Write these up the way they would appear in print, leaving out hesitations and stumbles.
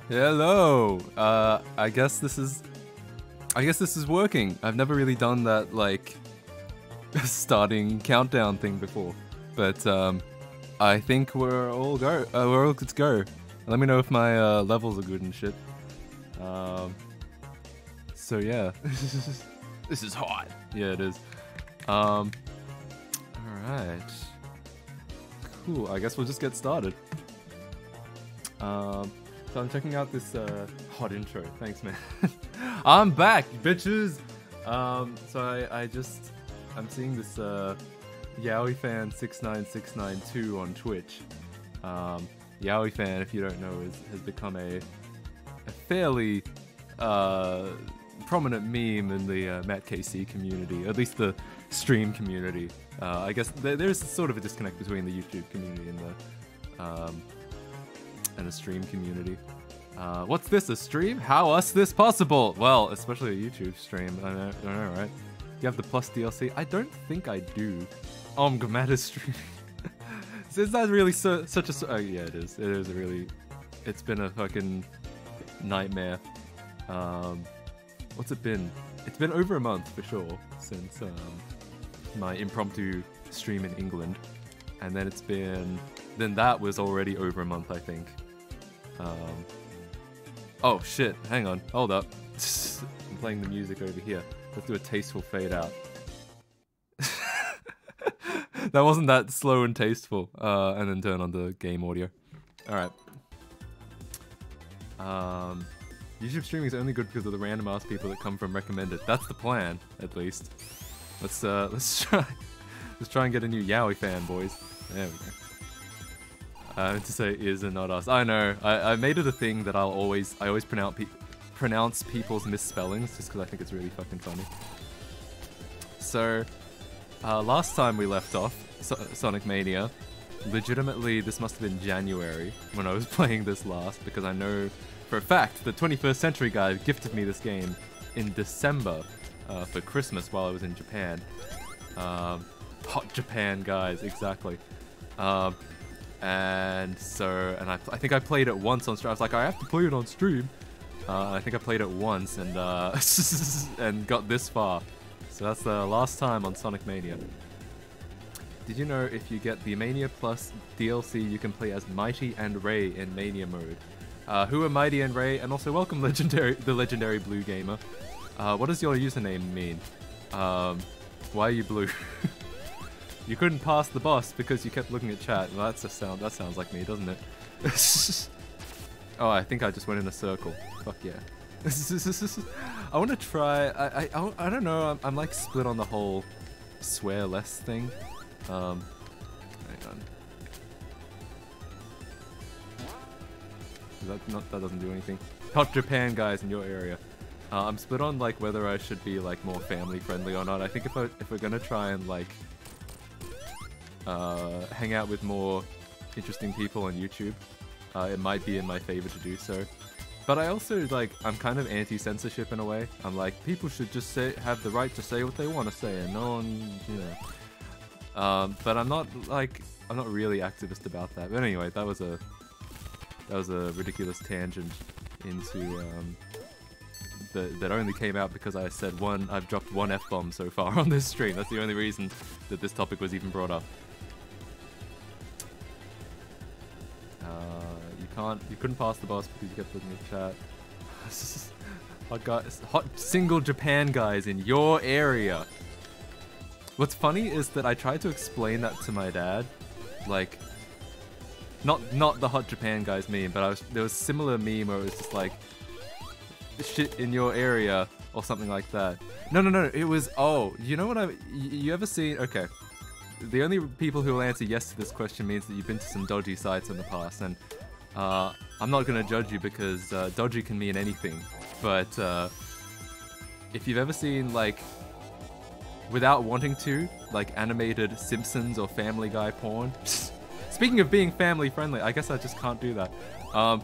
Hello. I guess this is working. I've never really done that like starting countdown thing before, but I think we're all good to go. Let me know if my levels are good and shit. So yeah, this is hot. Yeah, it is. All right. Cool. I guess we'll just get started. So I'm checking out this hot intro. Thanks, man. I'm back, bitches. So I'm seeing this Yaoi fan 69692 on Twitch. Yaoi fan, if you don't know, has become a fairly prominent meme in the Matt KC community, at least the stream community. I guess there's sort of a disconnect between the YouTube community and the stream community. What's this, a stream? How is this possible? Well, especially a YouTube stream. I don't know, right? You have the Plus DLC? I don't think I do. Oh, Matt is streaming. Is that really such a... Oh, yeah, it is. It is really... It's been a fucking nightmare. What's it been? It's been over a month, for sure, since my impromptu stream in England. And then it's been... Then that was already over a month, I think. Oh, shit. Hang on. Hold up. I'm playing the music over here. Let's do a tasteful fade out. That wasn't that slow and tasteful. And then turn on the game audio. Alright. YouTube streaming is only good because of the random ass people that come from recommended. That's the plan, at least. Let's try and get a new Yaoi fan, boys. There we go. I meant to say is and not us. I know. I made it a thing that I always pronounce people's misspellings just because I think it's really fucking funny. So, last time we left off, Sonic Mania, legitimately this must have been January when I was playing this last, because I know for a fact the 21st Century guy gifted me this game in December for Christmas while I was in Japan. Hot Japan, guys, exactly. And I think I played it once on stream. I was like, I have to play it on stream. I think I played it once and and got this far. So that's the last time on Sonic Mania. Did you know if you get the Mania Plus DLC, you can play as Mighty and Ray in Mania mode? Who are Mighty and Ray? And also welcome the legendary Blue Gamer. What does your username mean? Why are you blue? You couldn't pass the boss because you kept looking at chat. Well, that sounds like me, doesn't it? Oh, I think I just went in a circle. Fuck yeah. I want to try... I don't know, I'm like split on the whole swear less thing. Hang on. That doesn't do anything. Hot Japan guys in your area. I'm split on like whether I should be like more family friendly or not. I think if we're gonna try and like hang out with more interesting people on YouTube, it might be in my favor to do so. But I also like, I'm kind of anti-censorship in a way. I'm like, people should just have the right to say what they want to say, and no one, you know. But I'm not really activist about that. But anyway, that was a ridiculous tangent into that only came out because I said I've dropped one F-bomb so far on this stream. That's the only reason that this topic was even brought up. You couldn't pass the boss because you kept looking at chat. Hot single Japan guys in your area. What's funny is that I tried to explain that to my dad, like, not the Hot Japan guys meme, but there was a similar meme where it was just like, shit in your area or something like that. No, it was, oh, you know what you ever seen, okay. The only people who will answer yes to this question means that you've been to some dodgy sites in the past, and I'm not gonna judge you because dodgy can mean anything, but if you've ever seen, like, without wanting to, like, animated Simpsons or Family Guy porn, speaking of being family friendly, I guess I just can't do that. I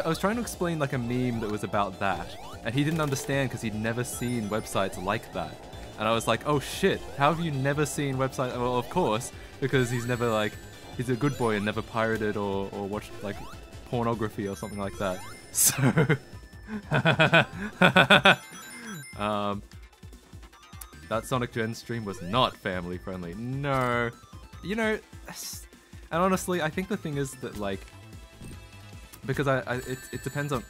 was trying to explain like a meme that was about that, and he didn't understand because he'd never seen websites like that. And I was like, oh shit, how have you never seen websites? Well, of course, because he's a good boy and never pirated or watched like pornography or something like that. So, that Sonic Gen stream was not family friendly. No, you know, and honestly, I think the thing is that like, because it depends on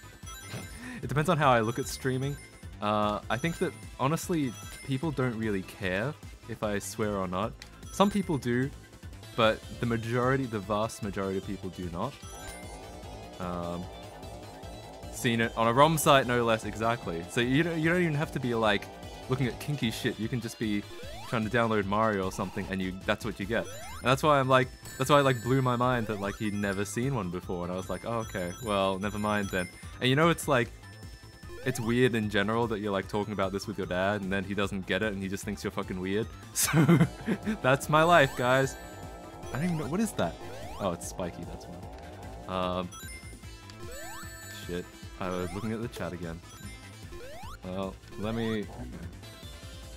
how I look at streaming. I think that honestly, people don't really care if I swear or not. Some people do, but the vast majority of people do not. Seen it on a ROM site, no less, exactly. So you don't even have to be like looking at kinky shit. You can just be trying to download Mario or something, and that's what you get. And that's why it blew my mind that like he'd never seen one before, and I was like, oh, okay, well, never mind then. And you know, it's like, it's weird in general that you're like talking about this with your dad, and then he doesn't get it, and he just thinks you're fucking weird. So that's my life, guys. I don't even know, what is that? Oh, it's spiky, that's why. Shit. I was looking at the chat again. Well, let me...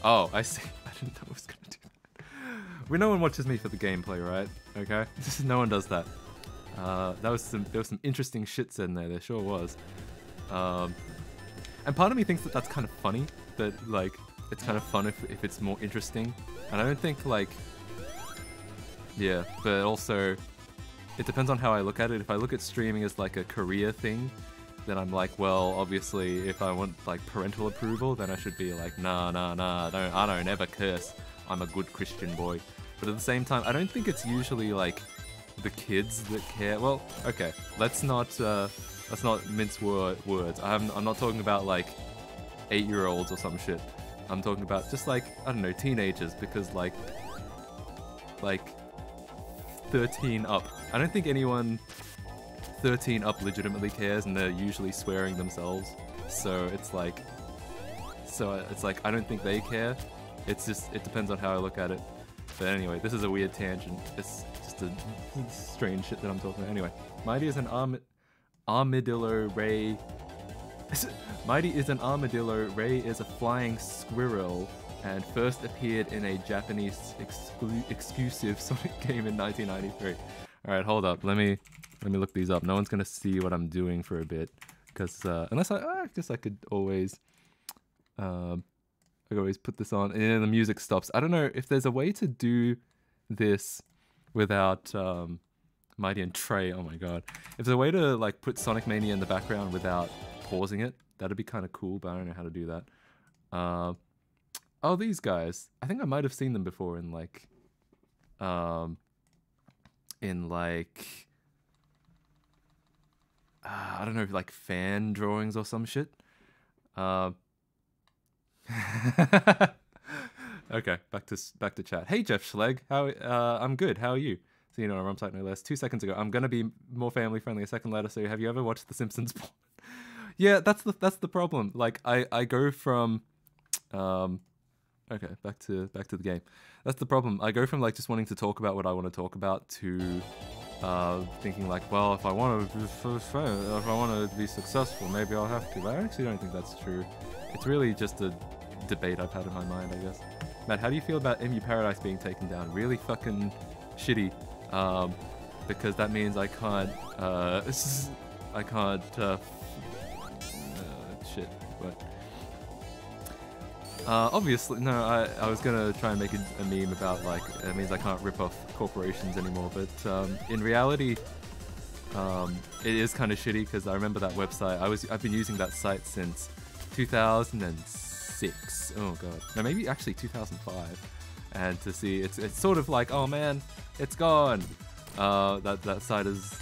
Oh, I see. I didn't know I was gonna do that. No one watches me for the gameplay, right? Okay? No one does that. There was some interesting shits in there. There sure was. And part of me thinks that that's kind of funny. That, like, it's kind of fun if it's more interesting. And I don't think, like... Yeah, but also... It depends on how I look at it. If I look at streaming as, like, a career thing, then I'm like, well, obviously, if I want, like, parental approval, then I should be like, nah, I don't ever curse. I'm a good Christian boy. But at the same time, I don't think it's usually, like, the kids that care. Well, okay, let's not mince words. I'm not talking about, like, 8-year-olds or some shit. I'm talking about just, like, I don't know, teenagers, because, like 13 up. I don't think anyone 13 up legitimately cares, and they're usually swearing themselves. So it's like, I don't think they care. It's just, it depends on how I look at it. But anyway, this is a weird tangent. It's just a strange shit that I'm talking about. Anyway, Mighty is an armadillo. Ray. Mighty is an armadillo. Ray is a flying squirrel, and first appeared in a Japanese exclusive Sonic game in 1993. All right, hold up. Let me look these up. No one's gonna see what I'm doing for a bit, because unless I guess I could always, I could always put this on, and then the music stops. I don't know if there's a way to do this without Mighty and Trey. Oh my god! If there's a way to like put Sonic Mania in the background without pausing it, that'd be kind of cool. But I don't know how to do that. Oh, these guys. I think I might have seen them before in like, I don't know, like fan drawings or some shit. Okay, back to chat. Hey Jeff Schleg, how I'm good. How are you? So you know, on site no less. 2 seconds ago, I'm gonna be more family friendly a second later. So have you ever watched The Simpsons? Yeah, that's the problem. Like I go from, okay, back to the game. That's the problem. I go from like just wanting to talk about what I want to talk about to thinking like, well, if I want to be successful, maybe I'll have to. But I actually don't think that's true. It's really just a debate I've had in my mind, I guess. Matt, how do you feel about MU Paradise being taken down? Really fucking shitty. Because that means I can't. Shit. But obviously, no. I was gonna try and make a meme about like it means I can't rip off corporations anymore. But in reality, it is kind of shitty because I remember that website. I've been using that site since 2006. Oh god, no, maybe actually 2005. And to see it's sort of like, oh man, it's gone. That site is.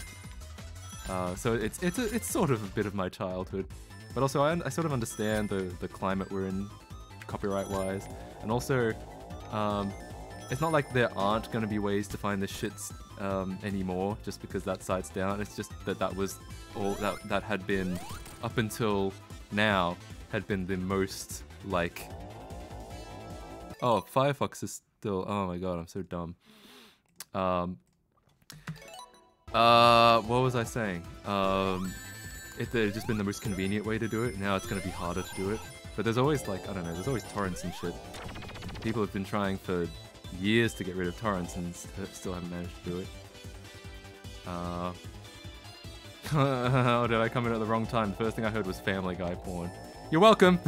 So it's sort of a bit of my childhood. But also, I sort of understand the climate we're in, copyright-wise. And also, it's not like there aren't going to be ways to find the shits anymore just because that site's down. It's just that was all that had been, up until now, had been the most, like... Oh, Firefox is still... Oh my god, I'm so dumb. What was I saying? It had just been the most convenient way to do it. Now it's going to be harder to do it. But there's always, like, I don't know, there's always torrents and shit. People have been trying for years to get rid of torrents and still haven't managed to do it. Oh, did I come in at the wrong time? The first thing I heard was Family Guy porn. You're welcome.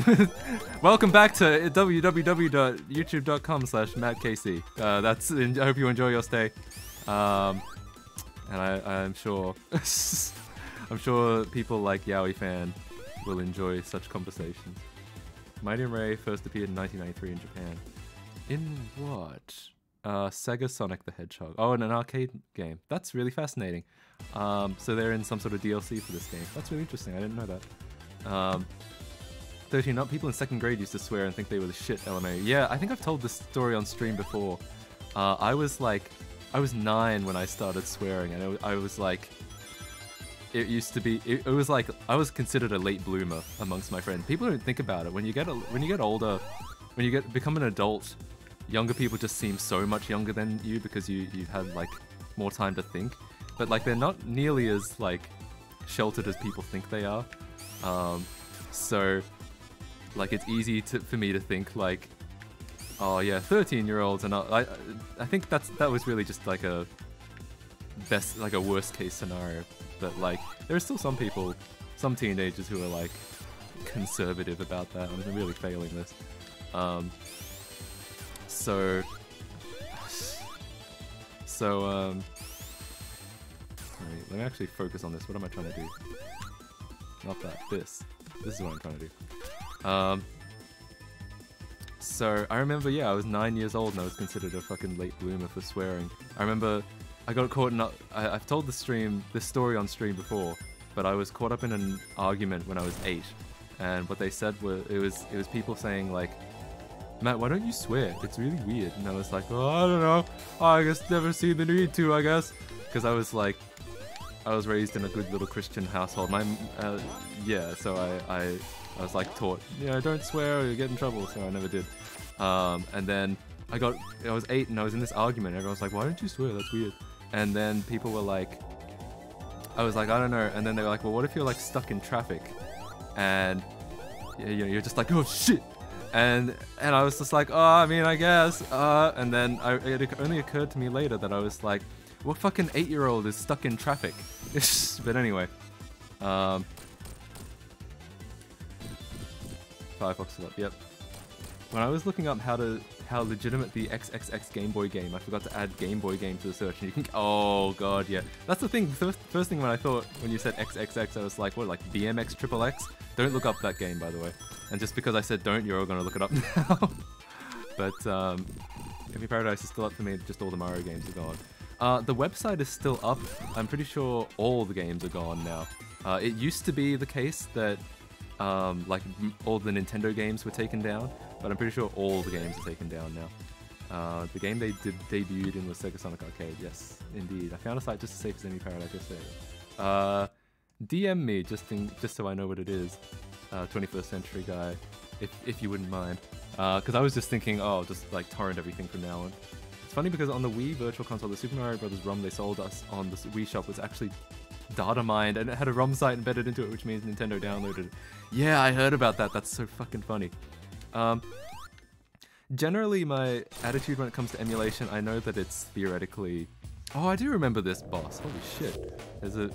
Welcome back to www.youtube.com/MattKC. I hope you enjoy your stay. And I'm sure, I'm sure people like Yaoi Fan will enjoy such conversations. Mighty and Ray first appeared in 1993 in Japan. In what? Sega Sonic the Hedgehog. Oh, in an arcade game. That's really fascinating. So they're in some sort of DLC for this game. That's really interesting. I didn't know that. 13 up. People in 2nd grade used to swear and think they were the shit, LMA. Yeah, I think I've told this story on stream before. I was 9 when I started swearing, and I was like, it used to be, it was like, I was considered a late bloomer amongst my friends. People don't think about it. When you get older, when you become an adult, younger people just seem so much younger than you because you've had like more time to think. But like they're not nearly as like sheltered as people think they are. So like it's easy for me to think like, oh yeah, 13-year-olds, and I think that was really just like a worst case scenario. But like there are still some people, some teenagers who are like conservative about that. I'm really failing this. Let me actually focus on this. What am I trying to do? Not that. This is what I'm trying to do. So I remember, yeah, I was 9 years old and I was considered a fucking late bloomer for swearing. I remember I got caught in I've told this story on stream before, but I was caught up in an argument when I was 8, and what they said was it was people saying like, Matt, why don't you swear? It's really weird. And I was like, oh, I don't know. I guess never see the need to, I guess. Because I was like, I was raised in a good little Christian household. Yeah, so I was like taught, don't swear or you get in trouble, so I never did. And then I was 8 and I was in this argument. Everyone was like, why don't you swear? That's weird. And then people were like, I was like, I don't know. And then they were like, well, what if you're like stuck in traffic? And you're just like, oh shit. And I was just like, oh, I mean, I guess. And then it only occurred to me later that I was like, what fucking 8-year-old is stuck in traffic? But anyway. Firefox is up, yep. When I was looking up how legitimate the XXX Game Boy game, I forgot to add Game Boy game to the search, and you can, oh god, yeah. That's the thing, the first thing when you said XXX, I was like, what, like BMX XXX? Don't look up that game, by the way. And just because I said don't, you're all gonna look it up now. But, Every Paradise is still up for me, just all the Mario games are gone. The website is still up. I'm pretty sure all the games are gone now. It used to be the case that like all the Nintendo games were taken down, but I'm pretty sure all the games are taken down now. The game they debuted in was Sega Sonic Arcade. Yes, indeed. I found a site just as safe as any Paradise yesterday. DM me just so I know what it is. 21st Century Guy, if you wouldn't mind. Because I was just thinking, oh, I'll just like torrent everything from now on. It's funny because on the Wii Virtual Console, the Super Mario Bros. ROM they sold us on the Wii Shop was actually data mined, and it had a ROM site embedded into it, which means Nintendo downloaded it. Yeah, I heard about that. That's so fucking funny. Generally, my attitude when it comes to emulation, I know that it's theoretically... Oh, I do remember this boss. Holy shit. There's a...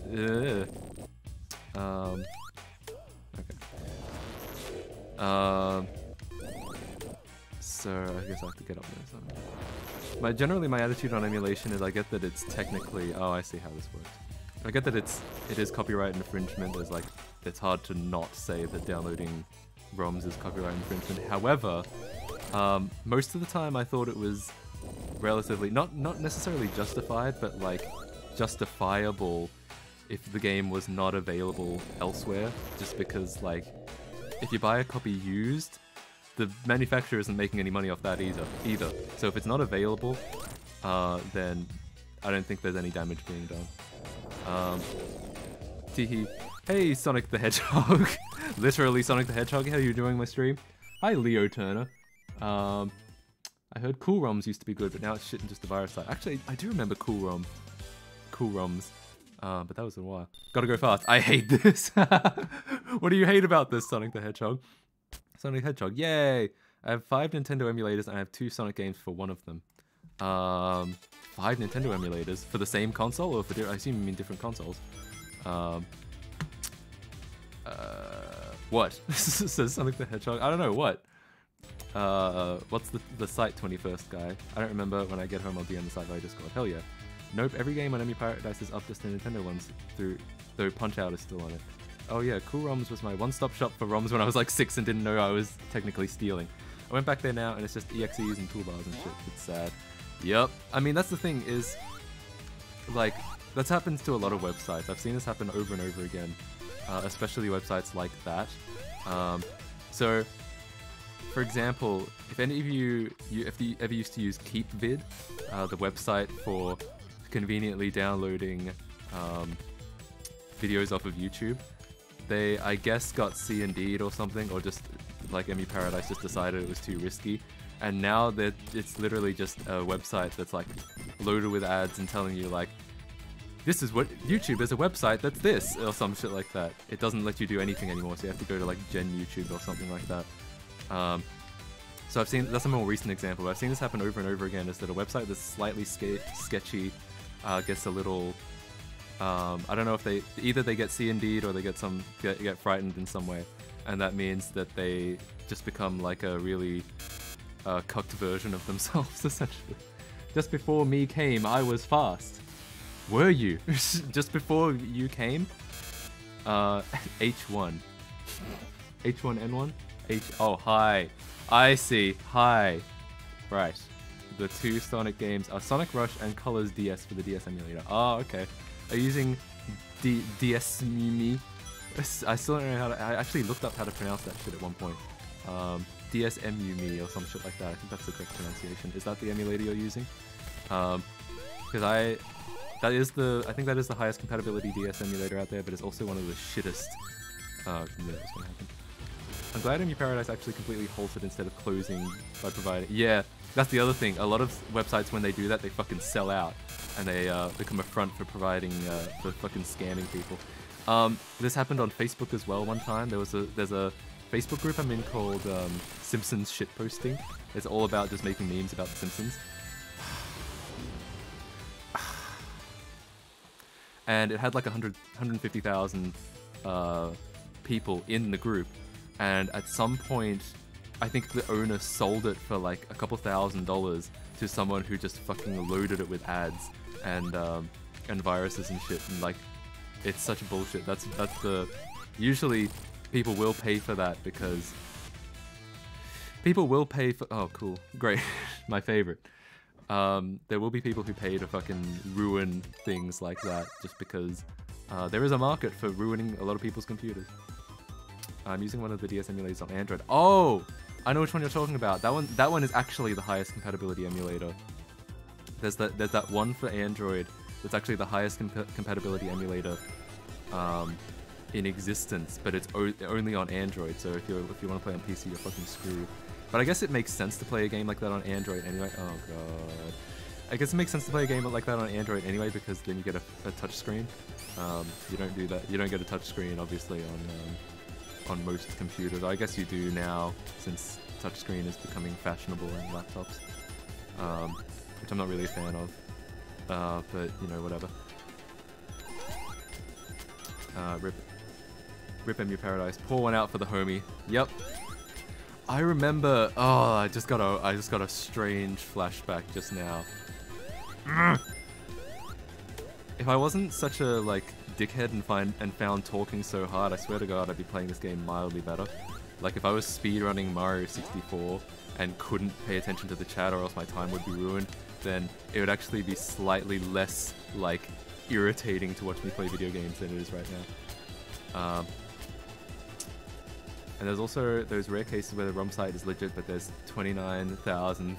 Okay. So, I guess I have to get up there. Generally, my attitude on emulation is I get that it's technically... Oh, I see how this works. I get that it is copyright infringement. There's like, it's hard to not say that downloading ROMs is copyright infringement. However, most of the time I thought it was relatively, not necessarily justified, but like justifiable if the game was not available elsewhere. Just because like, if you buy a copy used, the manufacturer isn't making any money off that either. So if it's not available, then I don't think there's any damage being done. Teehee. Hey, Sonic the Hedgehog. Literally Sonic the Hedgehog. How are you doing, my stream? Hi, Leo Turner. I heard Cool ROMs used to be good, but now it's shit and just a virus site. Actually, I do remember Cool ROMs. But that was a while. Gotta go fast. I hate this. What do you hate about this, Sonic the Hedgehog? Sonic the Hedgehog. Yay! I have 5 Nintendo emulators and I have 2 Sonic games for one of them. 5 Nintendo emulators for the same console, or for I assume you mean different consoles. What? Says Sonic the Hedgehog. I don't know what. What's the site 21st guy? I don't remember. When I get home, I'll be on the site by Discord. Hell yeah. Nope, every game on Emu Paradise is up just the Nintendo ones, though Punch-Out is still on it. Oh yeah, Cool ROMs was my one-stop shop for ROMs when I was like 6 and didn't know I was technically stealing. I went back there now and it's just EXEs and toolbars and shit. It's sad. Yep. I mean, that's the thing is, like, that's happened to a lot of websites. I've seen this happen over and over again, especially websites like that. So, for example, if any of you ever used to use KeepVid, the website for conveniently downloading videos off of YouTube, they, I guess, got C&D'd or something, or just like Emu Paradise just decided it was too risky, and now that it's literally just a website that's like loaded with ads and telling you like, this is what YouTube is, a website that's this, or some shit like that. It doesn't let you do anything anymore, so you have to go to like Gen YouTube or something like that. So I've seen, that's a more recent example, but I've seen this happen over and over again, is that a website that's slightly sketchy gets a little, I don't know if either they get C&D'd or they get frightened in some way, and that means that they just become like a really cucked version of themselves, essentially. Just before me came, I was fast. Were you? Just before you came? H1. H1N1? Oh, hi. I see. Hi. Right. The two Sonic games are Sonic Rush and Colors DS for the DS emulator. Oh, okay. Are you using DS Mimi? I still don't know how to... I actually looked up how to pronounce that shit at one point. DSMUMI or some shit like that. I think that's the correct pronunciation. Is that the emulator you're using? Because I think that is the highest compatibility DS emulator out there, but it's also one of the shittest. Yeah, what's gonna happen? I'm glad Emu Paradise actually completely halted instead of closing by providing... Yeah, that's the other thing. A lot of websites, when they do that, they fucking sell out. And they become a front for providing, for fucking scamming people. This happened on Facebook as well one time. There's a Facebook group I'm in called Simpsons Shitposting. It's all about just making memes about The Simpsons. And it had like 150,000 people in the group. And at some point, I think the owner sold it for like a couple $1,000s to someone who just fucking loaded it with ads and viruses and shit. And like, it's such bullshit. That's the... Usually, people will pay for that because... People will pay for... Oh, cool. Great. My favorite. There will be people who pay to fucking ruin things like that just because there is a market for ruining a lot of people's computers. I'm using one of the DS emulators on Android. Oh! I know which one you're talking about. That one is actually the highest compatibility emulator. There's that one for Android that's actually the highest compatibility emulator in existence, but it's only on Android. So if you want to play on PC, you're fucking screwed. But I guess it makes sense to play a game like that on Android anyway. Oh god. I guess it makes sense to play a game like that on Android anyway because then you get a touch screen. You don't do that. You don't get a touch screen obviously on most computers. I guess you do now since touchscreen is becoming fashionable in laptops, which I'm not really a fan of. But you know, whatever. Rip Emu Paradise. Pour one out for the homie. Yep. I remember. Oh, I just got a strange flashback just now. If I wasn't such a like dickhead and found talking so hard, I swear to God I'd be playing this game mildly better. Like if I was speedrunning Mario 64 and couldn't pay attention to the chat or else my time would be ruined, then it would actually be slightly less like irritating to watch me play video games than it is right now. And there's also those rare cases where the ROM site is legit, but there's 29,000.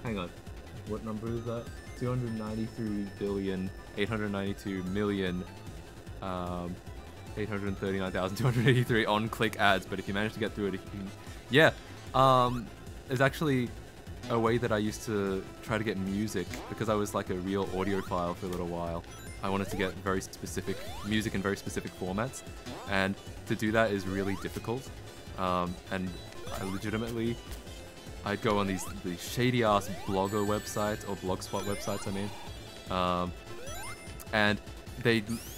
Hang on, what number is that? 293,892,839,283 on-click ads. But if you manage to get through it, yeah. There's actually a way that I used to try to get music because I was like a real audiophile for a little while. I wanted to get very specific music in very specific formats, and to do that is really difficult. And I legitimately, I'd go on these shady ass blogger websites or blogspot websites, I mean, and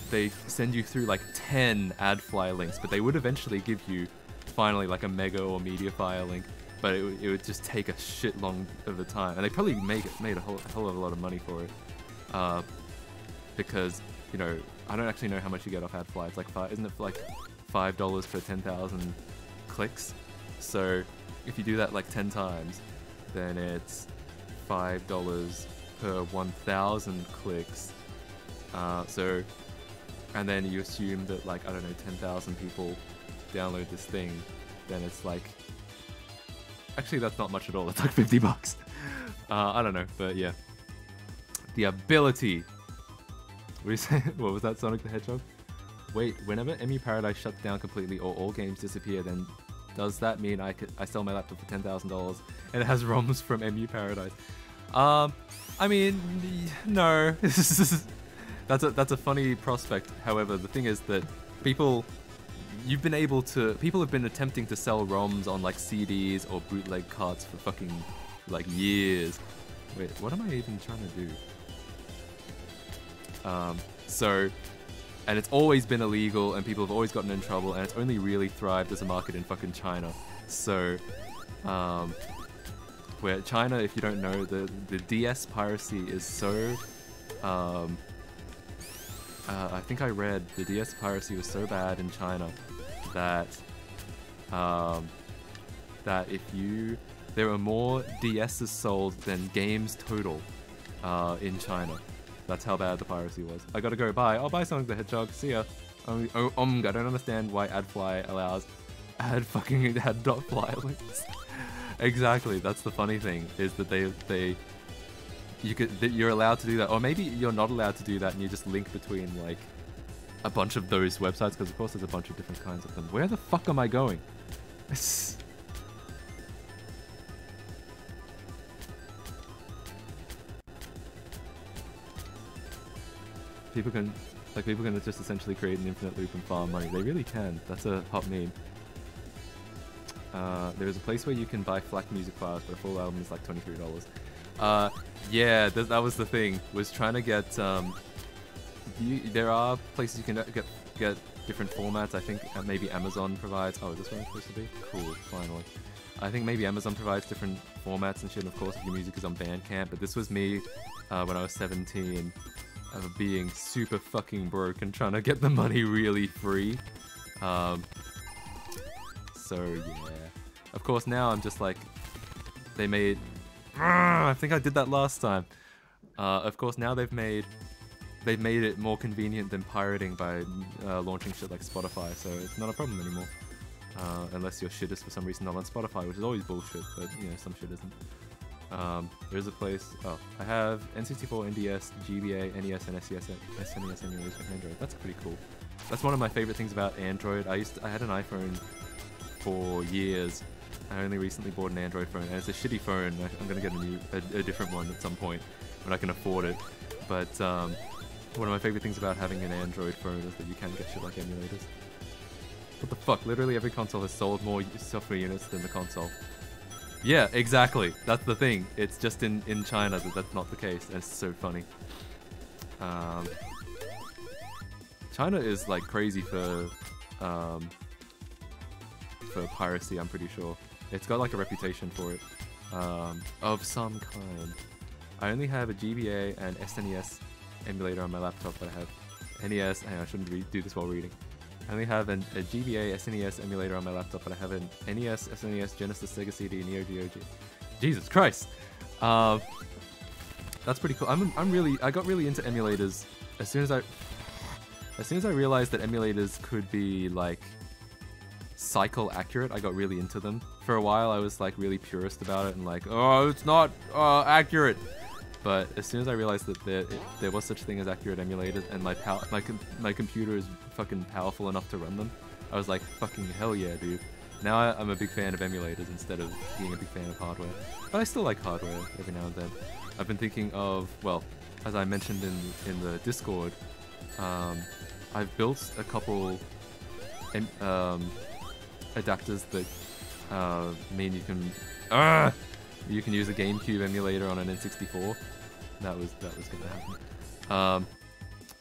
they send you through like 10 AdFly links, but they would eventually give you finally like a Mega or Mediafire link, but it would just take a shit long of a time, and they probably made a hell of a lot of money for it, because, you know, I don't actually know how much you get off AdFly. It's like isn't it like $5 for 10,000 clicks? So if you do that like 10 times, then it's $5 per 1,000 clicks. So, and then you assume that like, I don't know, 10,000 people download this thing, then it's like, actually that's not much at all, it's like $50. I don't know, but yeah. The ability. What do you say? What was that, Sonic the Hedgehog? Wait, whenever MU Paradise shuts down completely or all games disappear, then does that mean I sell my laptop for $10,000 and it has ROMs from MU Paradise? I mean, no. That's a funny prospect. However, the thing is that people have been attempting to sell ROMs on like CDs or bootleg carts for fucking like years. Wait, what am I even trying to do? And it's always been illegal, and people have always gotten in trouble, and it's only really thrived as a market in fucking China. So, where China, if you don't know, the DS piracy is so, I think I read the DS piracy was so bad in China that, there are more DSs sold than games total, in China. That's how bad the piracy was. I gotta go. Bye. I'll buy Sonic the Hedgehog. See ya. I don't understand why AdFly allows ad.fly links. Exactly. That's the funny thing, is that you're allowed to do that, or maybe you're not allowed to do that, and you just link between like a bunch of those websites, because of course there's a bunch of different kinds of them. Where the fuck am I going? People can just essentially create an infinite loop and farm money. They really can. That's a hot meme. There is a place where you can buy FLAC music files, but a full album is like $23. Yeah, that was the thing. Was trying to get. There are places you can get different formats. I think maybe Amazon provides. Oh, is this where I'm supposed to be? Cool. Finally. I think maybe Amazon provides different formats and shit. And of course, if your music is on Bandcamp. But this was me when I was 17. Of being super fucking broke and trying to get the money really free. So yeah. Of course now I'm just like, they made, I think I did that last time. Of course now they've made it more convenient than pirating by launching shit like Spotify, so it's not a problem anymore. Unless your shit is for some reason not on Spotify, which is always bullshit, but you know, some shit isn't. There's a place. Oh, I have N64, NDS, GBA, NES, and SNES emulation for Android. That's pretty cool. That's one of my favorite things about Android. I had an iPhone for years. I only recently bought an Android phone, and it's a shitty phone. I'm gonna get a different one at some point when I can afford it. But one of my favorite things about having an Android phone is that you can get shit like emulators. What the fuck? Literally every console has sold more software units than the console. Yeah, exactly. That's the thing. It's just in China that that's not the case. And it's so funny. China is like crazy for piracy, I'm pretty sure. It's got like a reputation for it. Of some kind. I only have a GBA and SNES emulator on my laptop, but I have NES. Hang on, I shouldn't do this while reading. I only have a GBA SNES emulator on my laptop, but I have an NES, SNES, Genesis, Sega CD, Neo Geo. Jesus Christ! That's pretty cool. I got really into emulators as soon as I realized that emulators could be like cycle accurate. I got really into them. For a while, I was like really purist about it and like, oh, it's not accurate. But as soon as I realized that there was such a thing as accurate emulators, and my computer is fucking powerful enough to run them, I was like, fucking hell yeah, dude. Now I'm a big fan of emulators instead of being a big fan of hardware. But I still like hardware every now and then. I've been thinking of, well, as I mentioned in the Discord, I've built a couple adapters that mean you can use a GameCube emulator on an N64. That was gonna happen.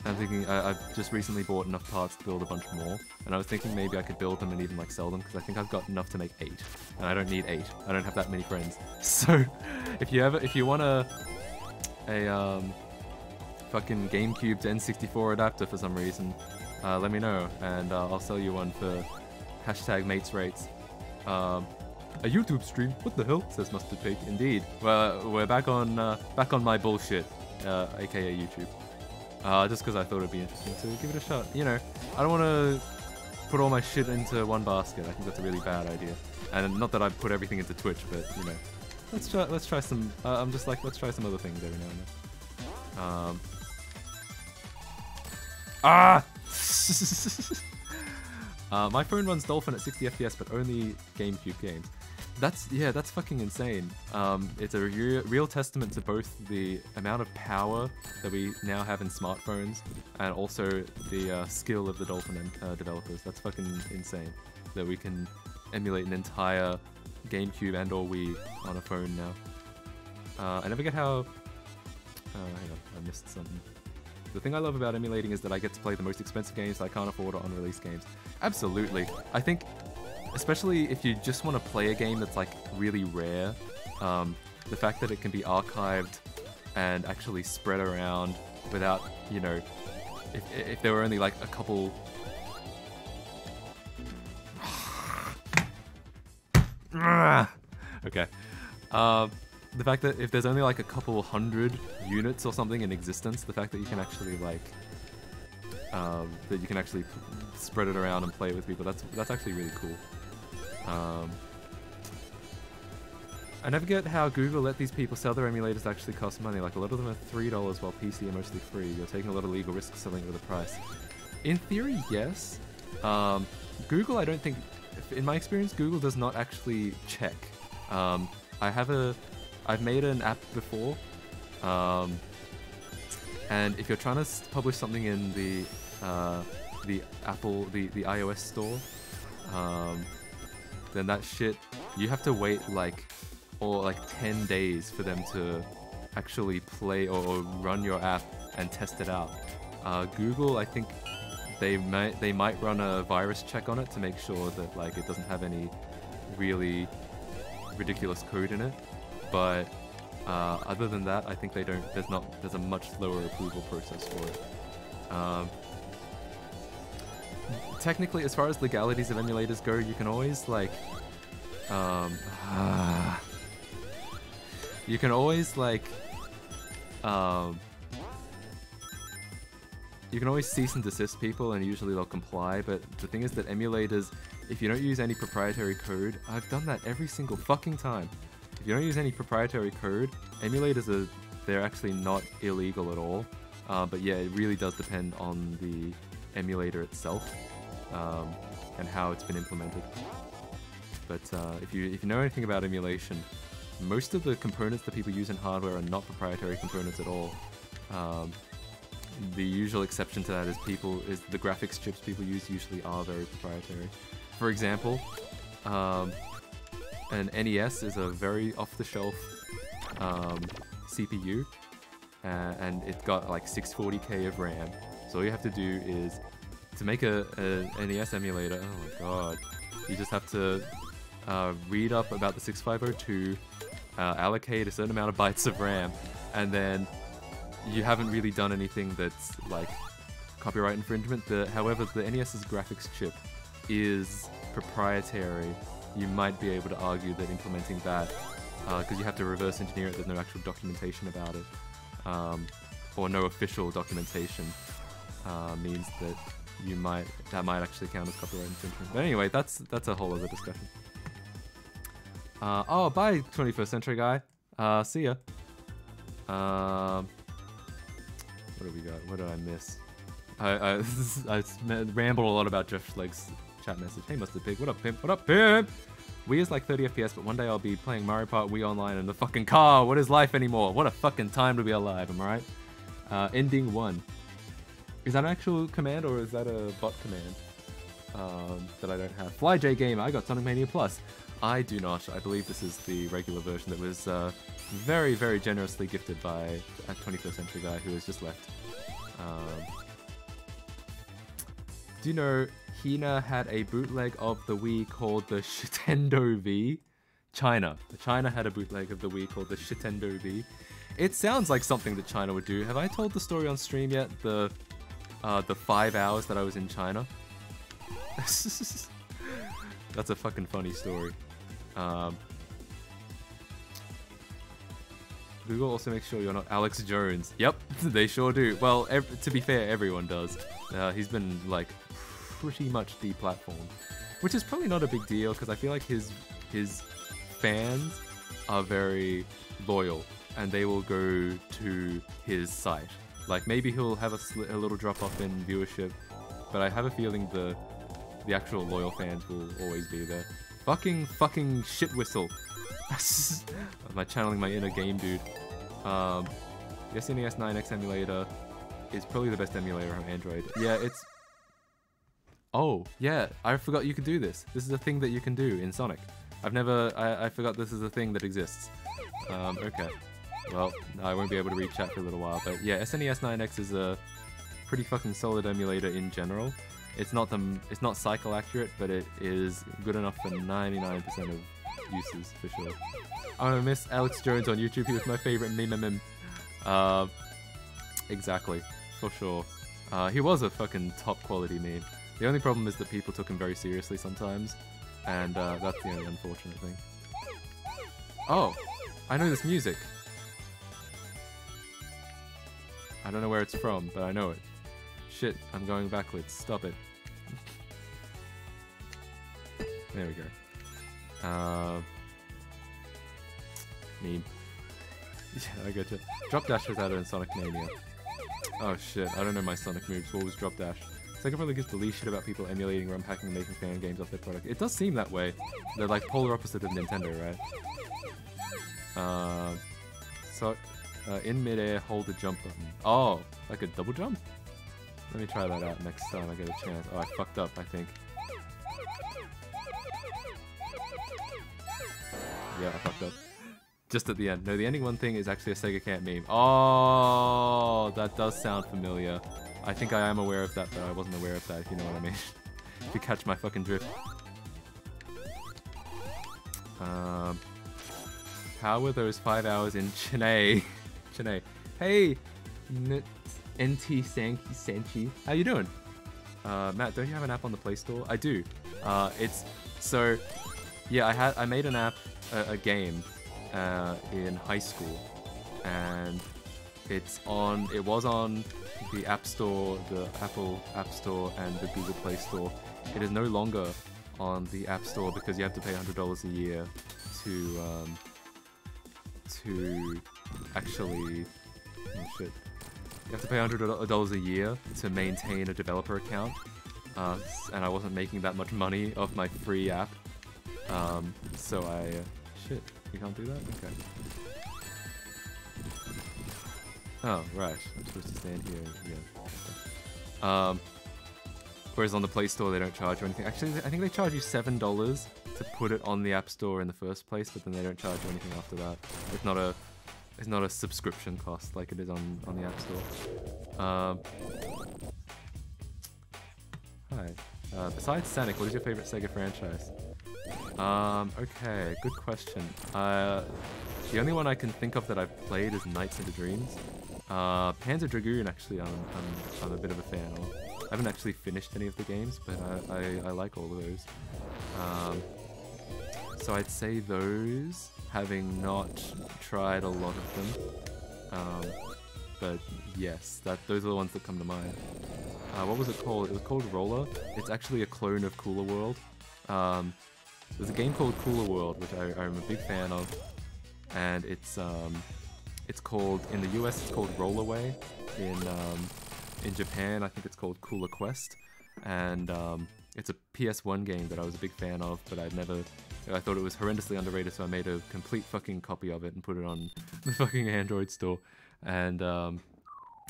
I'm thinking I've just recently bought enough parts to build a bunch more, and I was thinking maybe I could build them and even like sell them, because I think I've got enough to make 8, and I don't need 8. I don't have that many friends. So if you want a fucking GameCube to N64 adapter for some reason, let me know, and I'll sell you one for #matesrates. A YouTube stream? What the hell? Says Mustard Pig. Indeed. We're back on my bullshit, aka YouTube. Just because I thought it'd be interesting to give it a shot. You know, I don't want to put all my shit into one basket. I think that's a really bad idea. And not that I put everything into Twitch, but you know, let's try some. I'm just like, let's try some other things every now and then. My phone runs Dolphin at 60 FPS, but only GameCube games. That's fucking insane. It's a real testament to both the amount of power that we now have in smartphones, and also the skill of the Dolphin developers. That's fucking insane that we can emulate an entire GameCube and/or Wii on a phone now. I never get how. Hang on, I missed something. The thing I love about emulating is that I get to play the most expensive games that I can't afford on release games. Absolutely. I think, especially if you just want to play a game that's like really rare, the fact that it can be archived and actually spread around without, you know, if there were only like a couple... Okay. The fact that if there's only like a couple hundred units or something in existence, the fact that you can actually like spread it around and play it with people, that's actually really cool. I never get how Google let these people sell their emulators that actually cost money. Like, a lot of them are $3 while PC are mostly free. You're taking a lot of legal risks selling it with a price. In theory, yes. Google, I don't think, in my experience, Google does not actually check. I've made an app before, and if you're trying to publish something in the iOS store, then that shit, you have to wait like 10 days for them to actually play or run your app and test it out. Google, I think they might run a virus check on it to make sure that like it doesn't have any really ridiculous code in it, but other than that, I think they don't. There's a much slower approval process for it. Technically, as far as legalities of emulators go, you can always like, you can always cease and desist people, and usually they'll comply. But the thing is that emulators, if you don't use any proprietary code, I've done that every single fucking time. If you don't use any proprietary code, emulators they're actually not illegal at all. But yeah, it really does depend on the emulator itself and how it's been implemented. But if you know anything about emulation, most of the components that people use in hardware are not proprietary components at all. The usual exception to that is the graphics chips people use usually are very proprietary. For example, an NES is a very off-the-shelf CPU, and it's got like 640k of RAM. So all you have to do is, to make a NES emulator, oh my god, you just have to read up about the 6502, allocate a certain amount of bytes of RAM, and then you haven't really done anything that's like copyright infringement. However, the NES's graphics chip is proprietary. You might be able to argue that implementing that, because you have to reverse engineer it, there's no actual documentation about it, or no official documentation, means that that might actually count as copyright infringement. But anyway, that's a whole other discussion. Oh, bye, 21st Century Guy. See ya. What do we got? What did I miss? I rambled a lot about Jeff Schlegg's chat message. Hey, Mustard Pig. What up, pimp? What up, pimp? Wii is like 30 FPS, but one day I'll be playing Mario Kart Wii Online in the fucking car. What is life anymore? What a fucking time to be alive, am I right? Ending 1. Is that an actual command, or is that a bot command that I don't have? FlyJ Gamer, I got Sonic Mania Plus. I do not. I believe this is the regular version that was very, very generously gifted by a 21st Century Guy who has just left. Do you know Hina had a bootleg of the Wii called the Shitendo V? China had a bootleg of the Wii called the Shitendo V. It sounds like something that China would do. Have I told the story on stream yet? The 5 hours that I was in China? That's a fucking funny story. Google also makes sure you're not Alex Jones. Yep, they sure do. Well, to be fair, everyone does. He's been, like, pretty much deplatformed. Which is probably not a big deal, because I feel like his fans are very loyal, and they will go to his site. Like, maybe he'll have a little drop-off in viewership, but I have a feeling the actual loyal fans will always be there. Fucking shit whistle. Am I channeling my inner game dude? The SNES 9X emulator is probably the best emulator on Android. Yeah, it's... Oh, yeah, I forgot you could do this. This is a thing that you can do in Sonic. I forgot this is a thing that exists. Okay. Well, I won't be able to read chat for a little while, but yeah, SNES 9X is a pretty fucking solid emulator in general. It's not cycle accurate, but it is good enough for 99% of uses, for sure. I'm gonna miss Alex Jones on YouTube. He was my favorite meme. Exactly, for sure. He was a fucking top quality meme. The only problem is that people took him very seriously sometimes, and that's the only unfortunate thing. Oh, I know this music. I don't know where it's from, but I know it. Shit, I'm going backwards. Stop it. There we go. Meme. Yeah, I gotcha. Drop Dash was added in Sonic Mania. Oh shit, I don't know my Sonic moves. What was Drop Dash? Sega probably gives the least shit about people emulating, ROM hacking, and making fan games off their product. It does seem that way. They're like polar opposite of Nintendo, right? In midair, hold the jump button. Oh, like a double jump? Let me try that out next time I get a chance. Oh, I fucked up, I think. Yeah, I fucked up. Just at the end. No, the ending one thing is actually a Sega Camp meme. Oh, that does sound familiar. I think I am aware of that, but I wasn't aware of that, if you know what I mean. If you catch my fucking drift. How were those 5 hours in Chennai? Chennai. Hey, NT Sanchi. How you doing? Matt, don't you have an app on the Play Store? I do. Yeah, I made an app, a game, in high school, and it was on the App Store, the Apple App Store, and the Google Play Store. It is no longer on the App Store because you have to pay $100 a year to actually... Oh shit. You have to pay $100 a year to maintain a developer account, and I wasn't making that much money off my free app, so shit, you can't do that? Okay. Oh, right, I'm supposed to stand here, yeah. Whereas on the Play Store they don't charge you anything. Actually, I think they charge you $7 to put it on the App Store in the first place, but then they don't charge you anything after that. It's not a subscription cost like it is on the App Store. Hi. Besides Sonic, what is your favorite Sega franchise? Okay, good question. The only one I can think of that I've played is Nights into Dreams. Panzer Dragoon, actually, I'm a bit of a fan of. I haven't actually finished any of the games, but I like all of those. So I'd say those, having not tried a lot of them. But yes, those are the ones that come to mind. What was it called? It was called Roller. It's actually a clone of Cooler World. There's a game called Cooler World, which I'm a big fan of, and it's called, in the US it's called Rollerway. In Japan I think it's called Cooler Quest, and it's a PS1 game that I was a big fan of, but I thought it was horrendously underrated, so I made a complete fucking copy of it and put it on the fucking Android store. And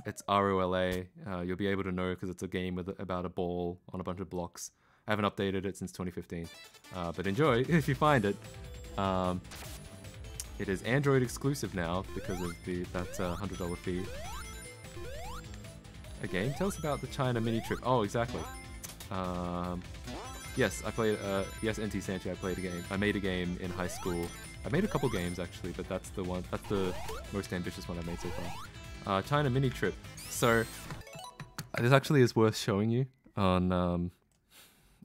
it's ROLA. You'll be able to know because it's a game about a ball on a bunch of blocks. I haven't updated it since 2015, but enjoy if you find it. It is Android exclusive now because of that $100 fee. A game? Tell us about the China mini trip. Oh, exactly. Yes, I played. Yes, NT Sanchi. I played a game. I made a game in high school. I made a couple games actually, but that's the one. That's the most ambitious one I made so far. China mini trip. So this actually is worth showing you on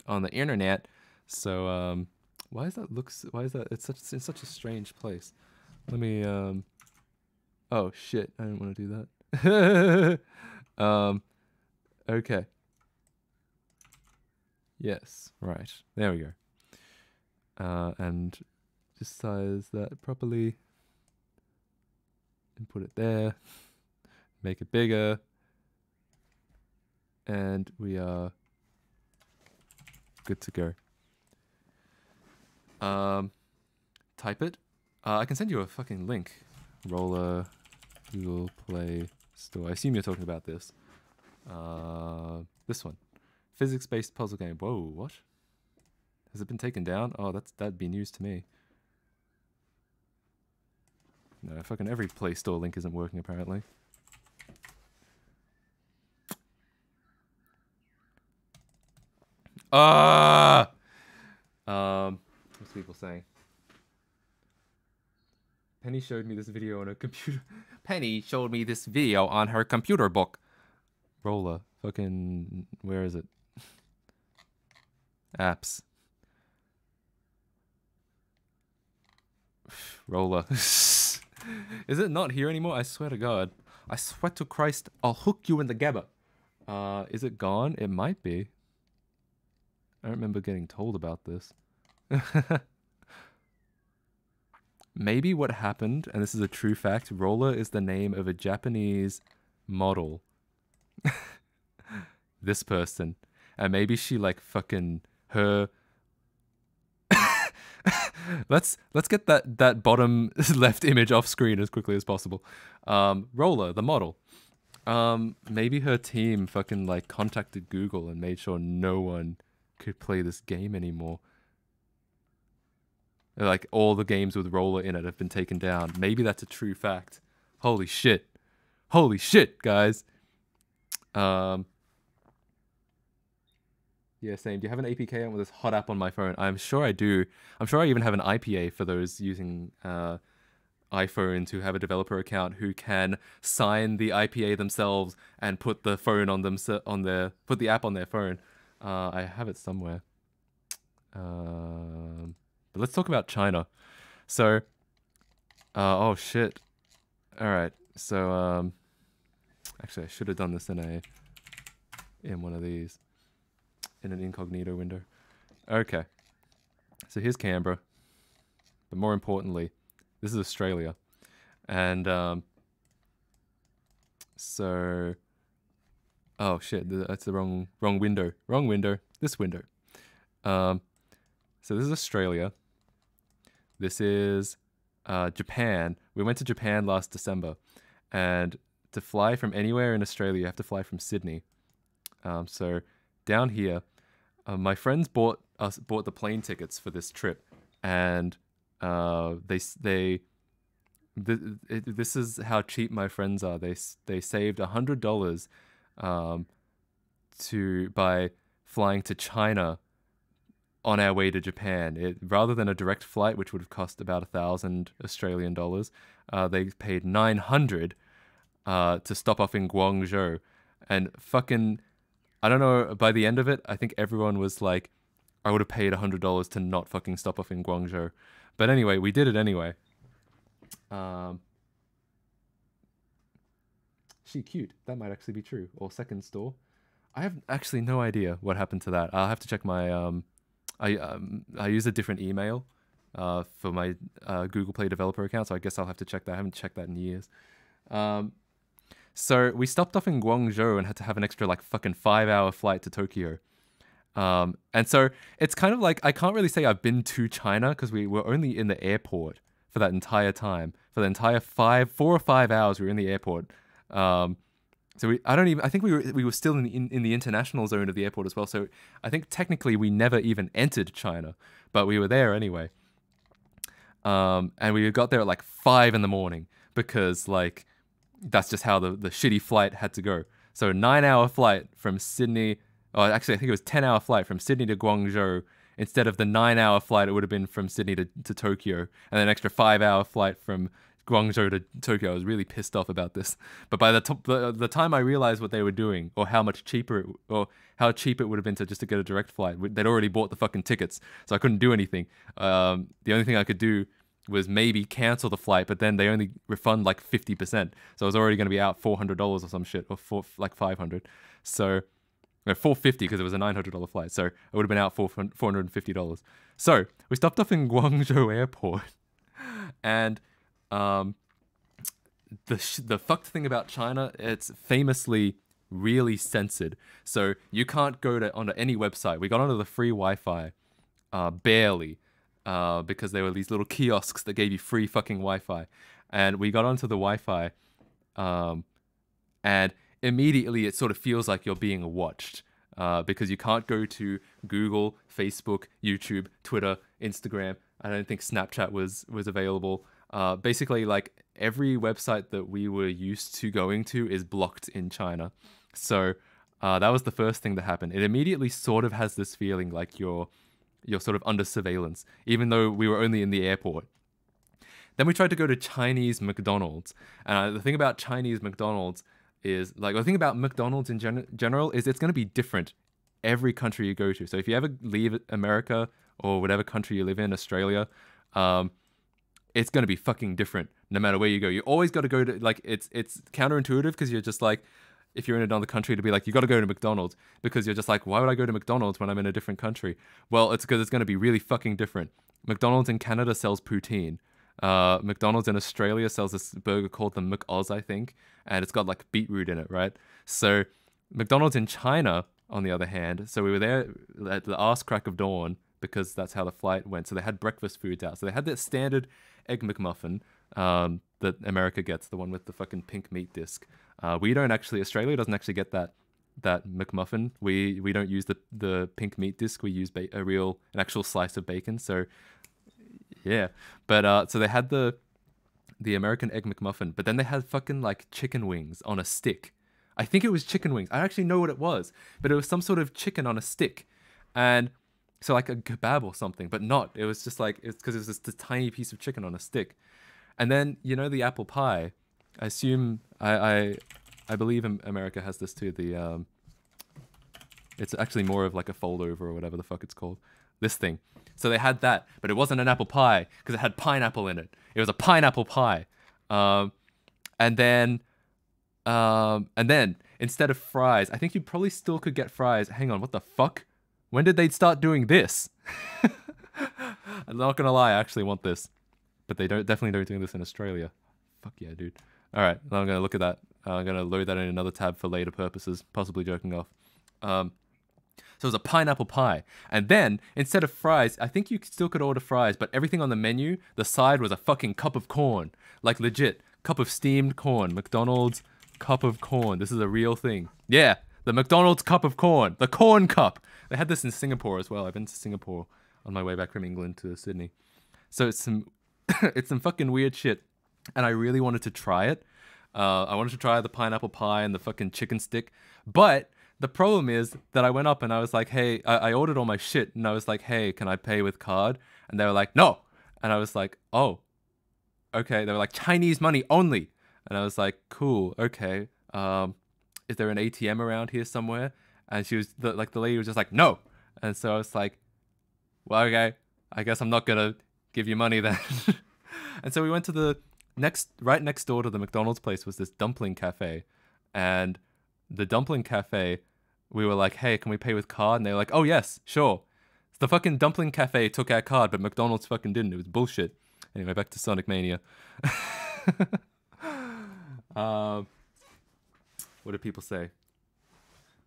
the internet. So why is that why is that? It's such a strange place. Let me oh shit! I didn't want to do that. Okay. Yes, right. There we go. And just size that properly. And put it there. Make it bigger. And we are good to go. Type it. I can send you a fucking link. Roller Google Play Store. I assume you're talking about this. This one. Physics-based puzzle game. Whoa, what? Has it been taken down? Oh, that'd be news to me. No, fucking every Play Store link isn't working apparently. What's people saying? Penny showed me this video on her computer. Penny showed me this video on her computer book. Roller. Fucking... Where is it? Apps. Roller. Is it not here anymore? I swear to God. I swear to Christ, I'll hook you in the gabba. Is it gone? It might be. I don't remember getting told about this. Maybe what happened, and this is a true fact, Roller is the name of a Japanese model. This person. And maybe she like fucking her... let's get that bottom left image off screen as quickly as possible. Roller, the model. Maybe her team fucking like contacted Google and made sure no one could play this game anymore. Like all the games with Roller in it have been taken down. Maybe that's a true fact. Holy shit. Holy shit, guys. Yeah, same. Do you have an APK on with this hot app on my phone? I'm sure I do. I'm sure I even have an IPA for those using iPhone who have a developer account who can sign the IPA themselves and put the phone on them put the app on their phone. I have it somewhere. But let's talk about China. So, oh shit. All right. So, actually, I should have done this in one of these. In an incognito window. Okay. So here's Canberra. But more importantly, this is Australia. And so oh shit, that's the wrong window. Wrong window. This window. So this is Australia. This is Japan. We went to Japan last December. And to fly from anywhere in Australia, you have to fly from Sydney. So down here, my friends bought the plane tickets for this trip, and this is how cheap my friends are. They saved $100 by flying to China on our way to Japan. Rather than a direct flight, which would have cost about 1,000 Australian dollars, they paid $900 to stop off in Guangzhou, and fucking. I don't know, by the end of it, I think everyone was like, I would have paid $100 to not fucking stop off in Guangzhou. But anyway, we did it anyway. She cute. That might actually be true. Or second store. I have actually no idea what happened to that. I'll have to check my... I use a different email for my Google Play developer account, so I guess I'll have to check that. I haven't checked that in years. So we stopped off in Guangzhou and had to have an extra like fucking 5-hour flight to Tokyo. And so it's kind of like, I can't really say I've been to China because we were only in the airport for that entire time. For the entire 4 or 5 hours we were in the airport. So I think we were still in the international zone of the airport as well. So I think technically we never even entered China, but we were there anyway. And we got there at like 5 in the morning because like, that's just how the shitty flight had to go. So 9-hour flight from Sydney, Oh, actually, I think it was 10-hour flight from Sydney to Guangzhou instead of the 9-hour flight it would have been from Sydney to Tokyo, and then an extra 5-hour flight from Guangzhou to Tokyo. I was really pissed off about this. But by the time I realized what they were doing, or how much cheaper or how cheap it would have been to just to get a direct flight, they'd already bought the fucking tickets, so I couldn't do anything. The only thing I could do was maybe cancel the flight, but then they only refund like 50%. So I was already going to be out $400 or some shit, or like 500. So no, $450 because it was a $900 flight. So I would have been out $450. So we stopped off in Guangzhou airport, and the fucked thing about China, it's famously really censored. So you can't go onto any website. We got onto the free Wi-Fi, barely, because there were these little kiosks that gave you free fucking Wi-Fi, and we got onto the Wi-Fi, and immediately it sort of feels like you're being watched, because you can't go to Google, Facebook, YouTube, Twitter, Instagram. I don't think Snapchat was available. Basically, like every website that we were used to going to is blocked in China. So that was the first thing that happened. It immediately sort of has this feeling like you're sort of under surveillance, even though we were only in the airport. Then we tried to go to Chinese McDonald's. And the thing about Chinese McDonald's is, like, the thing about McDonald's in general is it's going to be different every country you go to. So if you ever leave America or whatever country you live in, Australia, it's going to be fucking different no matter where you go. You always got to go to, like, it's counterintuitive because you're just like, if you're in another country, to be like, you got to go to McDonald's, because you're just like, why would I go to McDonald's when I'm in a different country? Well, it's because it's going to be really fucking different. McDonald's in Canada sells poutine. McDonald's in Australia sells this burger called the McOz, I think, and it's got like beetroot in it, right? So McDonald's in China, on the other hand, so we were there at the arse crack of dawn because that's how the flight went. So they had breakfast foods out. So they had that standard Egg McMuffin that America gets, the one with the fucking pink meat disc. We don't actually, Australia doesn't actually get that McMuffin. We don't use the pink meat disc. We use an actual slice of bacon. So yeah, but so they had the American Egg McMuffin, but then they had fucking like chicken wings on a stick. I think it was chicken wings. I actually know what it was, but it was some sort of chicken on a stick, and so like a kebab or something, but not. It was just like, it's because it was just a tiny piece of chicken on a stick. And then, you know, the apple pie. I assume I believe America has this too. It's actually more of like a fold over or whatever the fuck it's called. This thing. So they had that, but it wasn't an apple pie because it had pineapple in it. It was a pineapple pie. And then instead of fries, I think you probably still could get fries. Hang on, what the fuck? When did they start doing this? I'm not gonna lie, I actually want this, but they definitely don't do this in Australia. Fuck yeah, dude. All right, now I'm gonna look at that. I'm gonna load that in another tab for later purposes, possibly joking off. So it was a pineapple pie. And then, instead of fries, I think you still could order fries, but everything on the menu, the side was a fucking cup of corn. Like, legit. Cup of steamed corn. McDonald's cup of corn. This is a real thing. Yeah, the McDonald's cup of corn. The corn cup. They had this in Singapore as well. I've been to Singapore on my way back from England to Sydney. So it's some, it's some fucking weird shit. And I really wanted to try it. I wanted to try the pineapple pie and the fucking chicken stick. But the problem is that I went up and I was like, hey, I ordered all my shit. And I was like, hey, can I pay with card? And they were like, no. And I was like, oh, okay. They were like, Chinese money only. And I was like, cool, okay. Is there an ATM around here somewhere? And she was, the lady was just like, no. And so I was like, well, okay, I guess I'm not going to give you money then. And so we went to the right next door to the McDonald's place was this dumpling cafe. And the dumpling cafe, we were like, hey, can we pay with card? And they were like, oh, yes, sure. The fucking dumpling cafe took our card, but McDonald's fucking didn't. It was bullshit. Anyway, back to Sonic Mania. What do people say?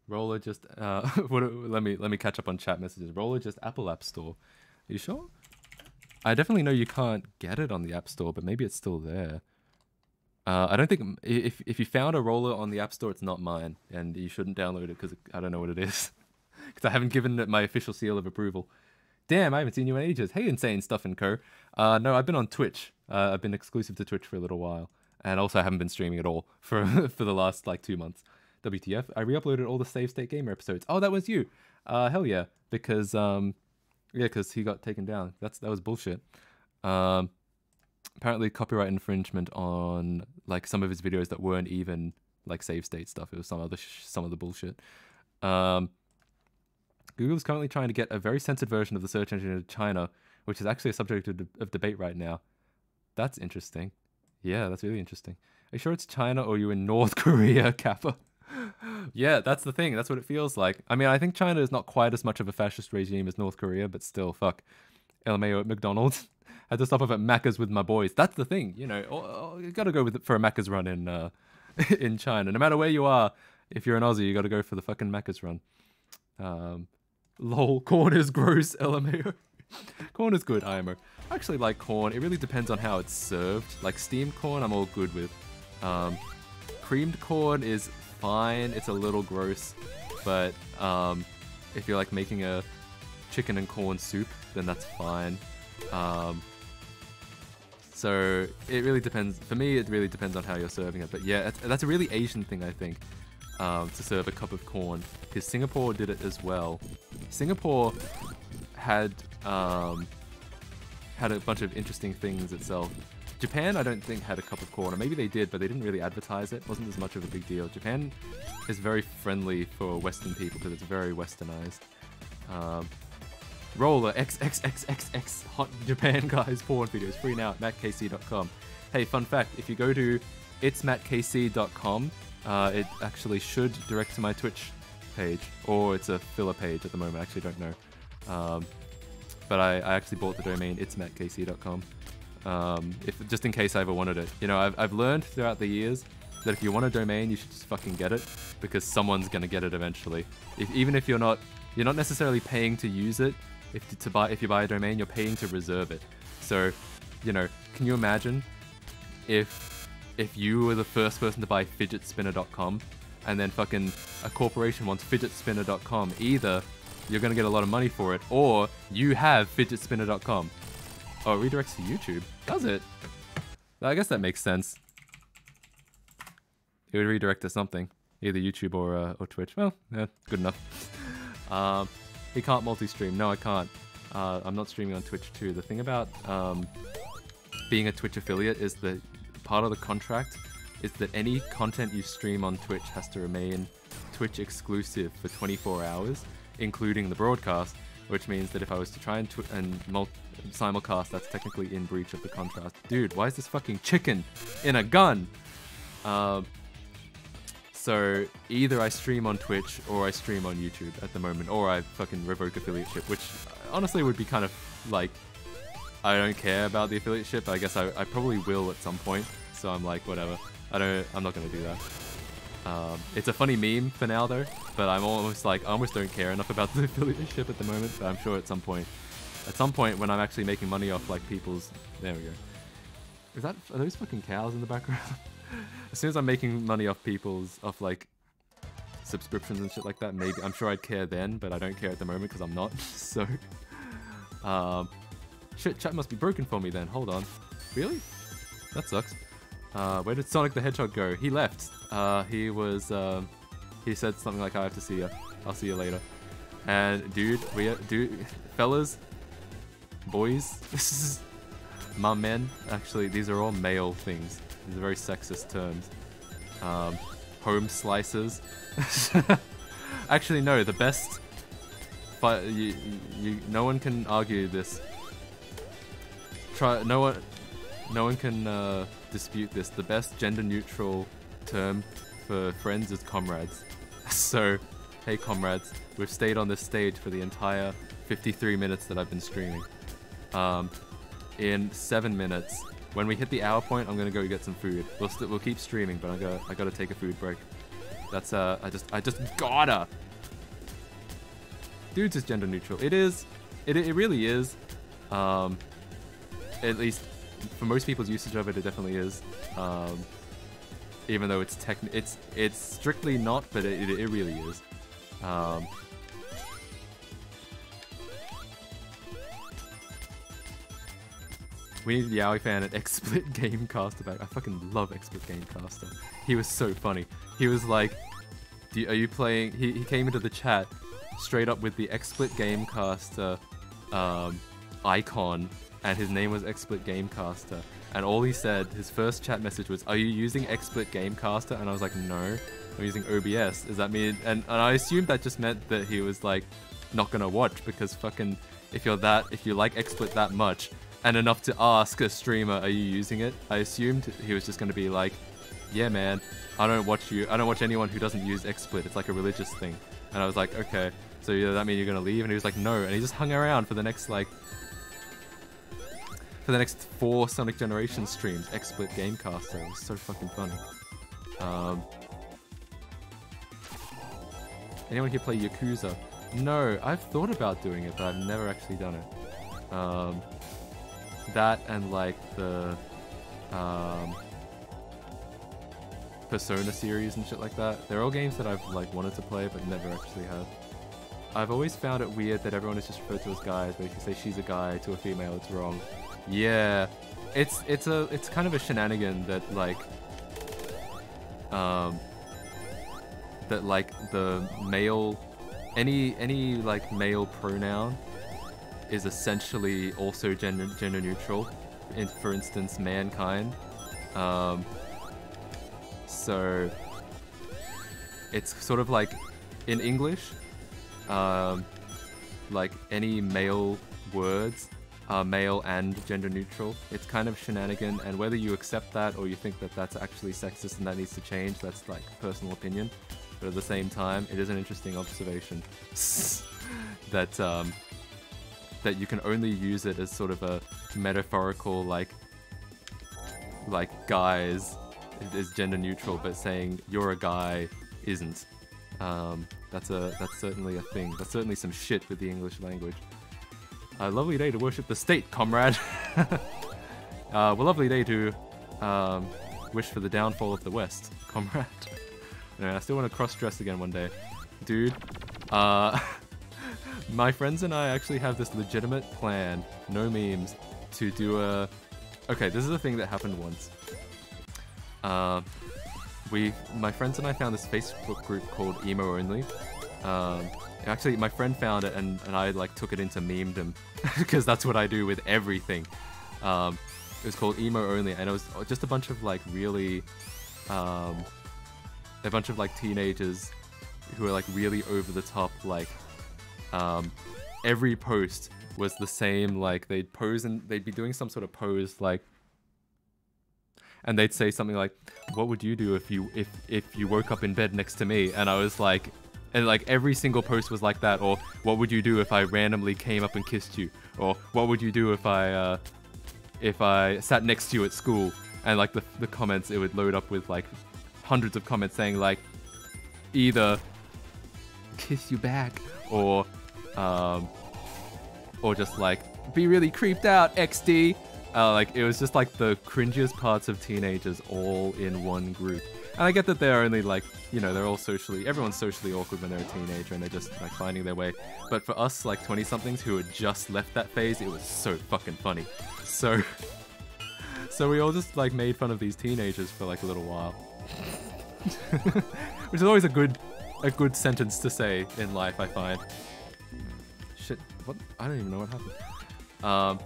Roller just let me catch up on chat messages. Roller just Apple App Store. Are you sure? I definitely know you can't get it on the App Store, but maybe it's still there. I don't think if you found a roller on the App Store, it's not mine, and you shouldn't download it because I don't know what it is, because I haven't given it my official seal of approval. Damn, I haven't seen you in ages. Hey, Insane Stuff and Co. No, I've been on Twitch. I've been exclusive to Twitch for a little while, and also I haven't been streaming at all for the last like 2 months. WTF? I re-uploaded all the Save State Gamer episodes. Oh, that was you. Hell yeah. Because because he got taken down. That was bullshit. Apparently copyright infringement on like some of his videos that weren't even like save state stuff. It was some other bullshit. Google's currently trying to get a very censored version of the search engine into China, which is actually a subject of debate right now. That's interesting. Yeah, that's really interesting. Are you sure it's China or are you in North Korea, Kappa? Yeah, that's the thing. That's what it feels like. I mean, I think China is not quite as much of a fascist regime as North Korea, but still, fuck. LMAO at McDonald's. Had to stop off at Macca's with my boys. That's the thing, you know. You gotta go for a Macca's run in in China. No matter where you are, if you're an Aussie, you gotta go for the fucking Macca's run. Lol, corn is gross, LMAO. Corn is good, IMO. I actually like corn. It really depends on how it's served. Like steamed corn, I'm all good with. Creamed corn is fine. It's a little gross, but if you're like making a chicken and corn soup, then that's fine. So it really depends. For me, it really depends on how you're serving it. But yeah, that's a really Asian thing, I think, to serve a cup of corn. Because Singapore did it as well. Singapore had a bunch of interesting things itself. Japan, I don't think, had a cup of corn. Or maybe they did, but they didn't really advertise it. It wasn't as much of a big deal. Japan is very friendly for Western people because it's very westernized. Roller XXXXX hot Japan guys porn videos free now at mattkc.com. Hey, fun fact, if you go to itsmattkc.com, it actually should direct to my Twitch page, or it's a filler page at the moment. I actually don't know. But I actually bought the domain itsmattkc.com. Just in case I ever wanted it. You know, I've learned throughout the years that if you want a domain, you should just fucking get it, because someone's gonna get it eventually. Even if you're not necessarily paying to use it. If you buy a domain, you're paying to reserve it. So, you know, can you imagine if you were the first person to buy fidgetspinner.com and then fucking a corporation wants fidgetspinner.com? Either you're gonna get a lot of money for it, or you have fidgetspinner.com. Oh, it redirects to YouTube. Does it? I guess that makes sense. It would redirect to something, either YouTube or Twitch. Well, yeah, good enough. He can't multi-stream. No, I can't. I'm not streaming on Twitch too. The thing about being a Twitch affiliate is that part of the contract is that any content you stream on Twitch has to remain Twitch exclusive for 24 hours, including the broadcast, which means that if I was to try and simulcast, that's technically in breach of the contract. Dude, why is this fucking chicken in a gun? So either I stream on Twitch or I stream on YouTube at the moment, or I fucking revoke affiliateship, which honestly would be kind of like, I don't care about the affiliateship. I guess I probably will at some point. So I'm like, whatever. I'm not gonna do that. It's a funny meme for now though, but I almost don't care enough about the affiliateship at the moment. But I'm sure at some point when I'm actually making money off like people's, there we go. Are those fucking cows in the background? As soon as I'm making money off like subscriptions and shit like that, maybe I'm sure I'd care then, but I don't care at the moment because I'm not. So, shit, chat must be broken for me then. Hold on, really? That sucks. Where did Sonic the Hedgehog go? He left. He said something like, "I have to see you. I'll see you later." And dude, fellas, boys, my men. Actually, these are all male things. These are very sexist terms. Home slices. Actually, no. The best. But no one can argue this. No one can dispute this. The best gender-neutral term for friends is comrades. So, hey comrades, we've stayed on this stage for the entire 53 minutes that I've been streaming. In 7 minutes. When we hit the hour point, I'm gonna go get some food. We'll keep streaming, but I gotta take a food break. That's I just gotta. Dudes is gender neutral. It is. It really is. At least for most people's usage of it, it definitely is. Even though it's strictly not, but it really is. We need Yowie fan at XSplit Gamecaster back. I fucking love XSplit Gamecaster. He was so funny. He was like, are you playing? He came into the chat straight up with the XSplit Gamecaster icon, and his name was XSplit Gamecaster. And all he said, his first chat message was, "Are you using XSplit Gamecaster?" And I was like, "No, I'm using OBS." Does that mean? And I assumed that just meant that he was like not gonna watch, because fucking if you like XSplit that much and enough to ask a streamer, "Are you using it?" I assumed he was just gonna be like, "Yeah, man, I don't watch anyone who doesn't use XSplit. It's like a religious thing." And I was like, "Okay, so yeah, that mean you're gonna leave?" And he was like, "No," and he just hung around for the next 4 Sonic Generation streams. XSplit Gamecaster. It was so fucking funny. Anyone here play Yakuza? No, I've thought about doing it, but I've never actually done it. That and like the Persona series and shit like that. They're all games that I've like wanted to play, but never actually have. I've always found it weird that everyone is just referred to as guys, but if you say she's a guy to a female, it's wrong. Yeah, it's kind of a shenanigan that like the male, any like male pronoun is essentially also gender neutral. For instance, mankind. So it's sort of like in English, like any male words are male and gender neutral. It's kind of shenanigan, and whether you accept that or you think that that's actually sexist and that needs to change, that's like personal opinion. But at the same time, it is an interesting observation that that you can only use it as sort of a metaphorical like guys is gender neutral, but saying you're a guy isn't. That's certainly a thing. That's certainly some shit with the English language. A lovely day to worship the state, comrade. Well, lovely day to wish for the downfall of the West, comrade. No, I still want to cross-dress again one day. Dude, my friends and I actually have this legitimate plan, no memes, to do a... Okay, this is a thing that happened once. My friends and I found this Facebook group called Emo Only. Actually, my friend found it, and I like took it into memedom because that's what I do with everything. It was called Emo Only, and it was just a bunch of like really, a bunch of like teenagers who were like really over the top. Like, every post was the same. Like they'd pose and they'd be doing some sort of pose, like, and they'd say something like, "What would you do if you woke up in bed next to me?" And I was like. And like every single post was like that, or what would you do if I randomly came up and kissed you, or what would you do if I sat next to you at school? And like the comments, it would load up with like hundreds of comments saying like either kiss you back or just like be really creeped out XD. Like it was just like the cringiest parts of teenagers all in one group. And I get that they're only like, you know, everyone's socially awkward when they're a teenager and they're just like finding their way. But for us, like 20-somethings who had just left that phase, it was so fucking funny. So we all just like made fun of these teenagers for like a little while. Which is always a good sentence to say in life, I find. Shit, what? I don't even know what happened.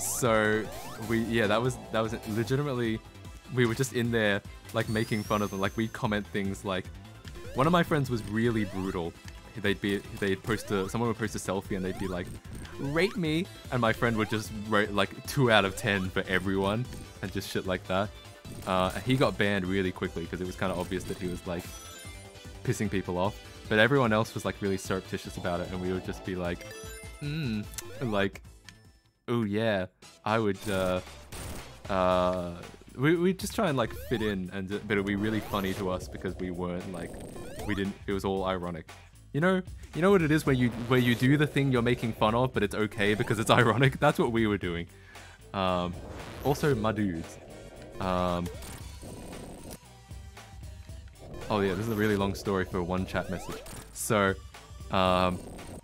So that was legitimately, we were just in there like making fun of them. Like we'd comment things like, one of my friends was really brutal. Someone would post a selfie and they'd be like, "Rate me," and my friend would just rate like 2 out of 10 for everyone and just shit like that. And he got banned really quickly because it was kind of obvious that he was like pissing people off. But everyone else was like really surreptitious about it, and we would just be like, and like, "Oh yeah, I would." We just try and like fit in, but it'd be really funny to us because we weren't like, it was all ironic. You know what it is where you do the thing you're making fun of, but it's okay because it's ironic. That's what we were doing. Also, my dudes. Oh yeah, this is a really long story for one chat message. So,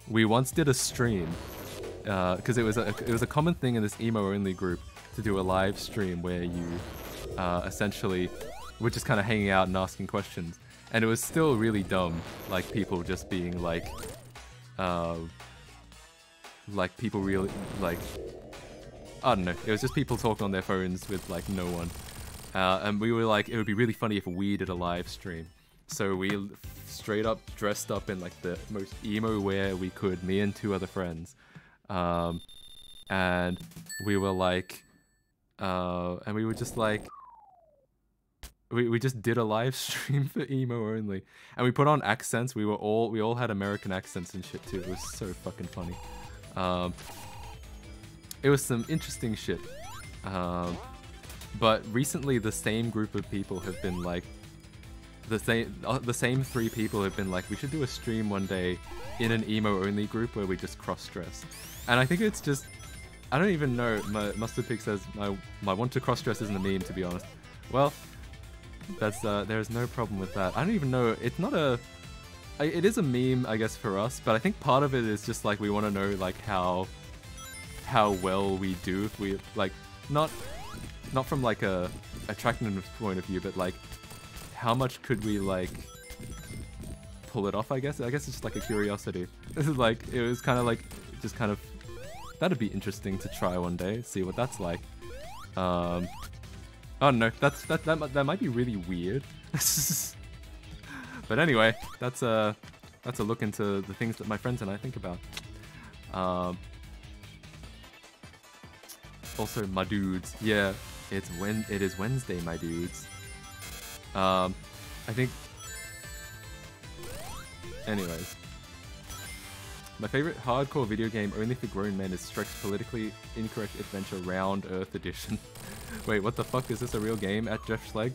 we once did a stream because it was a common thing in this emo only group to do a live stream where you essentially were just kind of hanging out and asking questions. And it was still really dumb, like people just being like people really, like, I don't know, it was just people talking on their phones with like no one. And we were like, it would be really funny if we did a live stream. So we straight up dressed up in like the most emo wear we could, me and 2 other friends. And we were like, and we were just like, we just did a live stream for emo only. And we put on accents, we all had American accents and shit too. It was so fucking funny. It was some interesting shit. But recently the same group of people have been like, the same 3 people have been like, we should do a stream one day in an emo only group where we just cross-dress. And I think it's just, I don't even know, my Mustard Pig says my want to cross-dress isn't a meme, to be honest. Well, that's there's no problem with that. I don't even know, it's not a, it is a meme, I guess, for us, but I think part of it is just like we want to know like how well we do if we, like, not from like a attractiveness point of view, but like how much could we like pull it off, I guess. I guess it's just like a curiosity. Like, it was kind of like, just kind of, that'd be interesting to try one day, see what that's like. I don't know, that might be really weird. But anyway, that's a look into the things that my friends and I think about. Also, my dudes, yeah, it is Wednesday, my dudes. I think, anyways, my favorite hardcore video game only for grown men is Strek's Politically Incorrect Adventure Round Earth Edition. Wait, what the fuck, is this a real game at Jeff Schleg?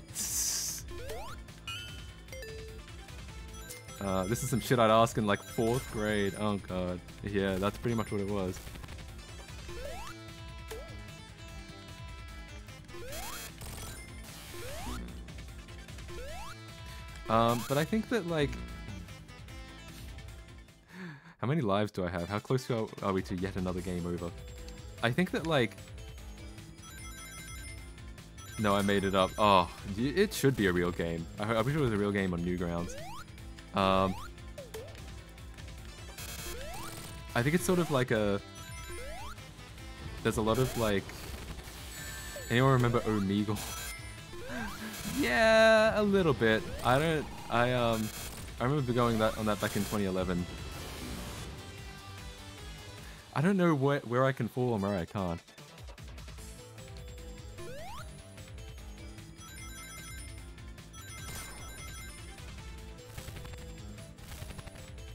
This is some shit I'd ask in like 4th grade. Oh god. Yeah, that's pretty much what it was. But I think that, like, how many lives do I have? How close are we to yet another game over? I think that, like, no, I made it up. Oh, it should be a real game. I wish it was a real game on Newgrounds. I think it's sort of like a, there's a lot of, like, anyone remember Omegle? Yeah, a little bit. I remember going on that back in 2011. I don't know where I can fall and where I can't.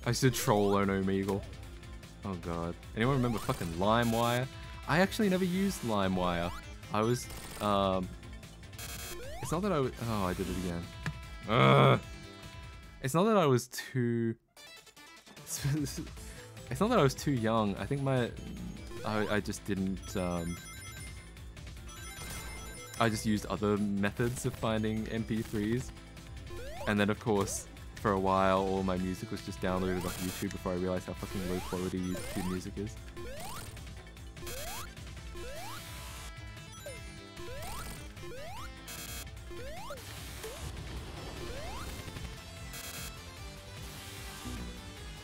I used to troll on Omegle. Oh god. Anyone remember fucking LimeWire? I actually never used LimeWire. I was, it's not that I was, oh, I did it again. Ugh. It's not that I was too, it's not that I was too young. I think I just didn't, I just used other methods of finding MP3s. And then of course, for a while, all my music was just downloaded off YouTube before I realized how fucking low quality YouTube music is.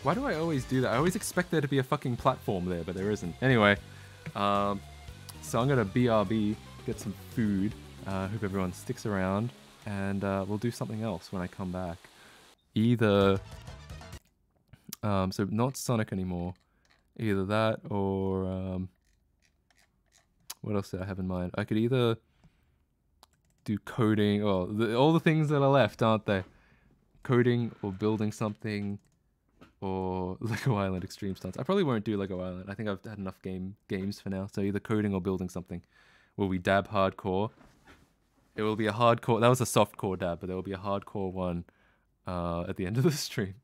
Why do I always do that? I always expect there to be a fucking platform there, but there isn't. Anyway, so I'm gonna BRB, get some food. Hope everyone sticks around, and we'll do something else when I come back. Either, so not Sonic anymore. Either that or, what else did I have in mind? I could either do coding, or all the things that are left, aren't they? Coding or building something. Or Lego Island Extreme Stunts. I probably won't do Lego Island. I think I've had enough games for now. So either coding or building something. Will we dab hardcore? It will be a hardcore. That was a softcore dab, but there will be a hardcore one at the end of the stream.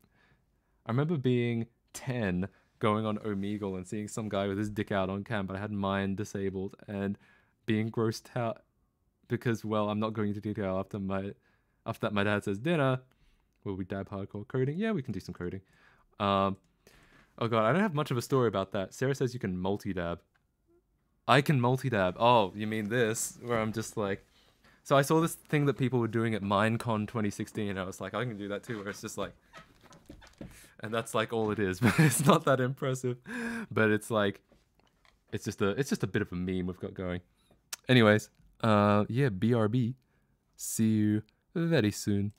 I remember being 10, going on Omegle and seeing some guy with his dick out on cam, but I had mine disabled, and being grossed out because, well, I'm not going into detail after that my dad says dinner. Will we dab hardcore coding? Yeah, we can do some coding. Oh god, I don't have much of a story about that. Sarah says you can multi-dab. I can multi-dab. Oh, you mean this, where I'm just like, So I saw this thing that people were doing at Minecon 2016, and I was like, I can do that too, where it's just like, and that's like all it is, but it's not that impressive. But it's like, it's just a bit of a meme we've got going. Anyways, yeah, BRB. See you very soon.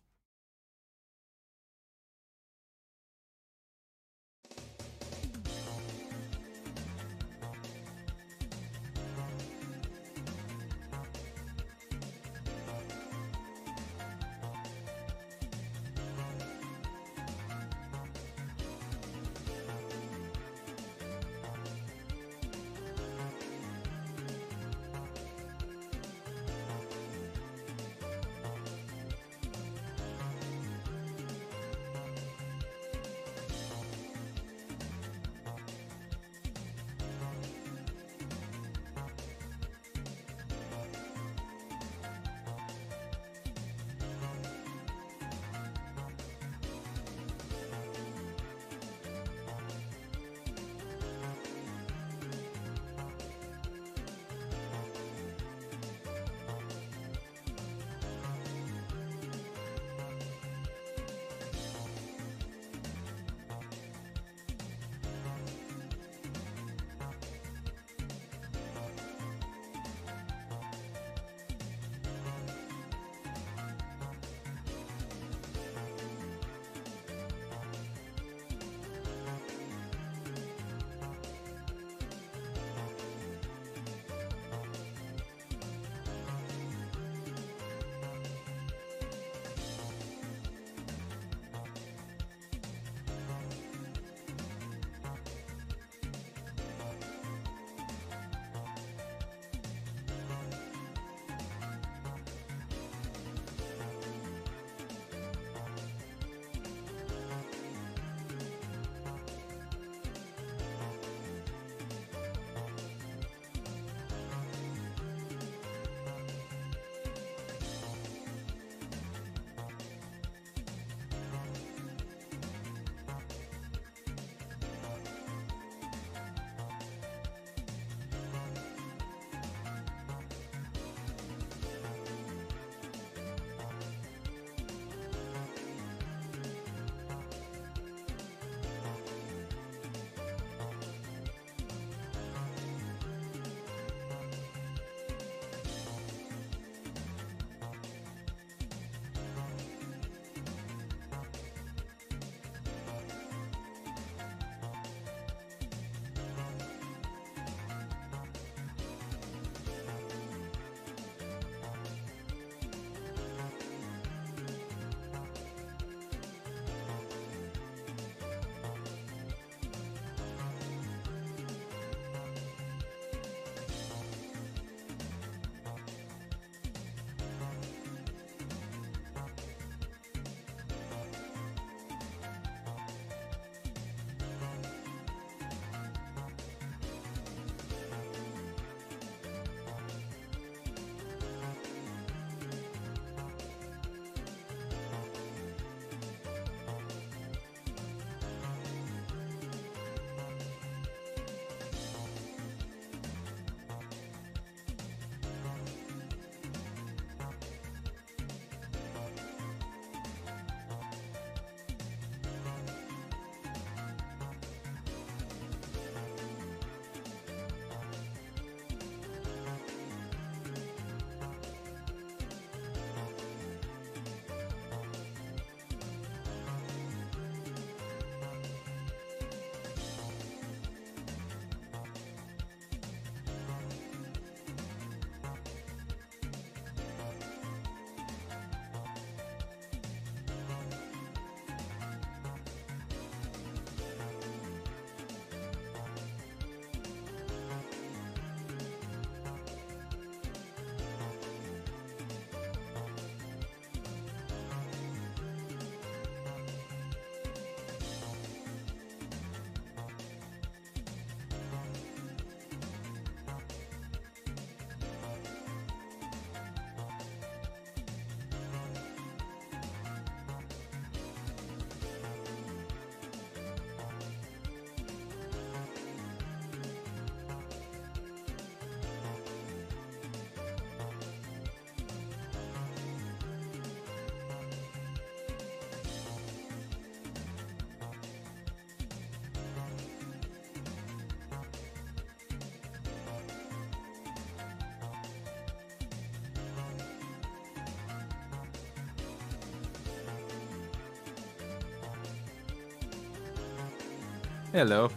Hello,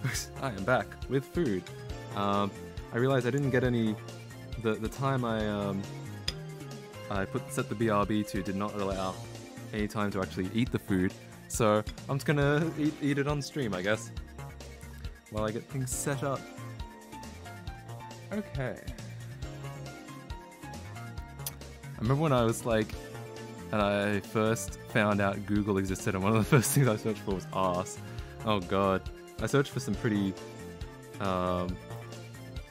I am back with food. I realized I didn't get any. The time I set the BRB to did not allow any time to actually eat the food, so I'm just gonna eat it on stream, I guess, while I get things set up. Okay. I remember when I was like, and I first found out Google existed, and one of the first things I searched for was arse. Oh god. I searched for some pretty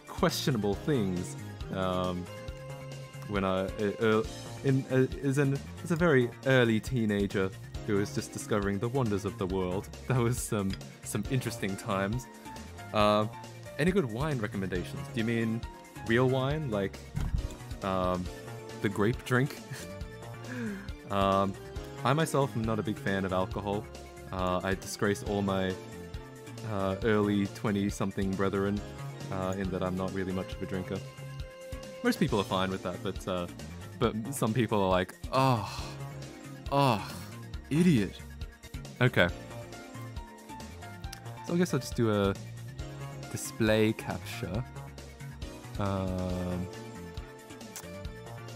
questionable things when I as a very early teenager who was just discovering the wonders of the world. That was some interesting times. Any good wine recommendations? Do you mean real wine, like the grape drink? I myself am not a big fan of alcohol. I disgrace all my early 20-something brethren in that I'm not really much of a drinker. Most people are fine with that, but some people are like, oh, idiot. Okay. So I guess I'll just do a display capture.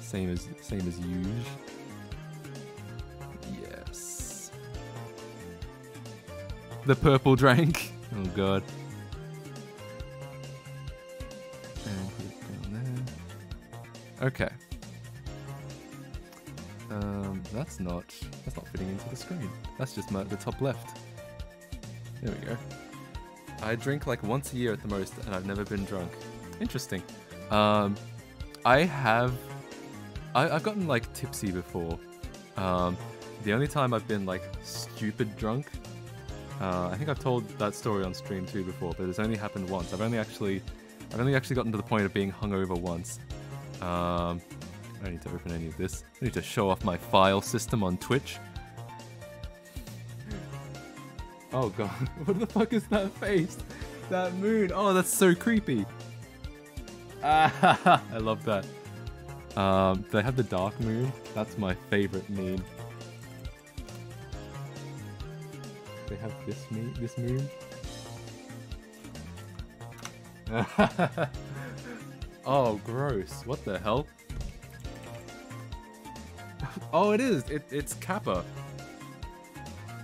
Same as usual. Yes. The purple drink. Oh god. And put it down there. Okay. That's not fitting into the screen. That's just the top left. There we go. I drink like once a year at the most, and I've never been drunk. Interesting. I've gotten like tipsy before. The only time I've been like stupid drunk, I think I've told that story on stream too before, but it's only happened once. I've only actually gotten to the point of being hungover once. I don't need to open any of this. I need to show off my file system on Twitch. Oh god, what the fuck is that face? That moon. Oh, that's so creepy. Ah, I love that. They have the dark moon. That's my favorite meme. They have this moon. Oh, gross. What the hell? Oh, it is. It's Kappa.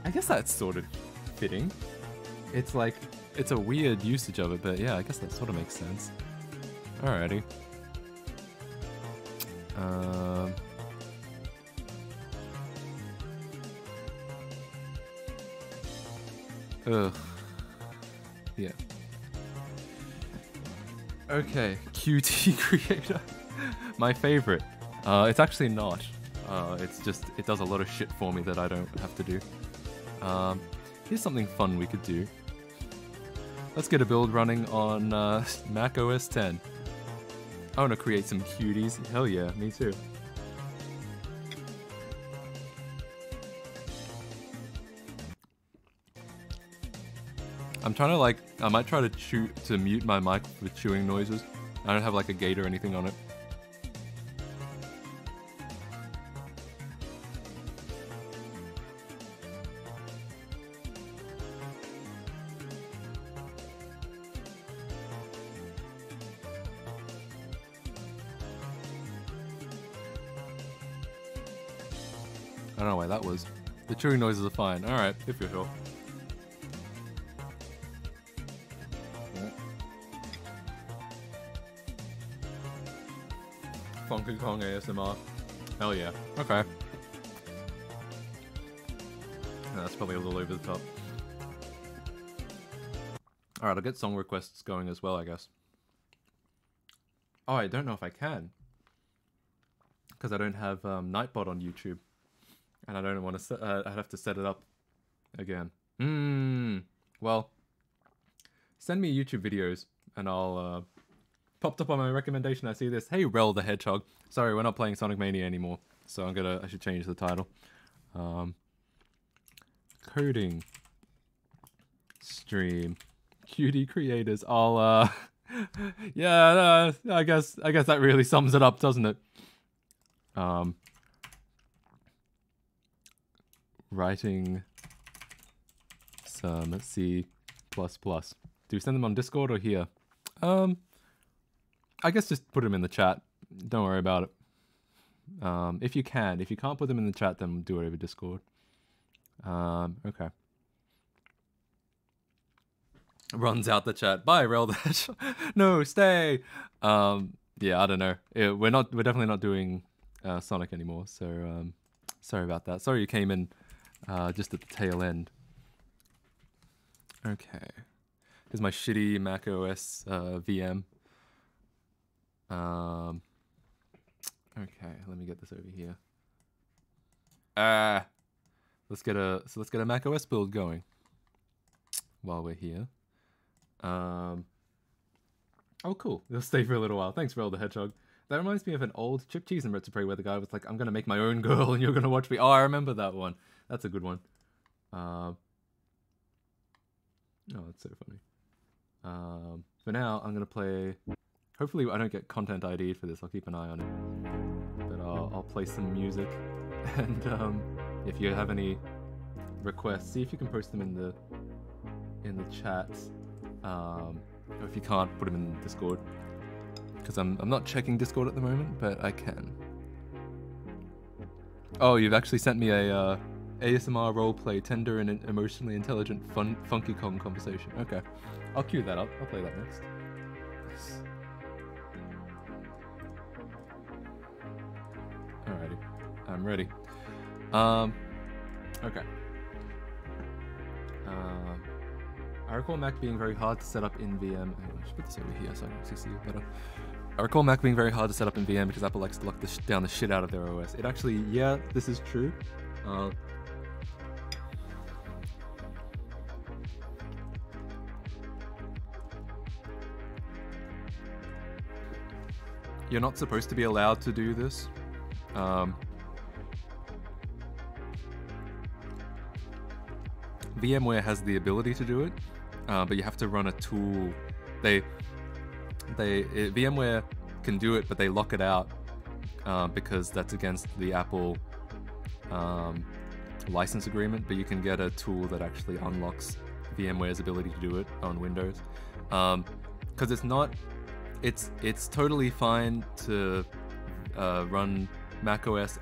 I guess that's sort of fitting. It's like, it's a weird usage of it, but yeah, I guess that sort of makes sense. Alrighty. Ugh. Yeah. Okay, QT creator. My favorite. It's actually not. It's just, it does a lot of shit for me that I don't have to do. Here's something fun we could do. Let's get a build running on Mac OS X. I want to create some cuties. Hell yeah, me too. I'm trying to like, I might try to mute my mic with chewing noises. I don't have like a gate or anything on it. I don't know why that was. The chewing noises are fine. Alright, if you're sure. Funky Kong ASMR. Hell yeah. Okay. That's probably a little over the top. Alright, I'll get song requests going as well, I guess. Oh, I don't know if I can. Because I don't have Nightbot on YouTube. And I don't want to I'd have to set it up again. Well, send me YouTube videos and I'll popped up on my recommendation. I see this. Hey, Rel the Hedgehog. Sorry, we're not playing Sonic Mania anymore. So I should change the title. Coding stream. Cutie creators. I'll yeah, I guess that really sums it up, doesn't it? Writing some, let's see, Do you send them on Discord or here? I guess just put them in the chat. Don't worry about it. If you can. If you can't put them in the chat, then do it over Discord. Okay. Runs out the chat. Bye, Reldash. No, stay. Yeah, I don't know. We're definitely not doing Sonic anymore. So sorry about that. Sorry you came in just at the tail end. Okay. Here's my shitty Mac OS VM. Okay, let me get this over here. Let's get a Mac OS build going while we're here. Oh, cool. It'll stay for a little while. Thanks, Rel the Hedgehog. That reminds me of an old Chip Cheese and Retro Prey where the guy was like, I'm gonna make my own girl and you're gonna watch me. Oh, I remember that one. That's a good one. Oh, that's so funny. For now, I'm gonna play... Hopefully I don't get content ID'd for this. I'll keep an eye on it. But I'll play some music. And if you have any requests, see if you can post them in the chat. Or if you can't, put them in Discord. Because I'm not checking Discord at the moment, but I can. Oh, you've actually sent me a ASMR roleplay, tender and emotionally intelligent, Funky Kong conversation. Okay, I'll cue that up. I'll play that next. Yes. Alrighty, I'm ready. Okay. I recall Mac being very hard to set up in VM. I should put this over here so I can actually see it better. I recall Mac being very hard to set up in VM because Apple likes to lock down the shit out of their OS. It actually, yeah, this is true. You're not supposed to be allowed to do this. VMware has the ability to do it, but you have to run a tool. VMware can do it, but they lock it out because that's against the Apple license agreement. But you can get a tool that actually unlocks VMware's ability to do it on Windows, because it's totally fine to run macOS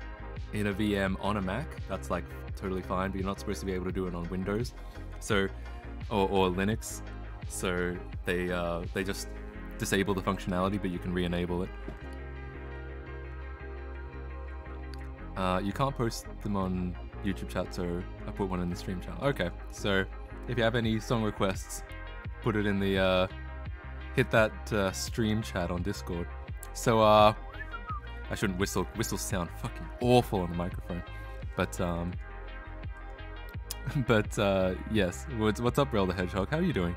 in a VM on a Mac. That's like totally fine, but you're not supposed to be able to do it on Windows, so or Linux. So they just disable the functionality, but you can re-enable it. You can't post them on YouTube chat, so I put one in the stream channel. Okay, so if you have any song requests, put it in the hit that stream chat on Discord. So I shouldn't whistle. Whistles sound fucking awful on the microphone, but yes. What's up, Rel the Hedgehog? How are you doing?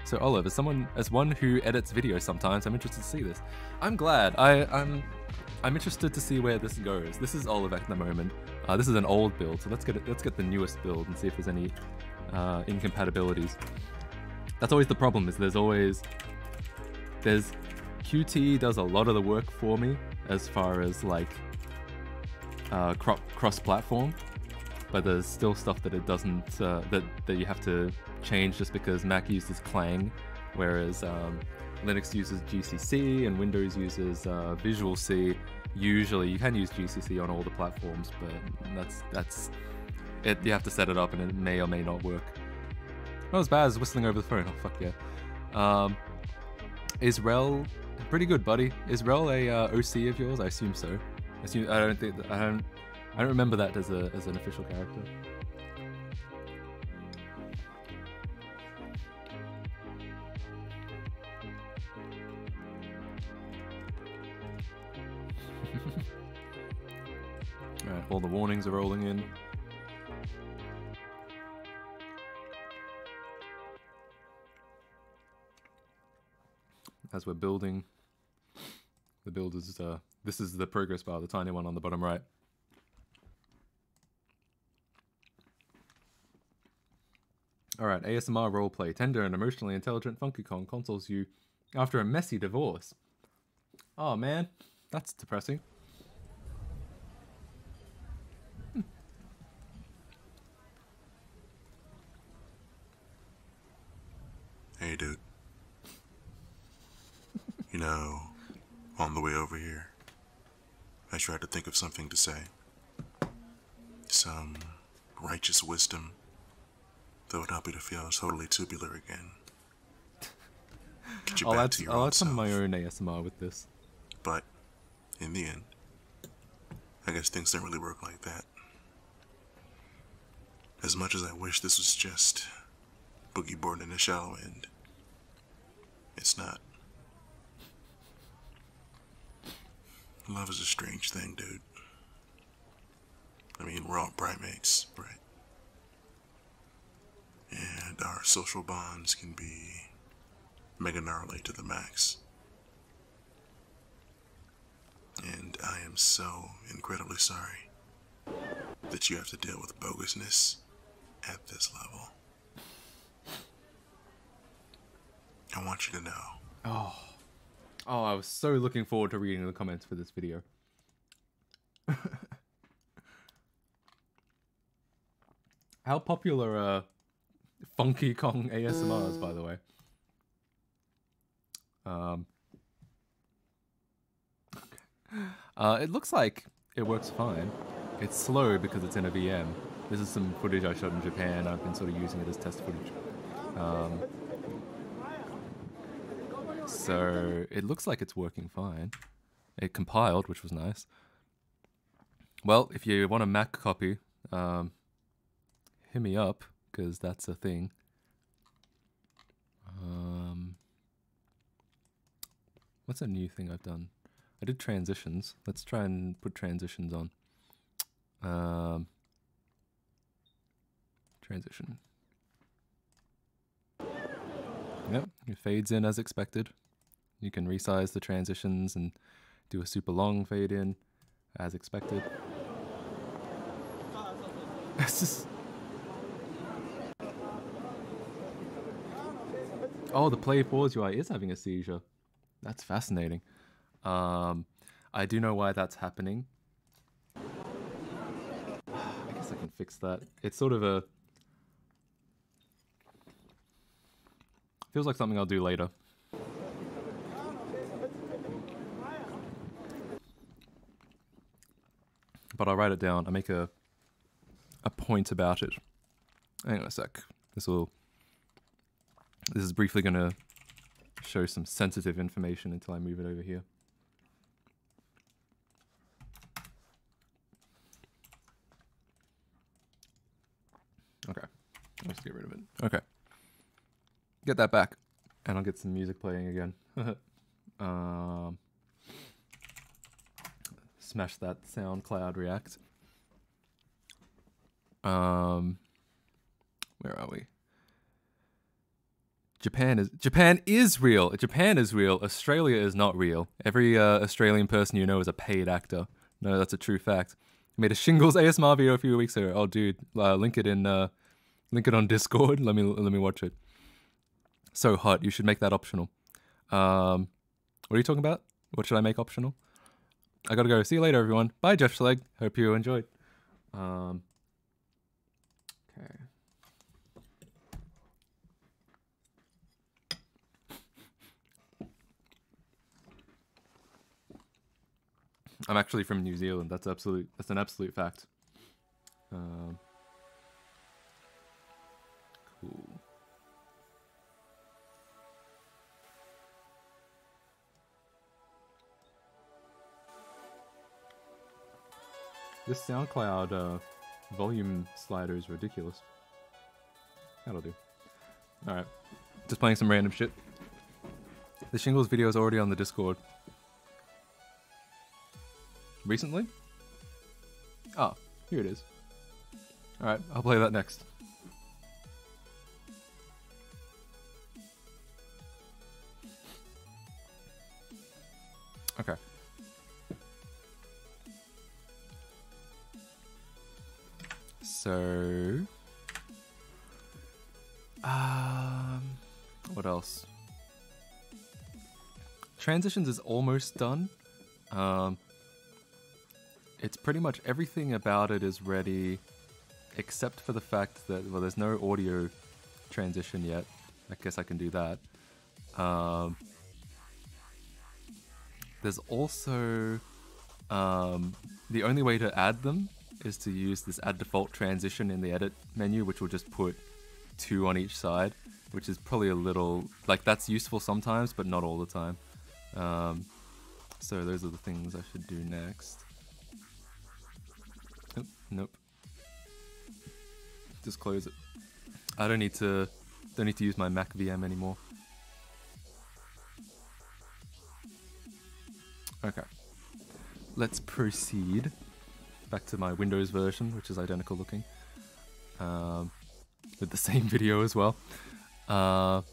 So Olive, as one who edits videos sometimes, I'm interested to see this. I'm glad. I'm interested to see where this goes. This is Olive at the moment. This is an old build, so let's get the newest build and see if there's any incompatibilities. That's always the problem. Is Qt does a lot of the work for me as far as like cross-platform, but there's still stuff that it doesn't that you have to change just because Mac uses Clang, whereas Linux uses GCC and Windows uses Visual C. Usually you can use GCC on all the platforms, but that's it. You have to set it up and it may or may not work. Not as bad as whistling over the phone. Oh fuck yeah. Is Rel pretty good, buddy? Is Rel a OC of yours? I assume so. I don't remember that as an official character. Alright, all the warnings are rolling in. As we're building, the build is, this is the progress bar, the tiny one on the bottom right. Alright, ASMR roleplay. Tender and emotionally intelligent Funky Kong consoles you after a messy divorce. Oh man, that's depressing. know, on the way over here, I tried to think of something to say. Some righteous wisdom that would help you to feel totally tubular again. Get you back to your I'll old add some of self. my own ASMR with this. But, in the end, I guess things don't really work like that. As much as I wish this was just boogie boarding in the shallow end, it's not. Love is a strange thing, dude. I mean, we're all primates, right? And our social bonds can be mega gnarly to the max. And I am so incredibly sorry that you have to deal with bogusness at this level. I want you to know. Oh, I was so looking forward to reading the comments for this video. How popular are Funky Kong ASMRs, by the way? It looks like it works fine. It's slow because it's in a VM. This is some footage I shot in Japan. I've been sort of using it as test footage. So it looks like it's working fine. It compiled, which was nice. Well, if you want a Mac copy, hit me up, because that's a thing. What's a new thing I've done? I did transitions. Let's try and put transitions on. Transition. Yep, it fades in as expected. You can resize the transitions and do a super long fade in as expected. Oh, the play pause UI is having a seizure. That's fascinating. I do know why that's happening. I guess I can fix that. It's sort of a... feels like something I'll do later. But I'll write it down. I make a point about it. Hang on a sec. This is briefly going to show some sensitive information until I move it over here. Okay. Let's get rid of it. Okay. Get that back. And I'll get some music playing again. Smash that SoundCloud React. Where are we? Japan is real. Japan is real. Australia is not real. Every Australian person you know is a paid actor. No, that's a true fact. I made a Shingles ASMR video a few weeks ago. Oh, dude, link it on Discord. Let me watch it. So hot. You should make that optional. What are you talking about? What should I make optional? I gotta go. See you later, everyone. Bye, Jeff Schleg. Hope you enjoyed. Okay. I'm actually from New Zealand. That's an absolute fact. Cool. This SoundCloud volume slider is ridiculous. That'll do. Alright. Just playing some random shit. The Shingles video is already on the Discord. Recently? Oh, here it is. Alright, I'll play that next. Okay. So... what else? Transitions is almost done. It's pretty much everything about it is ready, except for the fact that, well, there's no audio transition yet. I guess I can do that. There's also the only way to add them is to use this add default transition in the edit menu, which will just put 2 on each side, which is probably a little like that's useful sometimes, but not all the time. So those are the things I should do next. Oh, nope. Just close it. I don't need to use my Mac VM anymore. Okay. Let's proceed back to my Windows version, which is identical looking, with the same video as well. All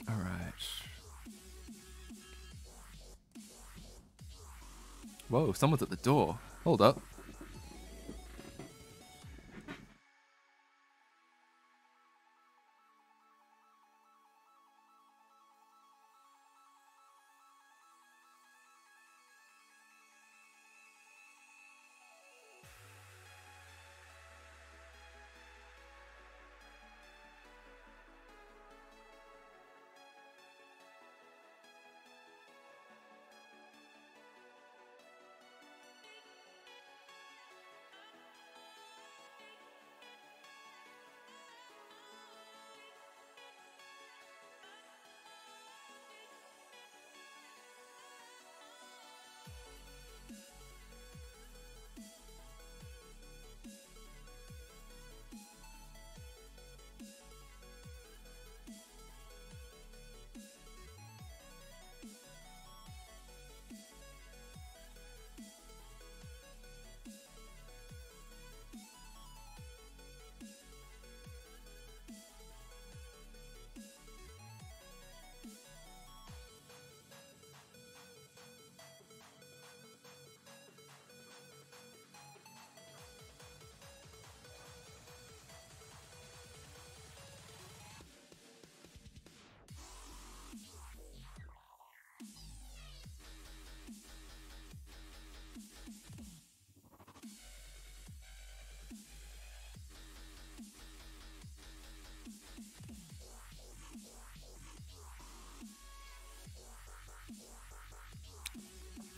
right. Whoa, someone's at the door. Hold up.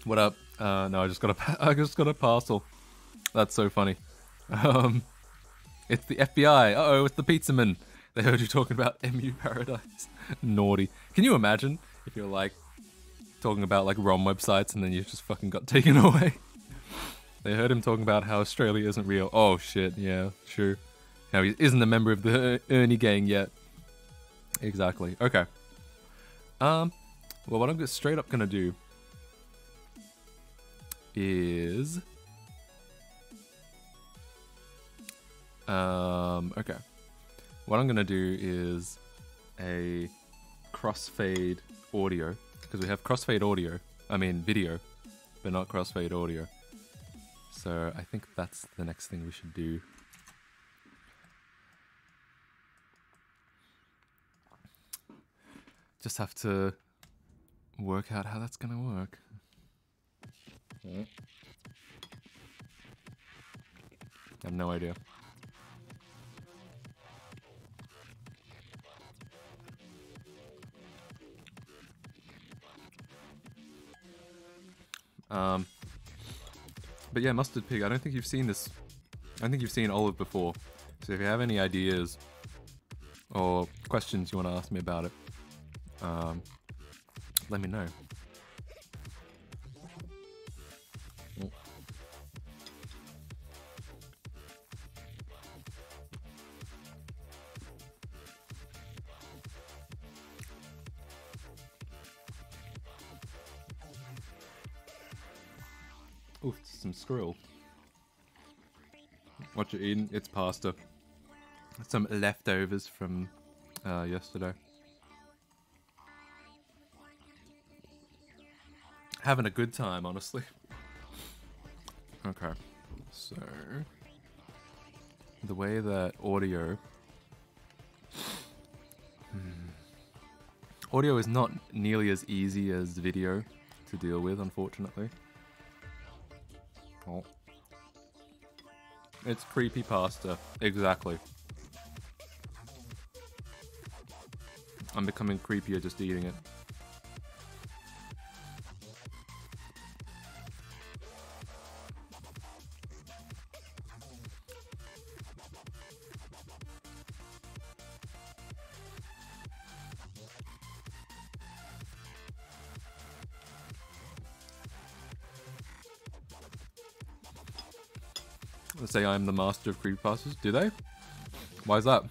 What up? No, I just got a parcel. That's so funny. It's the FBI. Uh-oh, it's the pizzaman. They heard you talking about MU Paradise. Naughty. Can you imagine if you're like talking about like ROM websites and then you just fucking got taken away? They heard him talking about how Australia isn't real. Oh shit, yeah, sure. Now he isn't a member of the Ernie gang yet. Exactly. Okay. Well, what I'm just straight up gonna do is okay. What I'm gonna do is a crossfade audio, because we have crossfade audio. I mean video, but not crossfade audio. So I think that's the next thing we should do. Just have to work out how that's gonna work. I have no idea. But yeah, Mustard Pig, I don't think you've seen this. I think you've seen Olive before. So if you have any ideas or questions you want to ask me about it, let me know. Ooh, some skrill. What you eating? It's pasta. Some leftovers from yesterday. Having a good time, honestly. Okay, so the way that audio is not nearly as easy as video to deal with, unfortunately. Oh. It's creepy pasta. Exactly. I'm becoming creepier just eating it. say I'm the master of creepypastas. Do they? Why is that?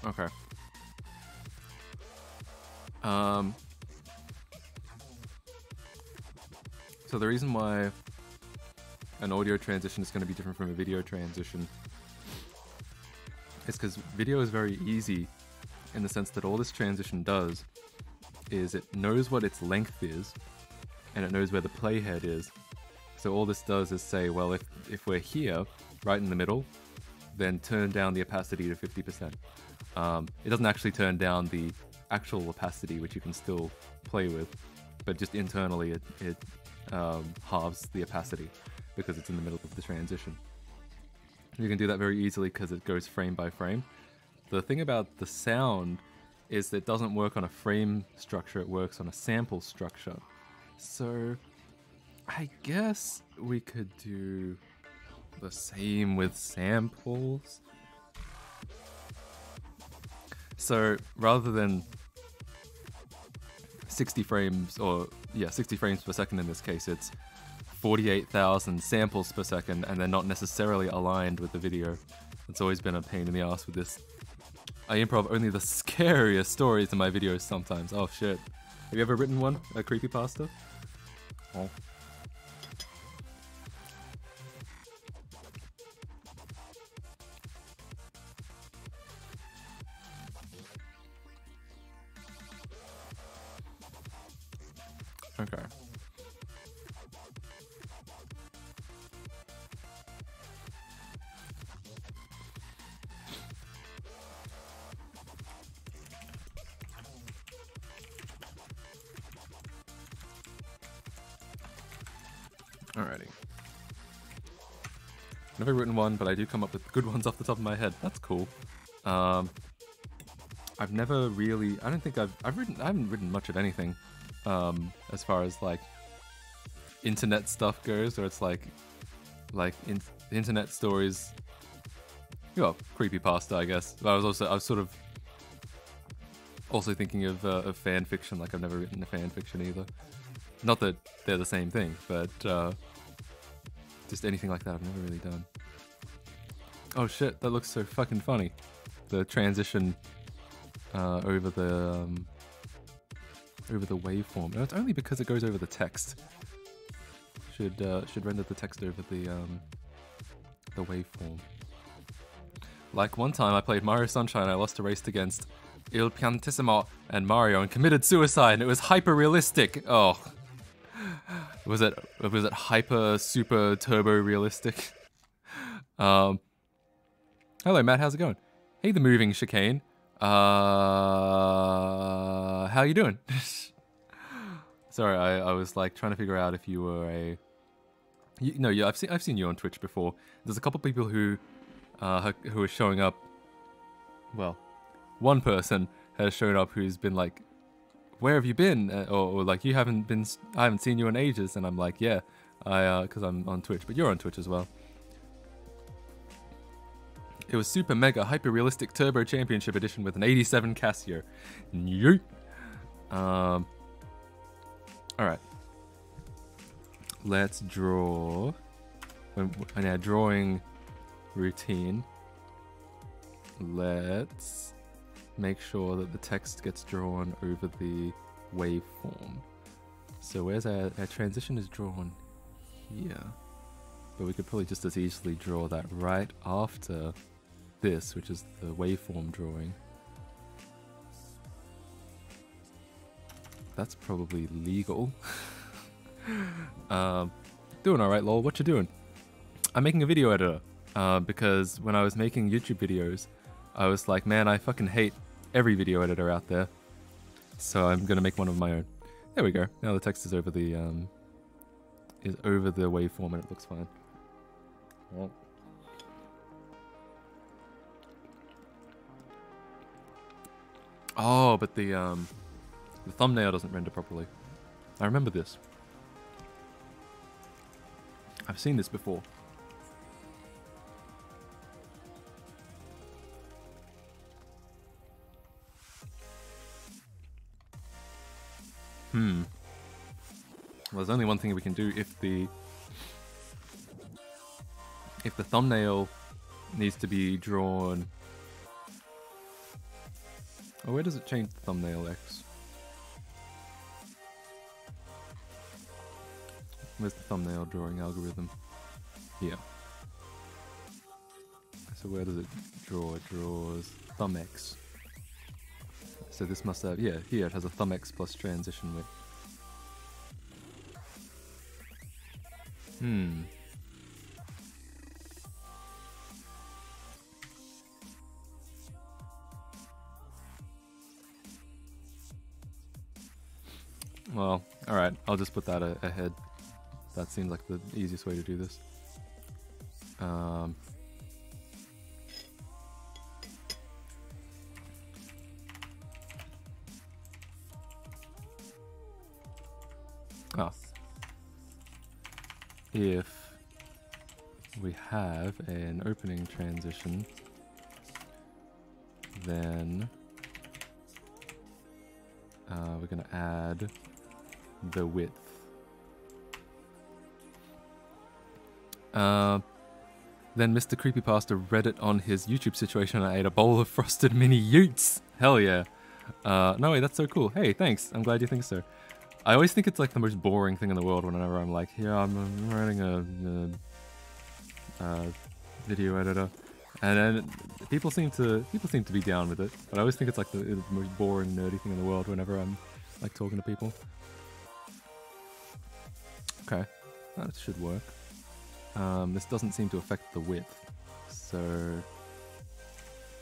Okay. So the reason why an audio transition is going to be different from a video transition is because video is very easy in the sense that all this transition does is it knows what its length is and it knows where the playhead is. So all this does is say, well, if we're here, right in the middle, then turn down the opacity to 50%. It doesn't actually turn down the actual opacity, which you can still play with, but just internally it halves the opacity because it's in the middle of the transition. You can do that very easily because it goes frame by frame. The thing about the sound is that it doesn't work on a frame structure, it works on a sample structure. So I guess we could do the same with samples. So rather than 60 frames, or yeah, 60 frames per second in this case, it's 48,000 samples per second, and they're not necessarily aligned with the video. It's always been a pain in the ass with this. I improv only the scariest stories in my videos sometimes. Oh shit. Have you ever written one? A creepypasta? Oh. Okay. Alrighty. Never written one, but I do come up with good ones off the top of my head. That's cool. I've never really, I don't think I haven't written much of anything, as far as like internet stuff goes, or it's like internet stories. Yeah, creepypasta, I guess. But I was sort of also thinking of fan fiction. Like I've never written a fan fiction either. Not that they're the same thing, but just anything like that I've never really done. Oh shit, that looks so fucking funny. The transition over the waveform. No, it's only because it goes over the text. Should render the text over the waveform. Like one time I played Mario Sunshine, I lost a race against Il Piantissimo and Mario and committed suicide, and it was hyper realistic. Oh. Was it hyper super turbo realistic? Hello Matt, how's it going? Hey the moving chicane. How you doing? Sorry, I was like trying to figure out if you were a I've seen you on Twitch before. There's a couple people who are showing up. Well, one person has shown up who's been like, where have you been? Or like, I haven't seen you in ages. And I'm like, yeah, because I'm on Twitch, but you're on Twitch as well. It was super mega hyper realistic turbo championship edition with an 87 Casio. Yeet. All right. Let's draw. In our drawing routine, let's make sure that the text gets drawn over the waveform. So where's our transition is drawn here, but we could probably just as easily draw that right after this, which is the waveform drawing. That's probably legal. Doing alright, lol. What you doing? I'm making a video editor because when I was making YouTube videos, I was like, man, I fucking hate every video editor out there. So I'm gonna make one of my own. There we go. Now the text is over the waveform and it looks fine. Well. Oh, but the thumbnail doesn't render properly. I remember this. I've seen this before. Well, there's only one thing we can do if the thumbnail needs to be drawn. Oh, where does it change the thumbnail X? Where's the thumbnail drawing algorithm? Here. So where does it draw? It draws thumb X. So this must have, yeah, here it has a thumb X plus transition width. Well, alright, I'll just put that ahead. That seems like the easiest way to do this. If we have an opening transition, then we're going to add the width. Then Mr. Creepypasta read it on his YouTube situation and I ate a bowl of frosted mini utes. Hell yeah. No way, that's so cool. Hey, thanks. I'm glad you think so. I always think it's like the most boring thing in the world whenever I'm like, yeah, I'm writing a video editor, and then people seem to be down with it. But I always think it's like the most boring, nerdy thing in the world whenever I'm like talking to people. Okay, that should work. This doesn't seem to affect the width, so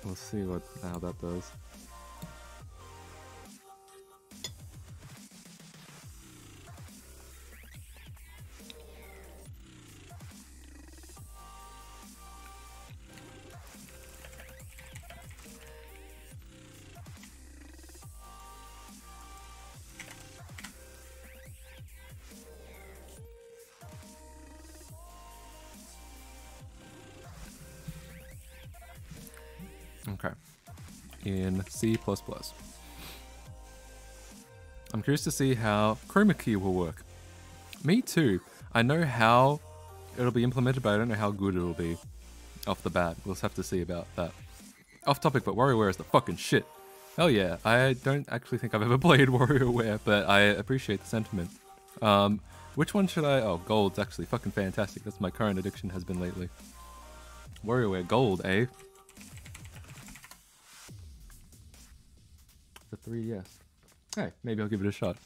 we'll see how that does. Okay, in C++. I'm curious to see how chroma key will work. Me too. I know how it'll be implemented, but I don't know how good it'll be off the bat. We'll just have to see about that. Off topic, but WarioWare is the fucking shit. Hell yeah. I don't actually think I've ever played WarioWare, but I appreciate the sentiment. Which one should I... Oh, Gold's actually fucking fantastic. That's my current addiction has been lately. WarioWare Gold, eh? The 3DS. Hey, maybe I'll give it a shot.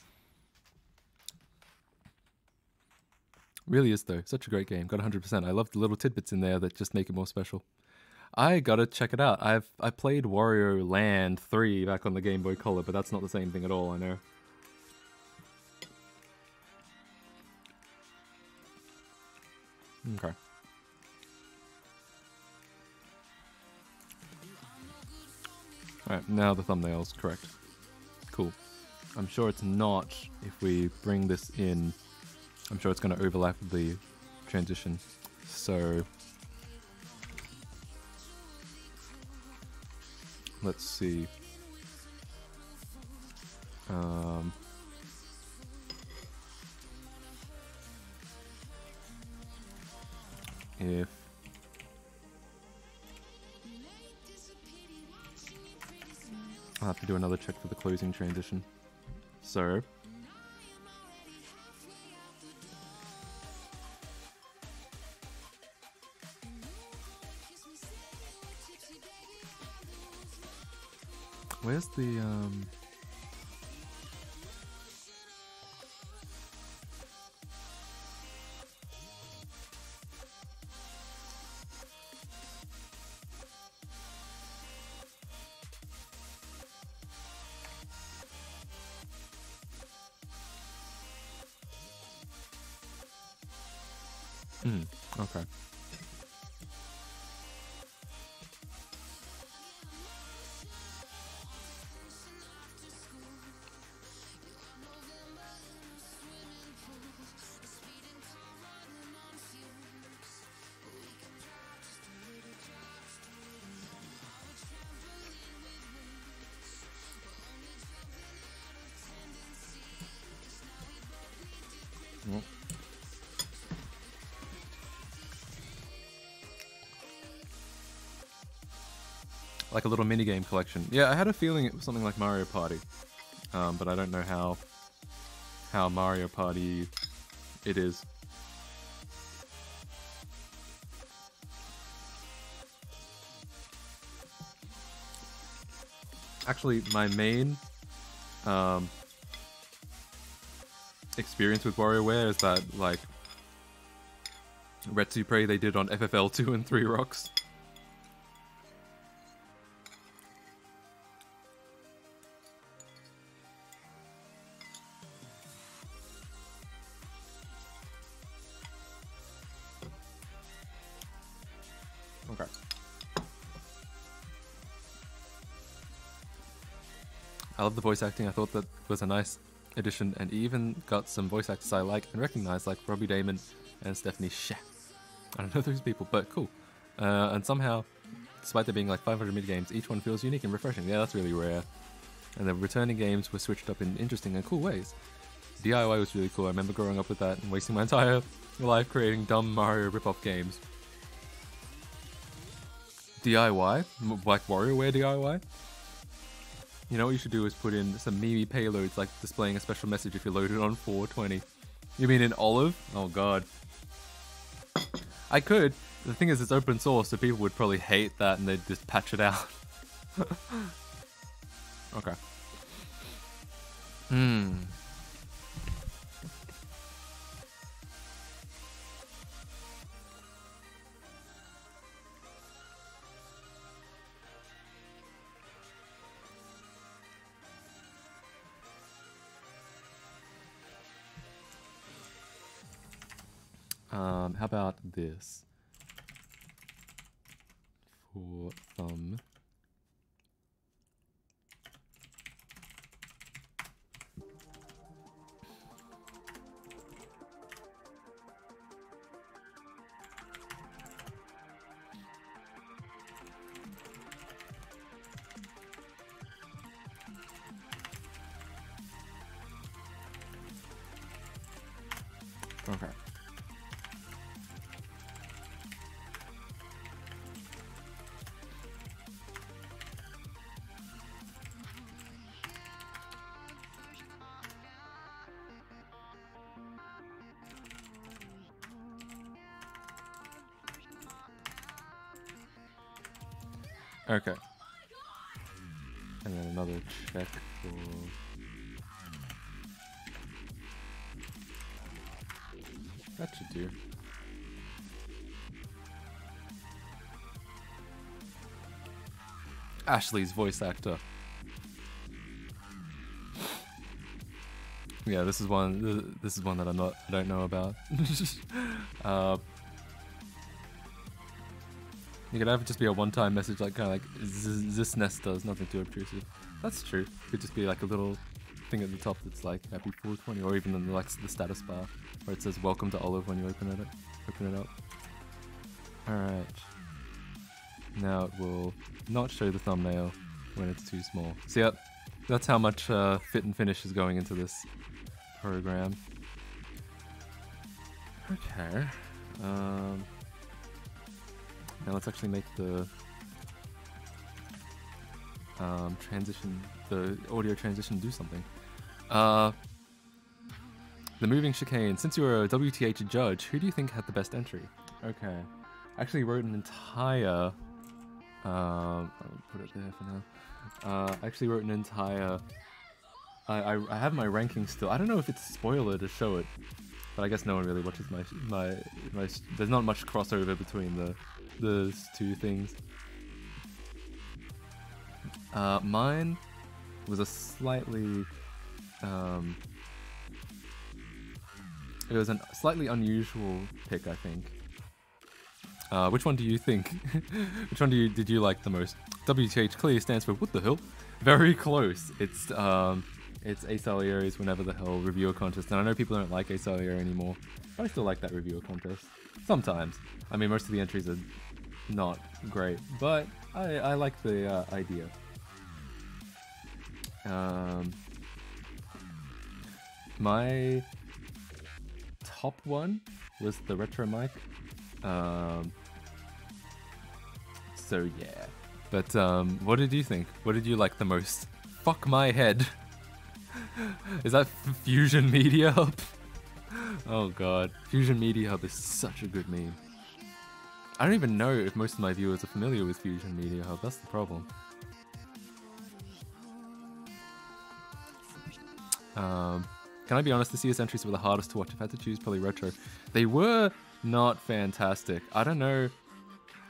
Really is though, such a great game. Got 100%. I love the little tidbits in there that just make it more special. I gotta check it out. I played Wario Land 3 back on the Game Boy Color, but that's not the same thing at all, I know. Okay. Alright, now the thumbnail's correct. Cool. I'm sure it's not, if we bring this in, I'm sure it's going to overlap the transition. So, let's see. If I'll have to do another check for the closing transition. So, where's the okay. Like a little minigame collection. Yeah, I had a feeling it was something like Mario Party. But I don't know how Mario Party it is. Actually, my main experience with WarioWare is that, like, Retsu Prey they did on FFL 2 and 3 Rocks. Okay. I love the voice acting. I thought that was a nice addition, and even got some voice actors I like and recognize, like Robbie Damon and Stephanie Sheh. I don't know those people, but cool. And somehow, despite there being like 500 mid-games, each one feels unique and refreshing. Yeah, that's really rare. And the returning games were switched up in interesting and cool ways. DIY was really cool. I remember growing up with that and wasting my entire life creating dumb Mario rip-off games. DIY? Like WarioWare DIY? You know what you should do is put in some meme payloads, like displaying a special message if you load it on 420. You mean in Olive? Oh god. I could. The thing is, it's open source, so people would probably hate that and they'd just patch it out. Okay. How about this? For thumb. Okay. Okay. And then another check for... That should do. Ashley's voice actor. Yeah, this is one. This is one that I don't know about. You could have it just be a one-time message, like kind of like this nest does nothing too obtrusive. That's true. It could just be like a little thing at the top that's like happy 420, or even in like the status bar where it says welcome to Olive when you open it up. All right. Now it will not show the thumbnail when it's too small. See, that's how much fit and finish is going into this program. Okay. Now let's actually make the the audio transition do something. The moving chicane. Since you're a WTH judge, who do you think had the best entry? Okay. I actually wrote an entire... I'll put it there for now. I actually wrote an entire... I have my ranking still. I don't know if it's a spoiler to show it, but I guess no one really watches my there's not much crossover between those two things. Mine was a slightly it was a slightly unusual pick, I think. Which one do you think? Which one did you like the most? WTH clear stands for what the hell? Very close. It's Ace Alieri's Whenever the Hell reviewer contest, and I know people don't like Ace Alieri anymore, but I still like that reviewer contest. Sometimes. I mean, most of the entries are not great, but I like the idea. My top one was the Retro Mic. So yeah, But what did you think? What did you like the most? Fuck my head. Is that Fusion Media Hub? Oh god, Fusion Media Hub is such a good meme. I don't even know if most of my viewers are familiar with Fusion Media Hub, that's the problem. Can I be honest, the CS entries were the hardest to watch. If I had to choose, probably retro. They were not fantastic. I don't know.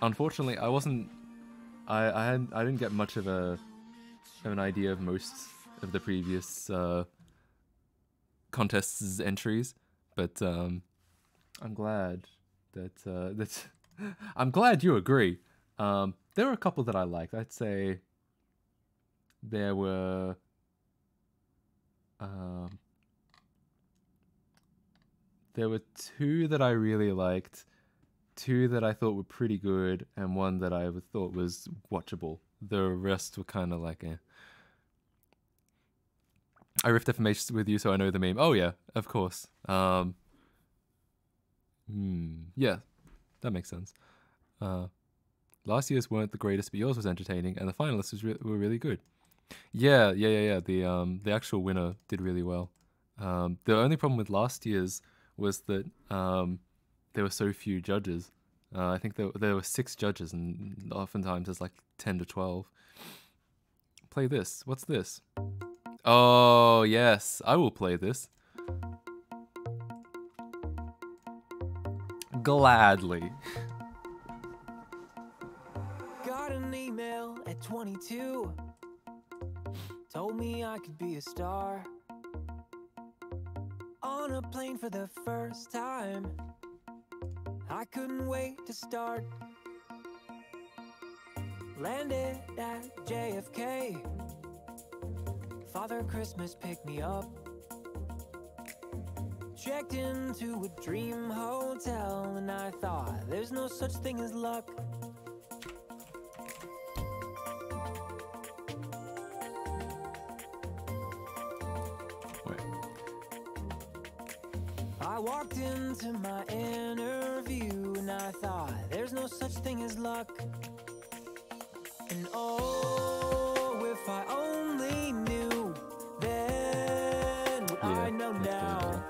Unfortunately, I wasn't. I didn't get much of an idea of most of the previous contests' entries, but I'm glad that I'm glad you agree. There were a couple that I liked. I'd say there were. There were two that I really liked, two that I thought were pretty good, and one that I thought was watchable. The rest were kind of like, eh. I riffed information with you, so I know the meme. Oh yeah, of course. Yeah, that makes sense. Last year's weren't the greatest, but yours was entertaining, and the finalists were really good. Yeah. The actual winner did really well. The only problem with last year's was that there were so few judges. I think there were 6 judges, and oftentimes there's like 10 to 12. Play this. What's this? Oh, yes. I will play this. Gladly. Got an email at 22. Told me I could be a star. On a plane for the first time. I couldn't wait to start. Landed at JFK. Father Christmas picked me up. Checked into a dream hotel, and I thought, there's no such thing as luck. I walked into my interview and I thought, there's no such thing as luck. And oh, if I only knew then what I know now,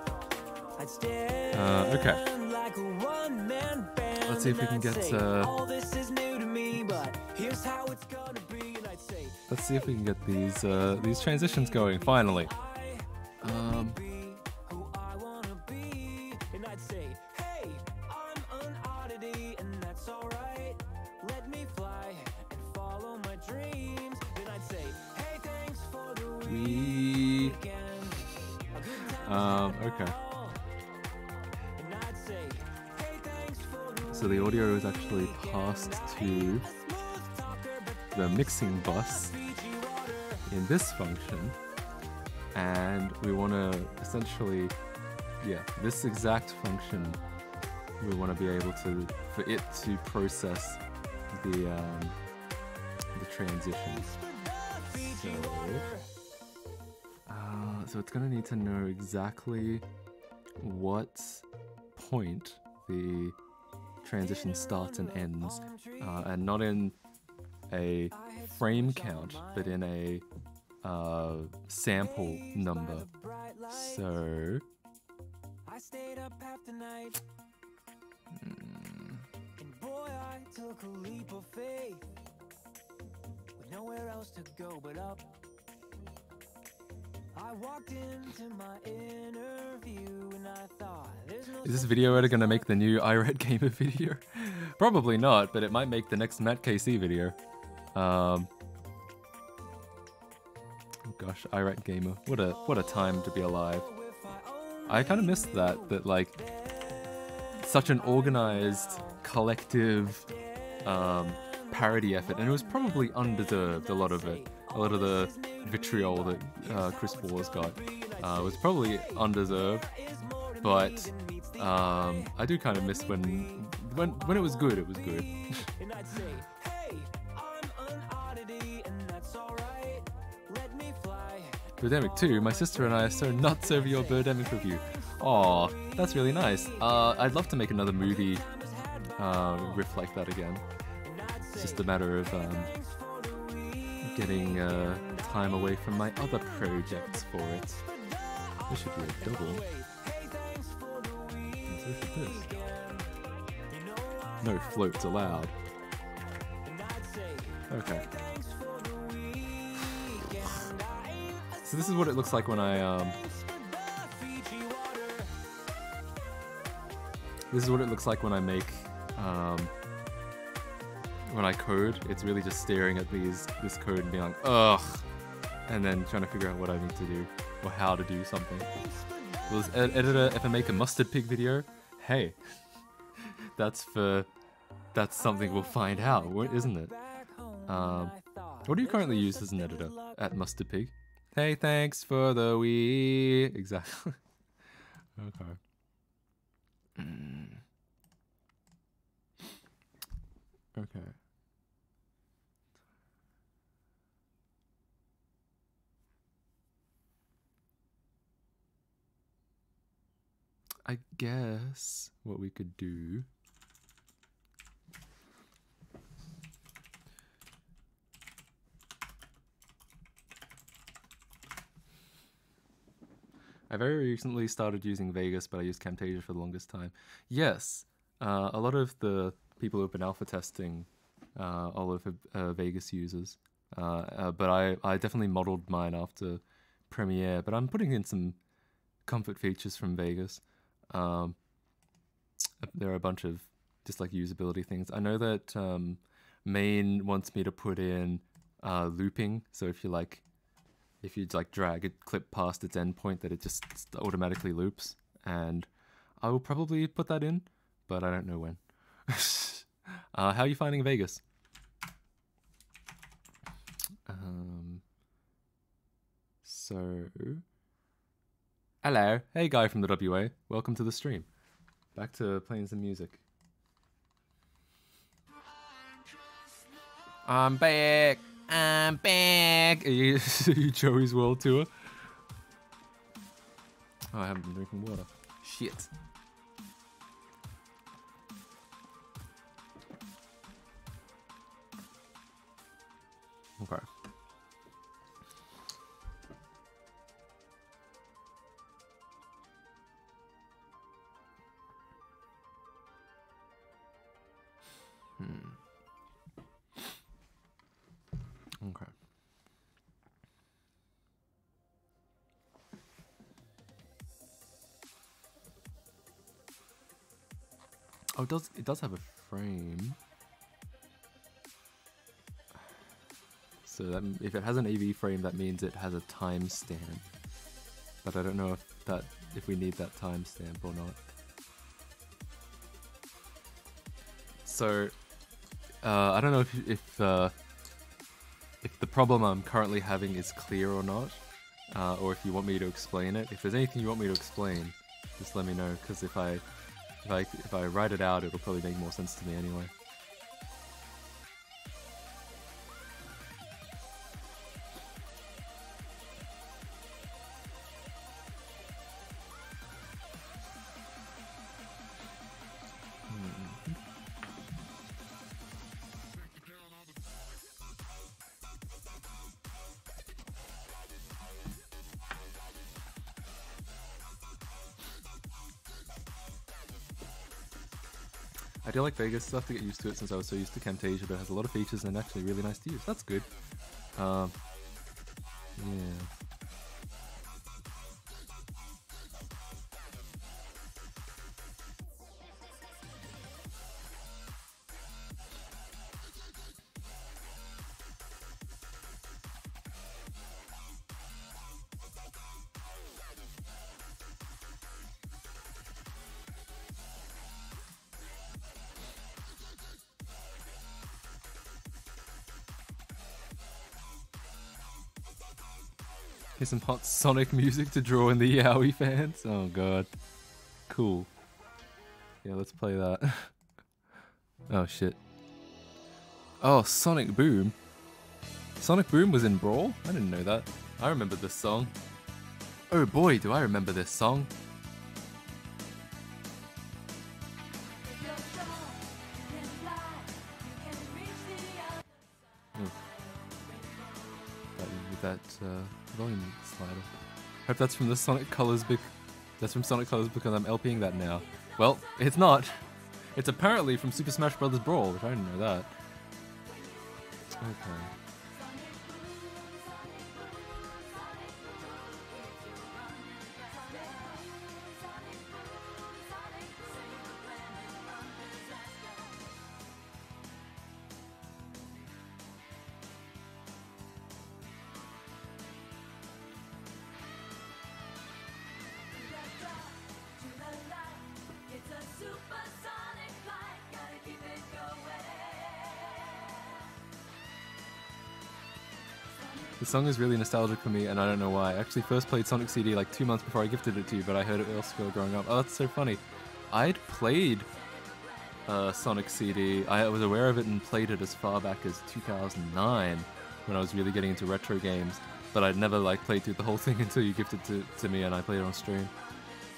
I'd stand like a one-man band. Let's see if we can get all this is new to me, but here's how it's gonna be. And I'd say, let's see if we can get these transitions going finally. Okay. So the audio is actually passed to the mixing bus in this function, and we want to essentially, this exact function, we want to be able to, for it to process the transitions. So it's going to need to know exactly what point the transition starts and ends, and not in a frame count, but in a sample number. So I stayed up half the night. And boy, I took a leap of faith with nowhere else to go but up. I walked into my interview and I thought, is this video ever gonna make the new iRat Gamer video? Probably not, but it might make the next Matt KC video. Oh gosh, iRat Gamer. What a time to be alive. I kind of missed that like such an organized, collective parody effort, and it was probably undeserved, a lot of it. A lot of the vitriol that Chris Wars got was probably undeserved, but I do kind of miss when it was good, it was good. Birdemic 2, my sister and I are so nuts over your Birdemic review. Aw, that's really nice. I'd love to make another movie riff like that again. It's just a matter of getting time away from my other projects for it. This should be a double. And so should this. No floats allowed. Okay. So this is what it looks like when I this is what it looks like when I make when I code. It's really just staring at this code and being like, ugh, and then trying to figure out what I need to do or how to do something. Will this editor ever make a mustard pig video? Hey, that's something we'll find out, isn't it? What do you currently use as an editor at Mustard Pig? Hey, thanks for the Wii. Exactly. Okay. Okay. I guess what we could do. I very recently started using Vegas, but I used Camtasia for the longest time. Yes, a lot of the people who've been alpha testing all of Vegas users, but I definitely modeled mine after Premiere, but I'm putting in some comfort features from Vegas. There are a bunch of just like usability things. I know that Main wants me to put in looping, so if you drag a clip past its endpoint, that it just automatically loops, and I will probably put that in, but I don't know when. How are you finding Vegas? So, hello, hey guy from the WA, welcome to the stream. Back to playing some music. I'm back. I'm back. Are you Joey's World Tour? Oh, I haven't been drinking water. Shit. Okay. Okay. Oh, it does have a frame. So that if it has an AV frame, that means it has a timestamp. But I don't know if we need that timestamp or not. So I don't know if the problem I'm currently having is clear or not, or if you want me to explain it. If there's anything you want me to explain, just let me know, because if I write it out, it'll probably make more sense to me anyway. I do like Vegas, still have to get used to it since I was so used to Camtasia, but it has a lot of features and actually really nice to use. That's good. Yeah. Here's some hot Sonic music to draw in the Yowie fans. Oh god. Cool. Yeah, let's play that. Oh shit. Oh, Sonic Boom. Sonic Boom was in Brawl? I didn't know that. I remember this song. Oh boy, do I remember this song. that volume slider. Hope that's from the Sonic Colors that's from Sonic Colors because I'm LPing that now. Well, it's not. It's apparently from Super Smash Bros. Brawl, which I didn't know that. Okay. The song is really nostalgic for me, and I don't know why. I actually first played Sonic CD like 2 months before I gifted it to you, but I heard it elsewhere growing up. Oh, that's so funny. I'd played Sonic CD. I was aware of it and played it as far back as 2009 when I was really getting into retro games, but I'd never like played through the whole thing until you gifted it to me and I played it on stream.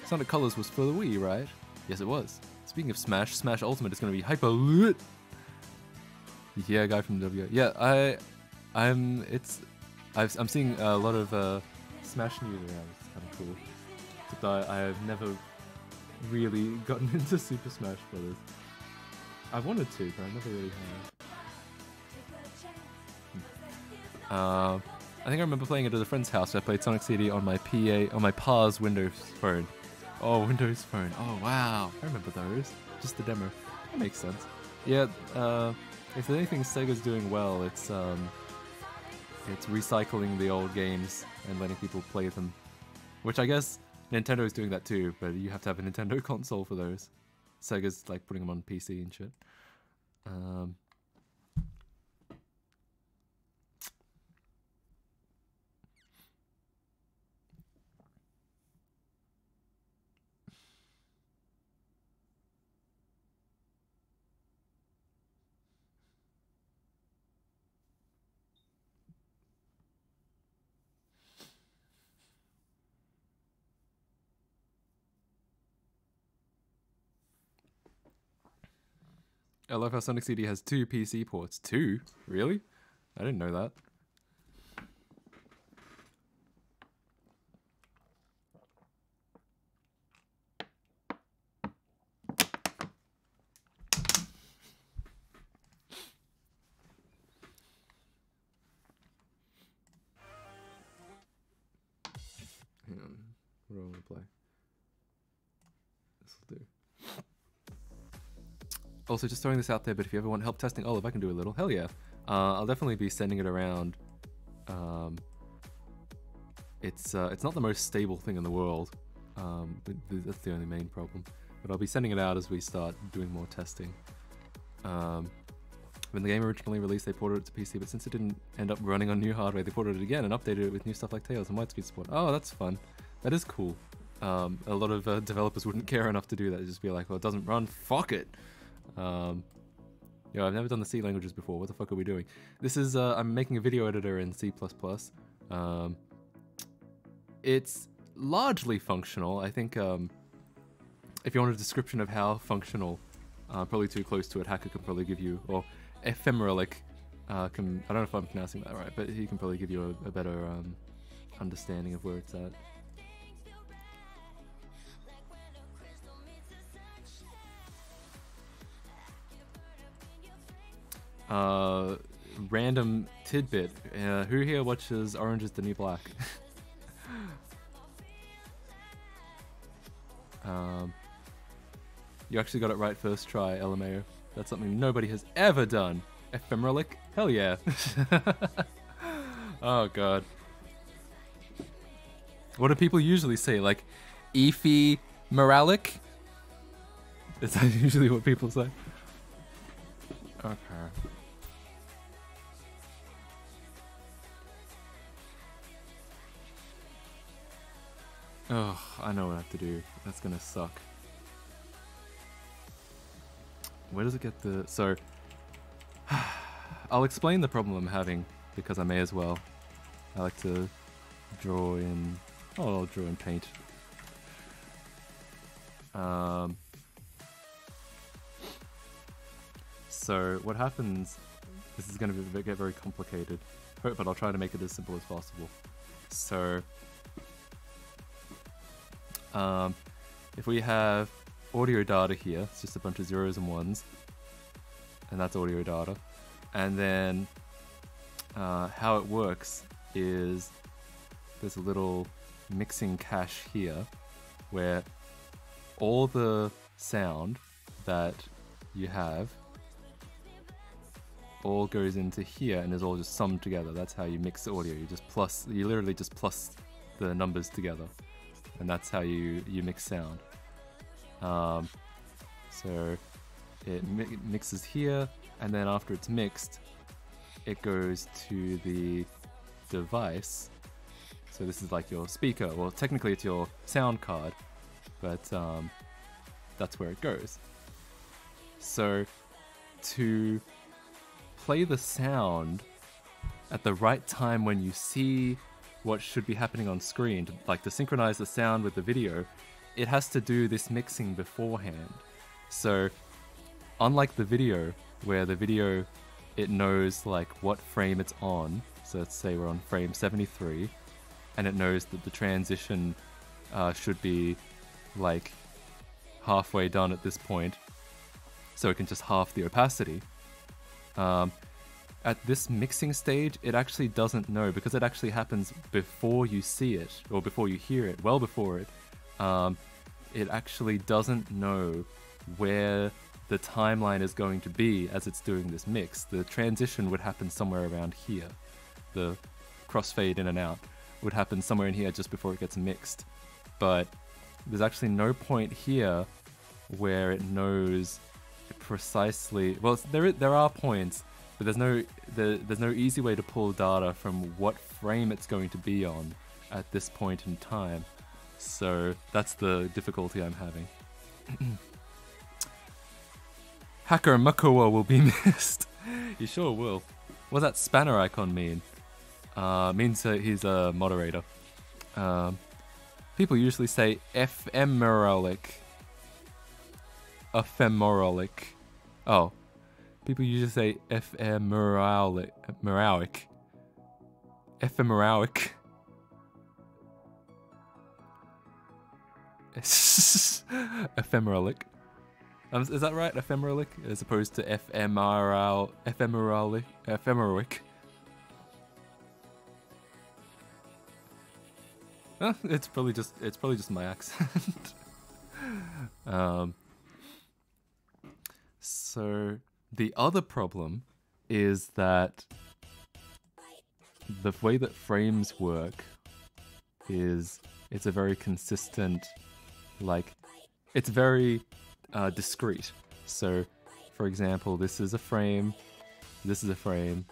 Sonic Colors was for the Wii, right? Yes, it was. Speaking of Smash, Smash Ultimate is going to be hyper lit. Yeah, guy from W. Yeah, I'm seeing a lot of Smash news around. It's kind of cool. Except I have never really gotten into Super Smash Brothers. I wanted to, but I never really have. I think I remember playing it at a friend's house. I played Sonic CD on my Pa's Windows phone. Oh, Windows Phone. Oh, wow. I remember those. Just the demo. That makes sense. Yeah, if there's anything Sega's doing well, it's recycling the old games and letting people play them. Which I guess Nintendo's doing that too, but you have to have a Nintendo console for those. Sega's like putting them on PC and shit. I love how Sonic CD has 2 PC ports. 2? Really? I didn't know that. Hang on. What do I want to play? This will do. Also, just throwing this out there, but if you ever want help testing Olive, I can do a little. Hell yeah. I'll definitely be sending it around. It's not the most stable thing in the world. That's the only main problem. But I'll be sending it out as we start doing more testing. When the game originally released, they ported it to PC, but since it didn't end up running on new hardware, they ported it again and updated it with new stuff like Tails and widespeed support. Oh, that's fun. That is cool. A lot of developers wouldn't care enough to do that. They'd just be like, well, it doesn't run, fuck it. Yeah, I've never done the C languages before. What the fuck are we doing? This is, I'm making a video editor in C++. It's largely functional. I think, if you want a description of how functional, probably too close to it, Hacker can probably give you, or Ephemeralic, I don't know if I'm pronouncing that right, but he can probably give you a better, understanding of where it's at. Random tidbit. Who here watches Orange is the New Black? You actually got it right first try, LMAO. That's something nobody has ever done. Ephemeralic? Hell yeah. Oh god. What do people usually say? Like, Ephemeralic? Is that usually what people say? Okay. Oh, I know what I have to do. That's gonna suck. Where does it get the... So... I'll explain the problem I'm having, because I may as well. I like to draw in... Oh, I'll draw in paint. So, what happens... This is gonna get very complicated. but I'll try to make it as simple as possible. So, if we have audio data here, it's just a bunch of zeros and ones, and that's audio data. And then how it works is there's a little mixing cache here where all the sound that you have all goes into here and is all just summed together. That's how you mix audio. You literally just plus the numbers together, and that's how you mix sound. So it mixes here, and then after it's mixed, it goes to the device. So this is like your speaker. Well, technically it's your sound card, but that's where it goes. So to play the sound at the right time when you see what should be happening on screen, to synchronize the sound with the video, it has to do this mixing beforehand. So unlike the video, where the video, it knows like what frame it's on, so let's say we're on frame 73, and it knows that the transition should be like halfway done at this point, so it can just half the opacity. At this mixing stage, it actually doesn't know, because it actually happens before you see it, or before you hear it, well before it. It actually doesn't know where the timeline is going to be as it's doing this mix. The transition would happen somewhere around here. The crossfade in and out would happen somewhere in here just before it gets mixed. But there's actually no point here where it knows precisely. Well, there are points, but there's no easy way to pull data from what frame it's going to be on at this point in time. So that's the difficulty I'm having. Hacker Makoa will be missed. He sure will. What does that spanner icon mean? Means he's a moderator. People usually say ephemeralic. Ephemeralic. Oh. People usually say ephemeralic. Ephemeralic. Ephemeralic. Is that right? Ephemeralic? As opposed to ephemeralic. It's probably just my accent. So the other problem is that the way that frames work is it's a very consistent, it's very discrete. So, for example, this is a frame, this is a frame,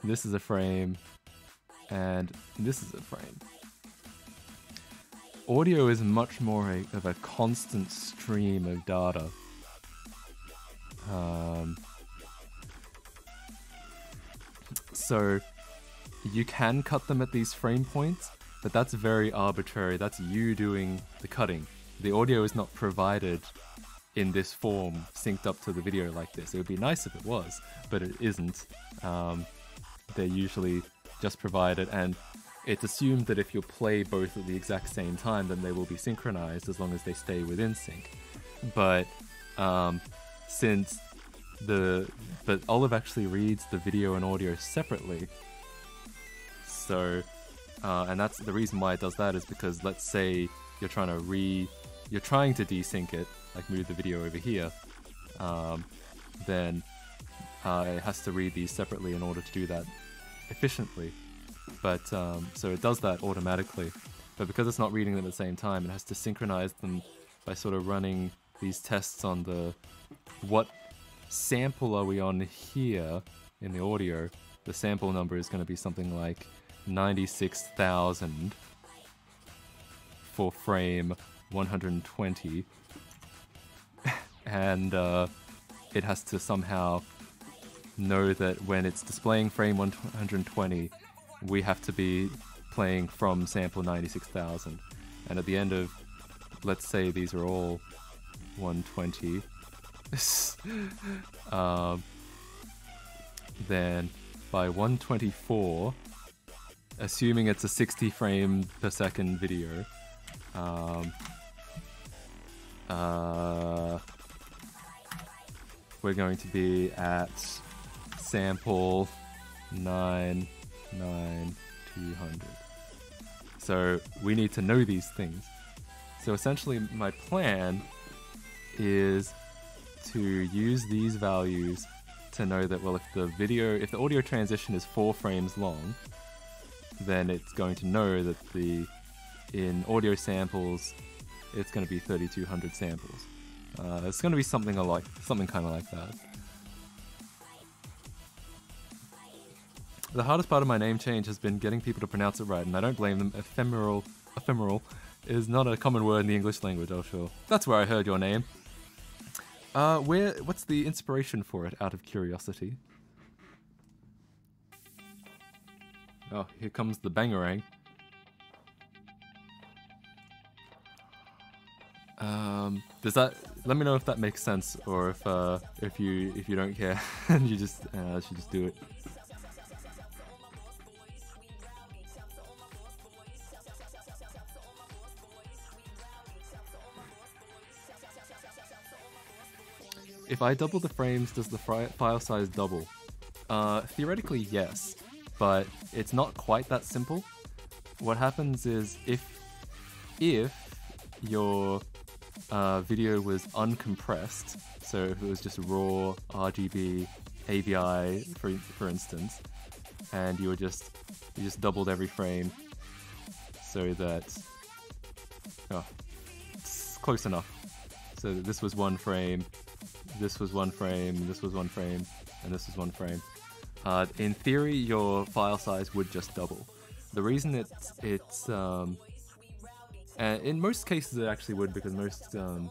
this is a frame, and this is a frame. Audio is much more of a constant stream of data. So you can cut them at these frame points, but that's very arbitrary. That's you doing the cutting. The audio is not provided in this form, synced up to the video like this. It would be nice if it was, but it isn't. They're usually just provided, and it's assumed that if you play both at the exact same time, then they will be synchronized as long as they stay within sync. But but Olive actually reads the video and audio separately. So, and that's the reason why it does that, is because let's say you're trying to desync it, like move the video over here, then it has to read these separately in order to do that efficiently. But so it does that automatically, but because it's not reading them at the same time, it has to synchronize them by sort of running these tests on the what sample are we on here in the audio. The sample number is going to be something like 96,000 for frame 120, and it has to somehow know that when it's displaying frame 120, we have to be playing from sample 96,000. And at the end of, let's say these are all 120, then by 124, assuming it's a 60 frame per second video, we're going to be at sample 99200. So we need to know these things. So essentially my plan is to use these values to know that, well, if the audio transition is 4 frames long, then it's going to know that in audio samples, it's going to be 3200 samples. It's going to be something kind of like that. The hardest part of my name change has been getting people to pronounce it right, and I don't blame them. Ephemeral is not a common word in the English language, oh sure. That's where I heard your name. What's the inspiration for it, out of curiosity? Oh, here comes the bangarang. Let me know if that makes sense, or if you don't care and you just should just do it. If I double the frames, does the file size double? Theoretically, yes, but it's not quite that simple. What happens is if your video was uncompressed, so if it was just raw RGB AVI, for instance, and you just doubled every frame so that it's close enough. So that this was 1 frame. This was 1 frame, this was 1 frame, and this was 1 frame. In theory, your file size would just double. The reason it's in most cases it actually would, because most of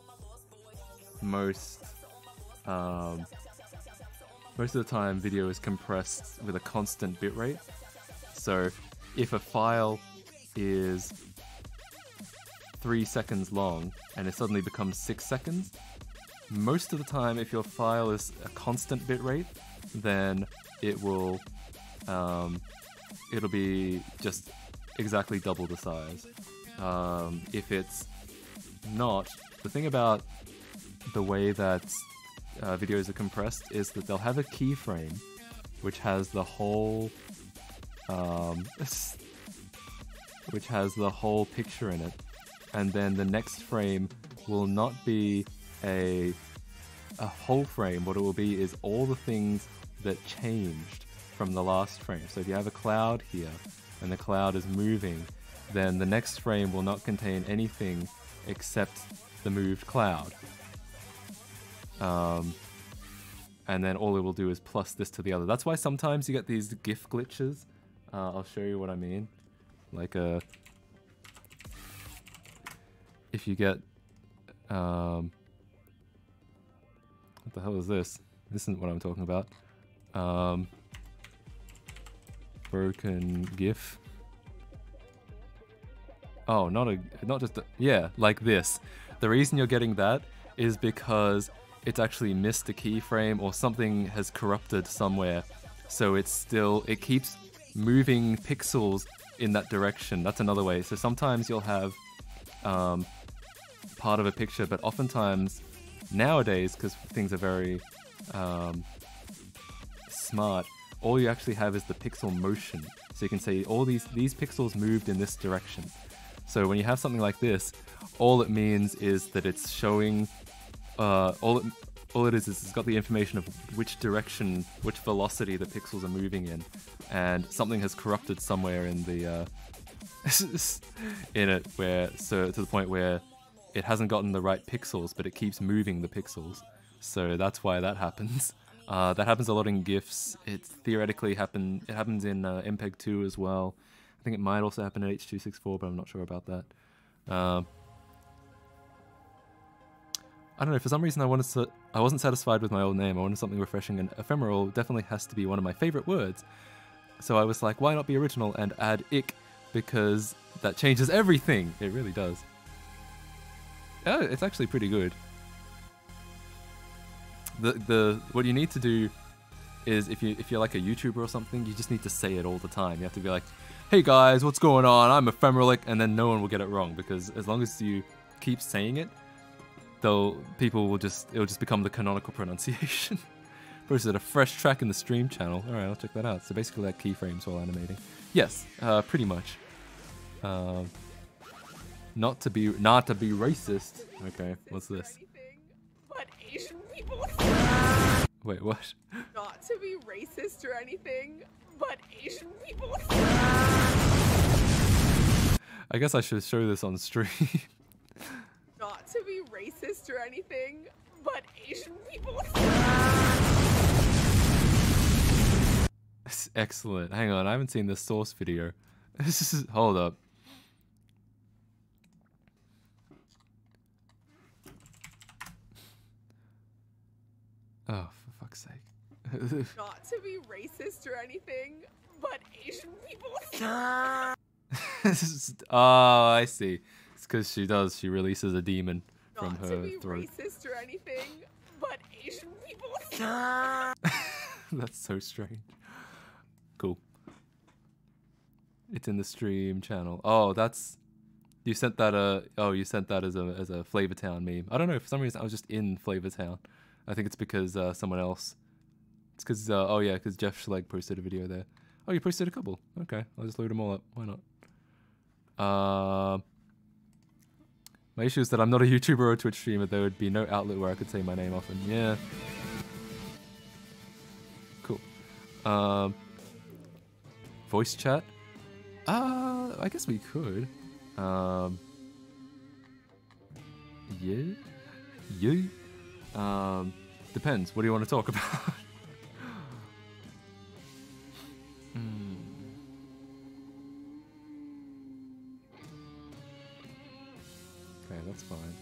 the time video is compressed with a constant bitrate. So if a file is 3 seconds long and it suddenly becomes 6 seconds, most of the time, if your file is a constant bitrate, then it'll be just exactly double the size. If it's not, the thing about the way that videos are compressed is that they'll have a keyframe which has the whole picture in it, and then the next frame will not be a whole frame. What it will be is all the things that changed from the last frame. So if you have a cloud here and the cloud is moving, then the next frame will not contain anything except the moved cloud. And then all it will do is plus this to the other. That's why sometimes you get these GIF glitches. I'll show you what I mean. Like if you get what the hell is this? This isn't what I'm talking about. Broken GIF. Oh, yeah, like this. The reason you're getting that is because it's actually missed a keyframe, or something has corrupted somewhere. So it keeps moving pixels in that direction. That's another way. So sometimes you'll have part of a picture, but oftentimes nowadays, because things are very smart, all you actually have is the pixel motion. So you can say all these pixels moved in this direction. So when you have something like this, all it means is that it's showing all it is it's got the information of which direction, which velocity the pixels are moving in, and something has corrupted somewhere in the in it, to the point where it hasn't gotten the right pixels, but it keeps moving the pixels. So that's why that happens. That happens a lot in GIFs. It theoretically happens in MPEG 2 as well. I think it might also happen in H.264, but I'm not sure about that. I don't know, for some reason I wasn't satisfied with my old name. I wanted something refreshing, and ephemeral definitely has to be one of my favorite words. So I was like, why not be original and add ick, because that changes everything. It really does. Yeah, it's actually pretty good. What you need to do is if you're like a YouTuber or something, you just need to say it all the time. You have to be like, "Hey guys, what's going on? I'm Ephemeralic," and then no one will get it wrong because as long as you keep saying it, it'll just become the canonical pronunciation. Posted a fresh track in the stream channel. All right, I'll check that out. So basically, like keyframes while animating. Yes, pretty much. Not to be racist. Okay, what's this? But Asian people. Wait, what? Not to be racist or anything, but Asian people. I guess I should show this on stream. Not to be racist or anything, but Asian people. Excellent. Hang on, I haven't seen this source video. Hold up. Oh, for fuck's sake. Not to be racist or anything, but Asian people. Oh, I see. It's because she releases a demon from Not her to be throat. racist or anything, but Asian people. That's so strange. Cool. It's in the stream channel. Oh, that's... You sent that you sent that as a Flavortown meme. I don't know, for some reason I was just in Flavortown. I think it's because someone else. It's because oh yeah, because Jeff Schlegg posted a video there. Oh, you posted a couple. Okay, I'll just load them all up. Why not? My issue is that I'm not a YouTuber or a Twitch streamer. There would be no outlet where I could say my name often. Yeah. Cool. Voice chat? I guess we could. Yeah? Yeah? Depends. What do you want to talk about? Okay, that's fine.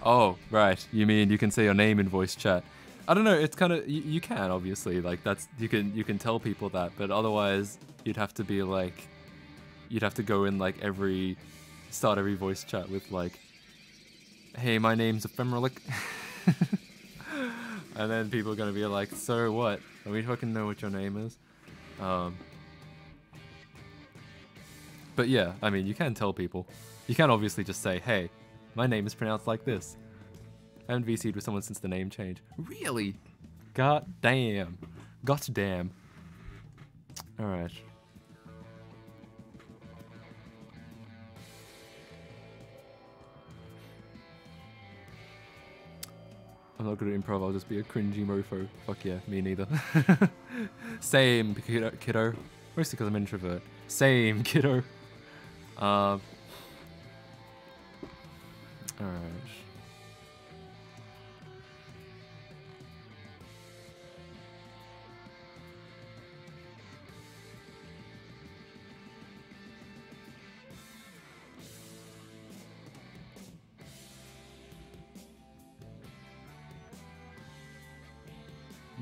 Oh, right. You mean you can say your name in voice chat? I don't know. It's kind of you can obviously like that's you can tell people that, but otherwise you'd have to be like you'd have to go in like start every voice chat with like, "Hey, my name's Ephemeralic," and then people are gonna be like, "So what? Do we fucking know what your name is?" But yeah, I mean, you can tell people. You can obviously just say, "Hey, my name is pronounced like this." I haven't VC'd with someone since the name change. Really? God damn. God damn. Alright. I'm not good at improv, I'll just be a cringy mofo. Fuck yeah, me neither. Same, kiddo. Mostly because I'm an introvert. Same, kiddo. Alright.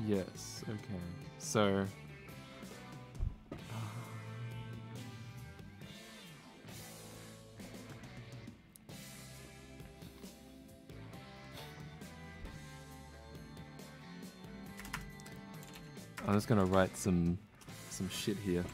Yes, okay. So... I'm just gonna write some shit here.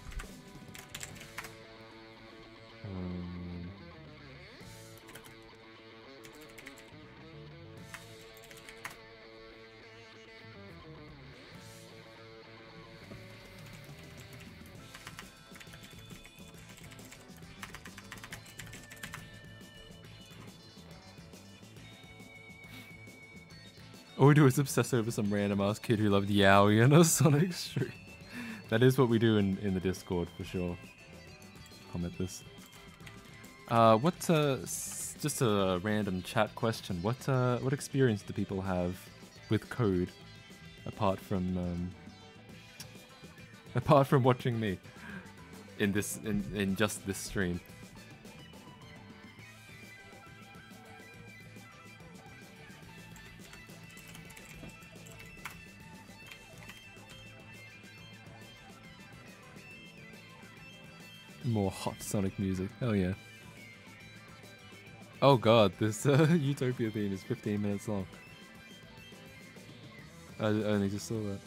All we do is obsess over some random ass kid who loved Yaoi on a Sonic stream. That is what we do in the Discord for sure. Comment this. Just a random chat question. What experience do people have with code apart from watching me in just this stream? More hot Sonic music. Hell yeah. Oh god, this Utopia theme is 15 minutes long. I only just saw that.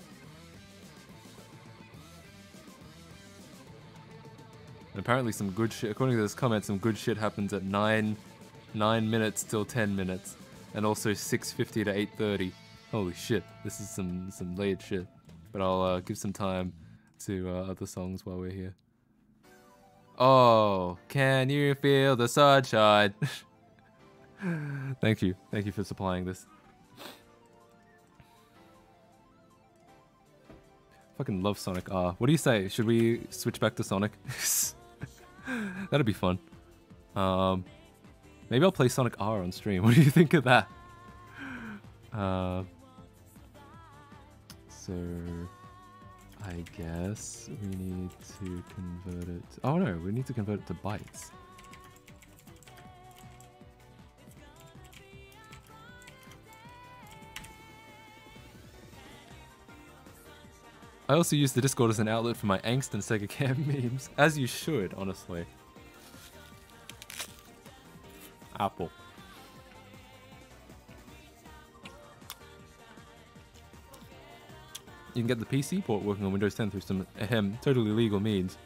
And apparently some good shit, according to this comment, some good shit happens at 9 minutes till 10 minutes. And also 6:50 to 8:30. Holy shit, this is some late shit. But I'll give some time to other songs while we're here. Oh, can you feel the sunshine? Thank you for supplying this. Fucking love Sonic R. What do you say? Should we switch back to Sonic? That'd be fun. Maybe I'll play Sonic R on stream. What do you think of that? So I guess we need to convert it. Oh no, we need to convert it to bytes. I also use the Discord as an outlet for my angst and Sega Cam memes, as you should, honestly. Apple. You can get the PC port working on Windows 10 through some totally legal means.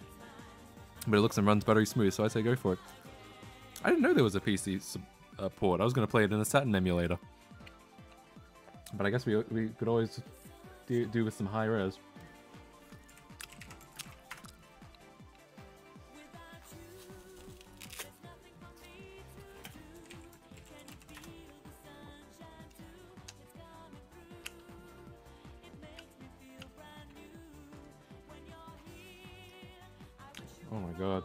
But it looks and runs buttery smooth, so I say go for it. I didn't know there was a PC port. I was going to play it in a Saturn emulator. But I guess we could always do with some high res. Oh my god.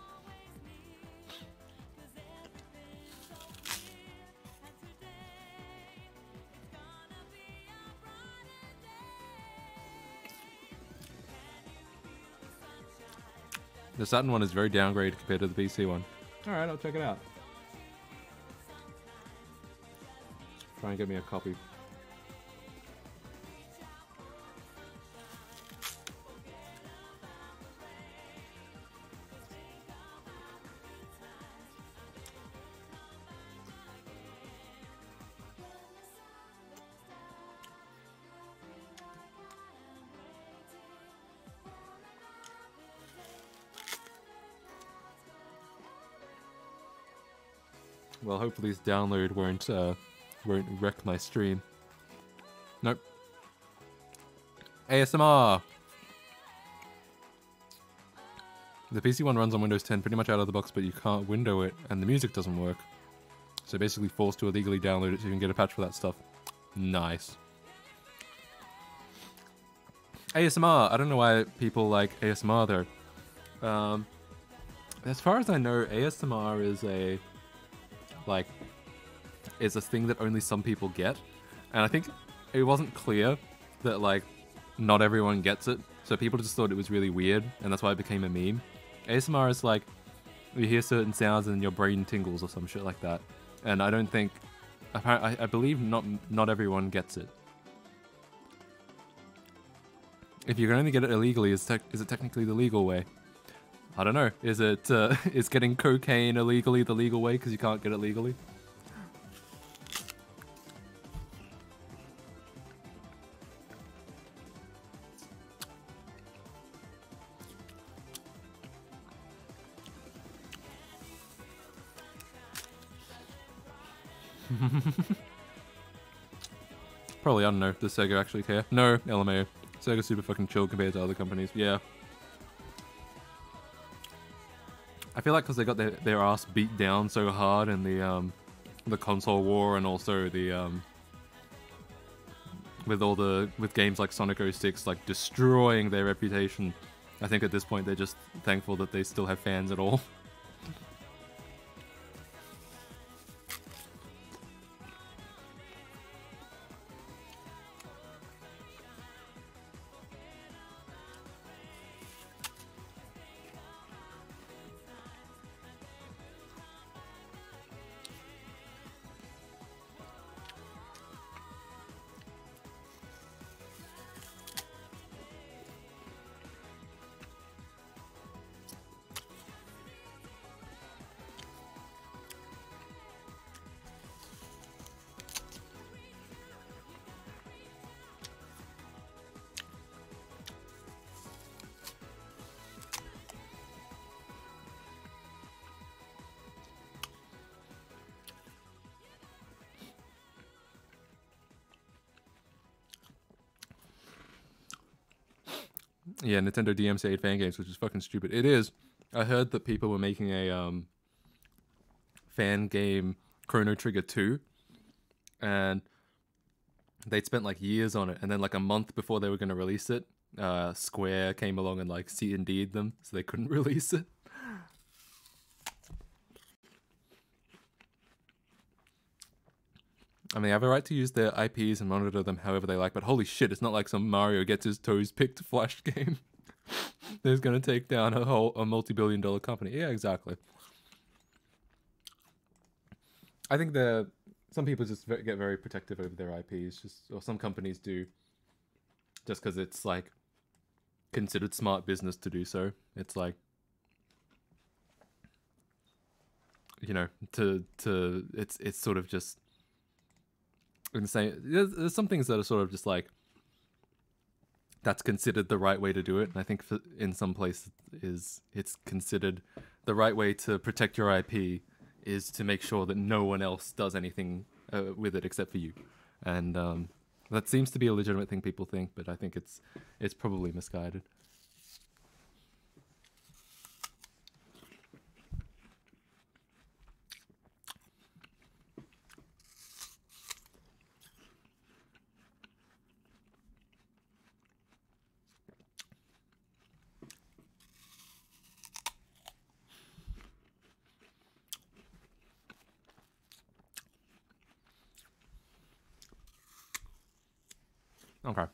The Saturn one is very downgraded compared to the PC one. Alright, I'll check it out. Try and get me a copy. Well, hopefully this download won't wreck my stream. Nope. ASMR! The PC one runs on Windows 10 pretty much out of the box, but you can't window it, and the music doesn't work. So basically forced to illegally download it so you can get a patch for that stuff. Nice. ASMR! I don't know why people like ASMR though. As far as I know, ASMR is is a thing that only some people get, and I think it wasn't clear that not everyone gets it, so people just thought it was really weird, and that's why it became a meme. ASMR is you hear certain sounds and your brain tingles or some shit like that, and I don't think, I believe not everyone gets it. If you can only get it illegally, is it technically the legal way? I don't know. Is it is getting cocaine illegally the legal way because you can't get it legally? Probably, I don't know. Does Sega actually care? No, LMAO. Sega's super fucking chill compared to other companies. Yeah. I feel like because they got their ass beat down so hard in the console war, and also the with games like Sonic 06 destroying their reputation. I think at this point they're just thankful that they still have fans at all. Yeah, Nintendo DMCA fan games, which is fucking stupid. It is. I heard that people were making a fan game Chrono Trigger 2, and they'd spent like years on it, and then like a month before they were going to release it, Square came along and like C&D'd them, so they couldn't release it. I mean, they have a right to use their IPs and monitor them however they like, but holy shit, it's not like some Mario gets his toes picked Flash game that's gonna take down a multi-billion-dollar company. Yeah, exactly. I think some people just get very protective over their IPs, or some companies do, just because it's like considered smart business to do so. It's like, you know, it's sort of just insane. There's some things that are sort of just like, that's considered the right way to do it. And I think in some places it's considered the right way to protect your IP is to make sure that no one else does anything with it except for you. And that seems to be a legitimate thing people think, but I think it's probably misguided. Okay.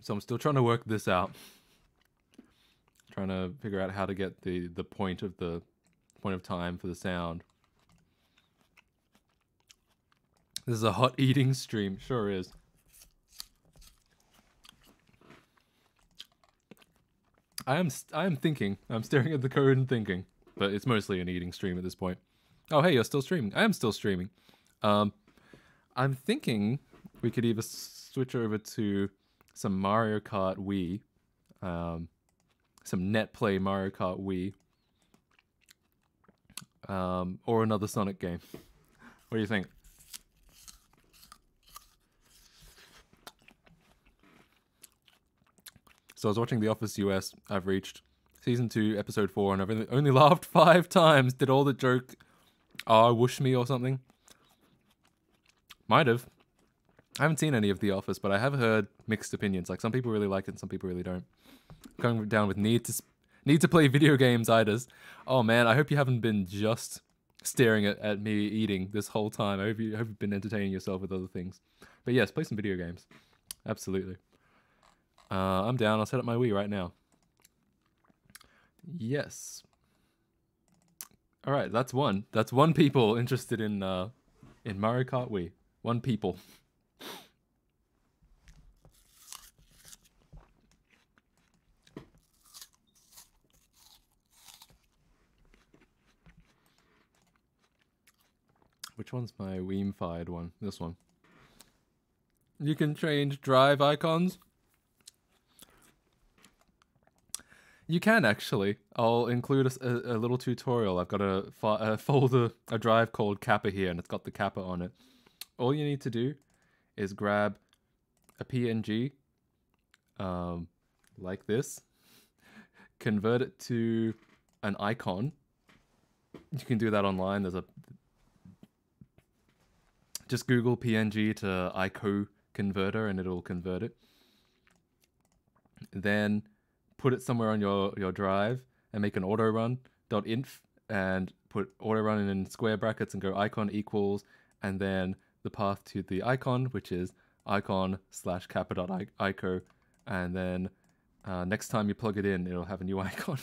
So I'm still trying to work this out. Trying to figure out how to get the point of time for the sound. This is a hot eating stream, sure is. I am thinking. I'm staring at the code and thinking, but it's mostly an eating stream at this point. Oh, hey, you're still streaming. I am still streaming. I'm thinking we could either switch over to some Mario Kart Wii, some net play Mario Kart Wii, or another Sonic game. What do you think? So I was watching The Office US. I've reached season 2, episode 4, and I've only laughed 5 times. Did all the joke, whoosh me or something? Might have. I haven't seen any of The Office, but I have heard mixed opinions. Like, some people really like it and some people really don't. Going down with need to play video games, Idas. Oh man, I hope you haven't been just staring at me eating this whole time. I hope you've been entertaining yourself with other things. But yes, play some video games. Absolutely. I'm down. I'll set up my Wii right now. Yes. All right, that's one. That's one people interested in Mario Kart Wii. One people. Which one's my Weem-fied one? This one. You can change drive icons. You can actually. I'll include a little tutorial. I've got a folder, a drive called Kappa here, and it's got the Kappa on it. All you need to do is grab a PNG, like this, convert it to an icon. You can do that online. There's a just Google PNG to ICO converter and it'll convert it. Then put it somewhere on your drive and make an auto run.inf and put auto run in square brackets and go icon equals and then the path to the icon, which is icon/kappa.ico, and then next time you plug it in, it'll have a new icon.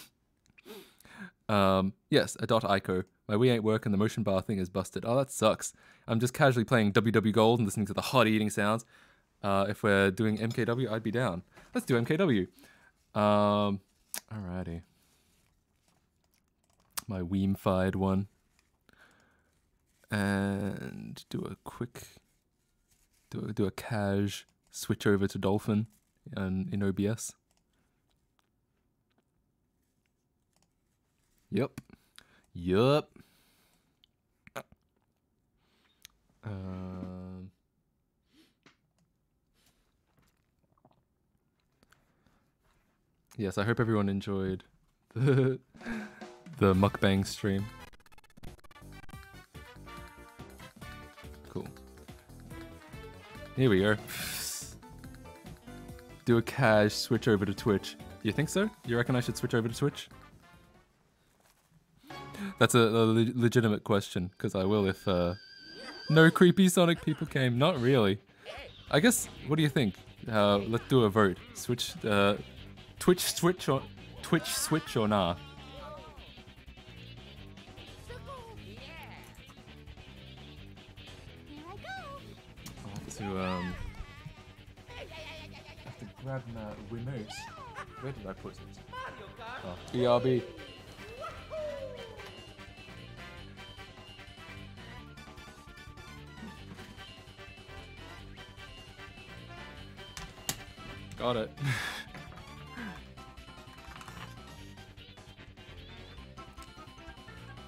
Yes, a .ico. My Wii ain't working, the motion bar thing is busted. Oh, that sucks. I'm just casually playing WW Gold and listening to the hot eating sounds. If we're doing MKW, I'd be down. Let's do MKW. Alrighty. My Weem-fied one. And do a quick... Do a cash switch over to Dolphin in OBS. Yup. Yes, I hope everyone enjoyed the mukbang stream. Cool. Here we go. Do a cash switch over to Twitch. You think so? You reckon I should switch over to Twitch? That's a legitimate question, because I will if no creepy Sonic people came. Not really. I guess, what do you think? Let's do a vote. Switch, Twitch switch or nah? I'll have to grab my remote. Where did I put it? Oh, BRB. Got it.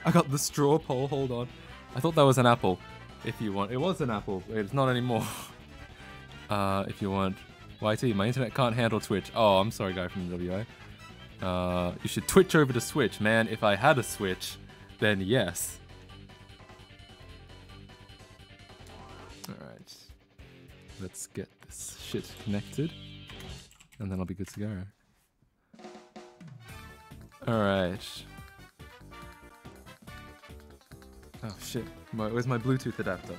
I got the straw poll, hold on. I thought that was an apple. If you want. It was an apple, but it's not anymore. If you want. YT, my internet can't handle Twitch. Oh, I'm sorry, guy from the WA. You should Twitch over to Switch, man. If I had a Switch, then yes. Alright. Let's get this shit connected. And then I'll be good to go. Alright. Oh shit. Where's my Bluetooth adapter?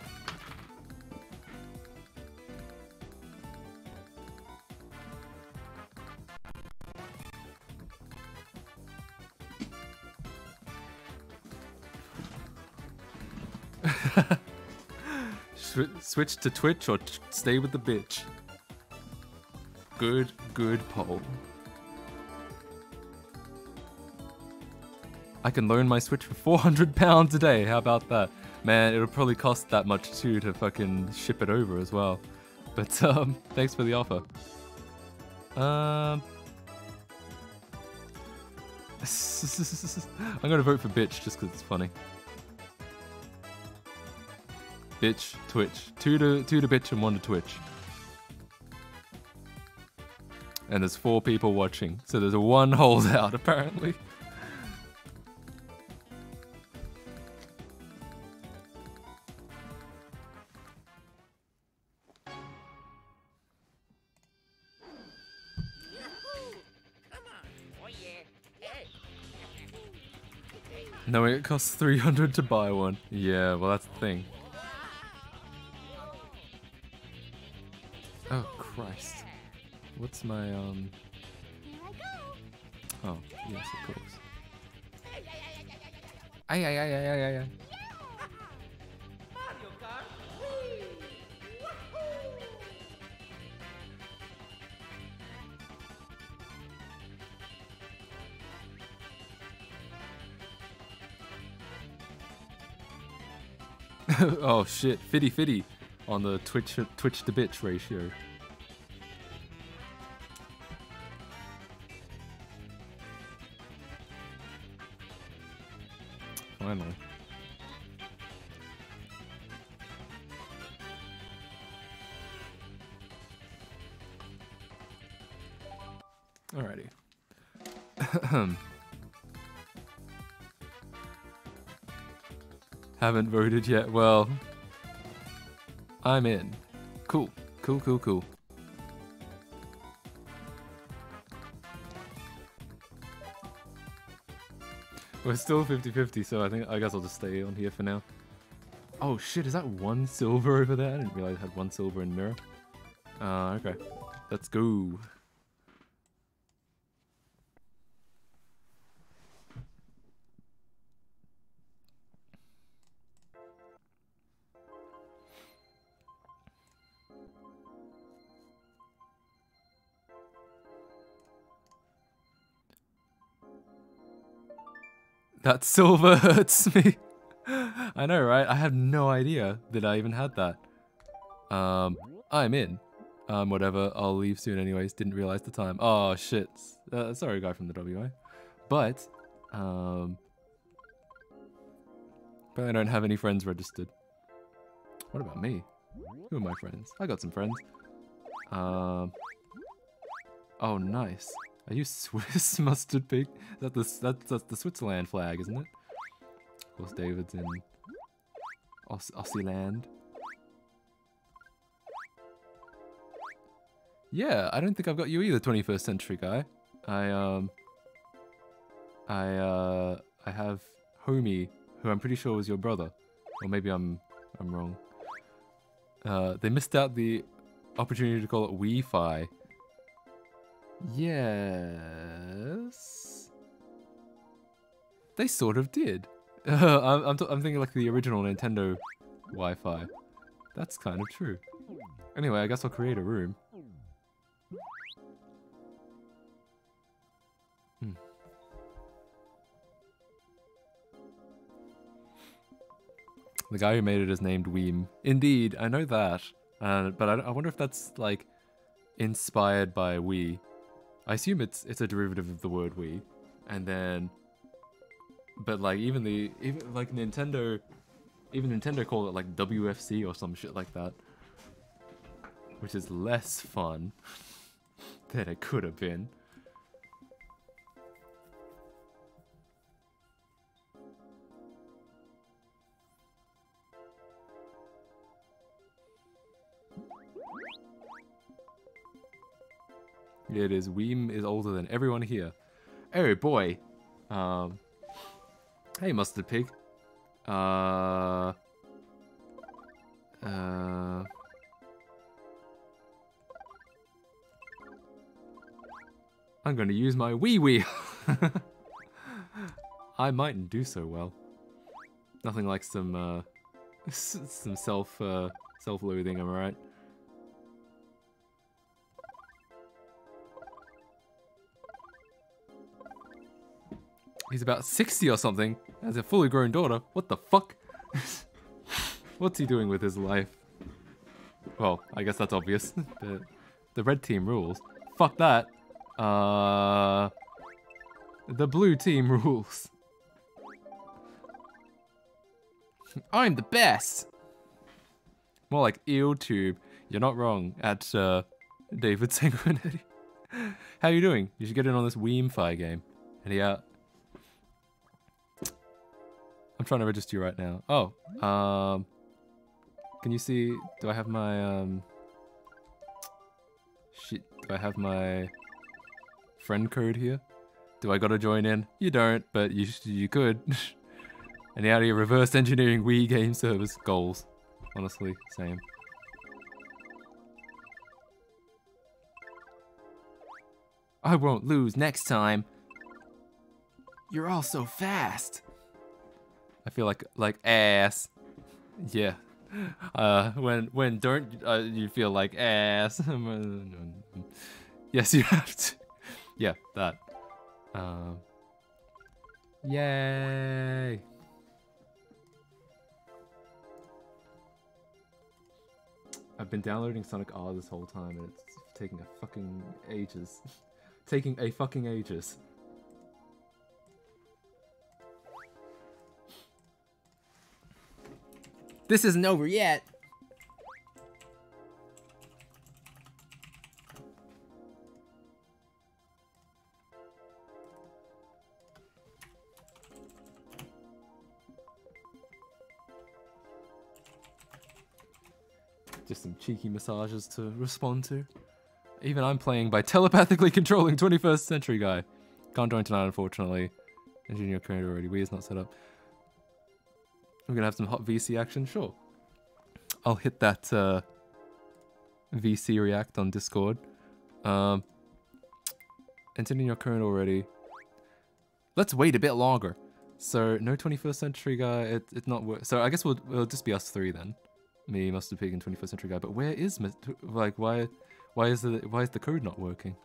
Switch to Twitch or stay with the bitch? Good poll. I can loan my Switch for £400 a day. How about that? Man, it'll probably cost that much too to fucking ship it over as well. But thanks for the offer. I'm gonna vote for bitch just because it's funny. Bitch, Twitch. Two to bitch and 1 to Twitch. And there's 4 people watching, so there's a 1 holdout apparently. No, it costs 300 to buy one. Yeah, well that's the thing. Oh Christ. What's my Oh, yes, of course. Ay. Oh shit, fitty on the Twitch to bitch ratio. Finally. Alrighty. Haven't voted yet. Well, I'm in. Cool. Cool, cool, cool. We're still 50-50, so I guess I'll just stay on here for now. Oh shit, is that one silver over there? I didn't realize I had one silver in mirror. Okay. Let's go. That silver hurts me. I know, right? I have no idea that I even had that. I'm in. Whatever. I'll leave soon anyways. Didn't realize the time. Oh, shit. Sorry, guy from the WA. But I don't have any friends registered. What about me? Who are my friends? I got some friends. Oh, nice. Are you Swiss, Mustard Pig? That's the Switzerland flag, isn't it? Of course, David's in Aussie land. Yeah, I don't think I've got you either, 21st century guy. I have Homie, who I'm pretty sure was your brother, or maybe I'm wrong. They missed out the opportunity to call it Wi-Fi. Yes, they sort of did. I'm thinking like the original Nintendo Wi-Fi. That's kind of true. Anyway, I guess I'll create a room. The guy who made it is named Weem. Indeed, I know that. But I wonder if that's like inspired by Wii. I assume it's a derivative of the word Wii, and then, but like even Nintendo called it like WFC or some shit like that, which is less fun than it could have been. It is. Weem is older than everyone here. Oh boy. Hey, Mustard Pig. I'm going to use my wee. I mightn't do so well. Nothing like some self-loathing, am I right? He's about 60 or something. Has a fully grown daughter. What the fuck? What's he doing with his life? Well, I guess that's obvious. The red team rules. Fuck that. The blue team rules. I'm the best. More like EelTube. You're not wrong. At David Sanguinetti. How you doing? You should get in on this Weem-Fi game. And yeah. I'm trying to register you right now. Oh, can you see? Do I have my shit? Do I have my friend code here? Do I gotta join in? You don't, but you could. And out of your reverse engineering Wii game service goals. Honestly, same. I won't lose next time. You're all so fast. I feel like ass. Yeah. When don't you feel like ass? Yes, you have to. Yeah, that. Yay. I've been downloading Sonic R this whole time and it's taking a fucking ages. Taking a fucking ages. This isn't over yet. Just some cheeky massages to respond to. Even I'm playing by telepathically controlling 21st Century Guy. Can't join tonight, unfortunately. Engineer code already. Weir's not set up. We're gonna have some hot VC action? Sure. I'll hit that VC react on Discord. Entering your current already. Let's wait a bit longer. So no 21st Century Guy. It's not work. So I guess it'll just be us three then. Me, Mustard Pig, and 21st Century Guy. But where is like why is the code not working?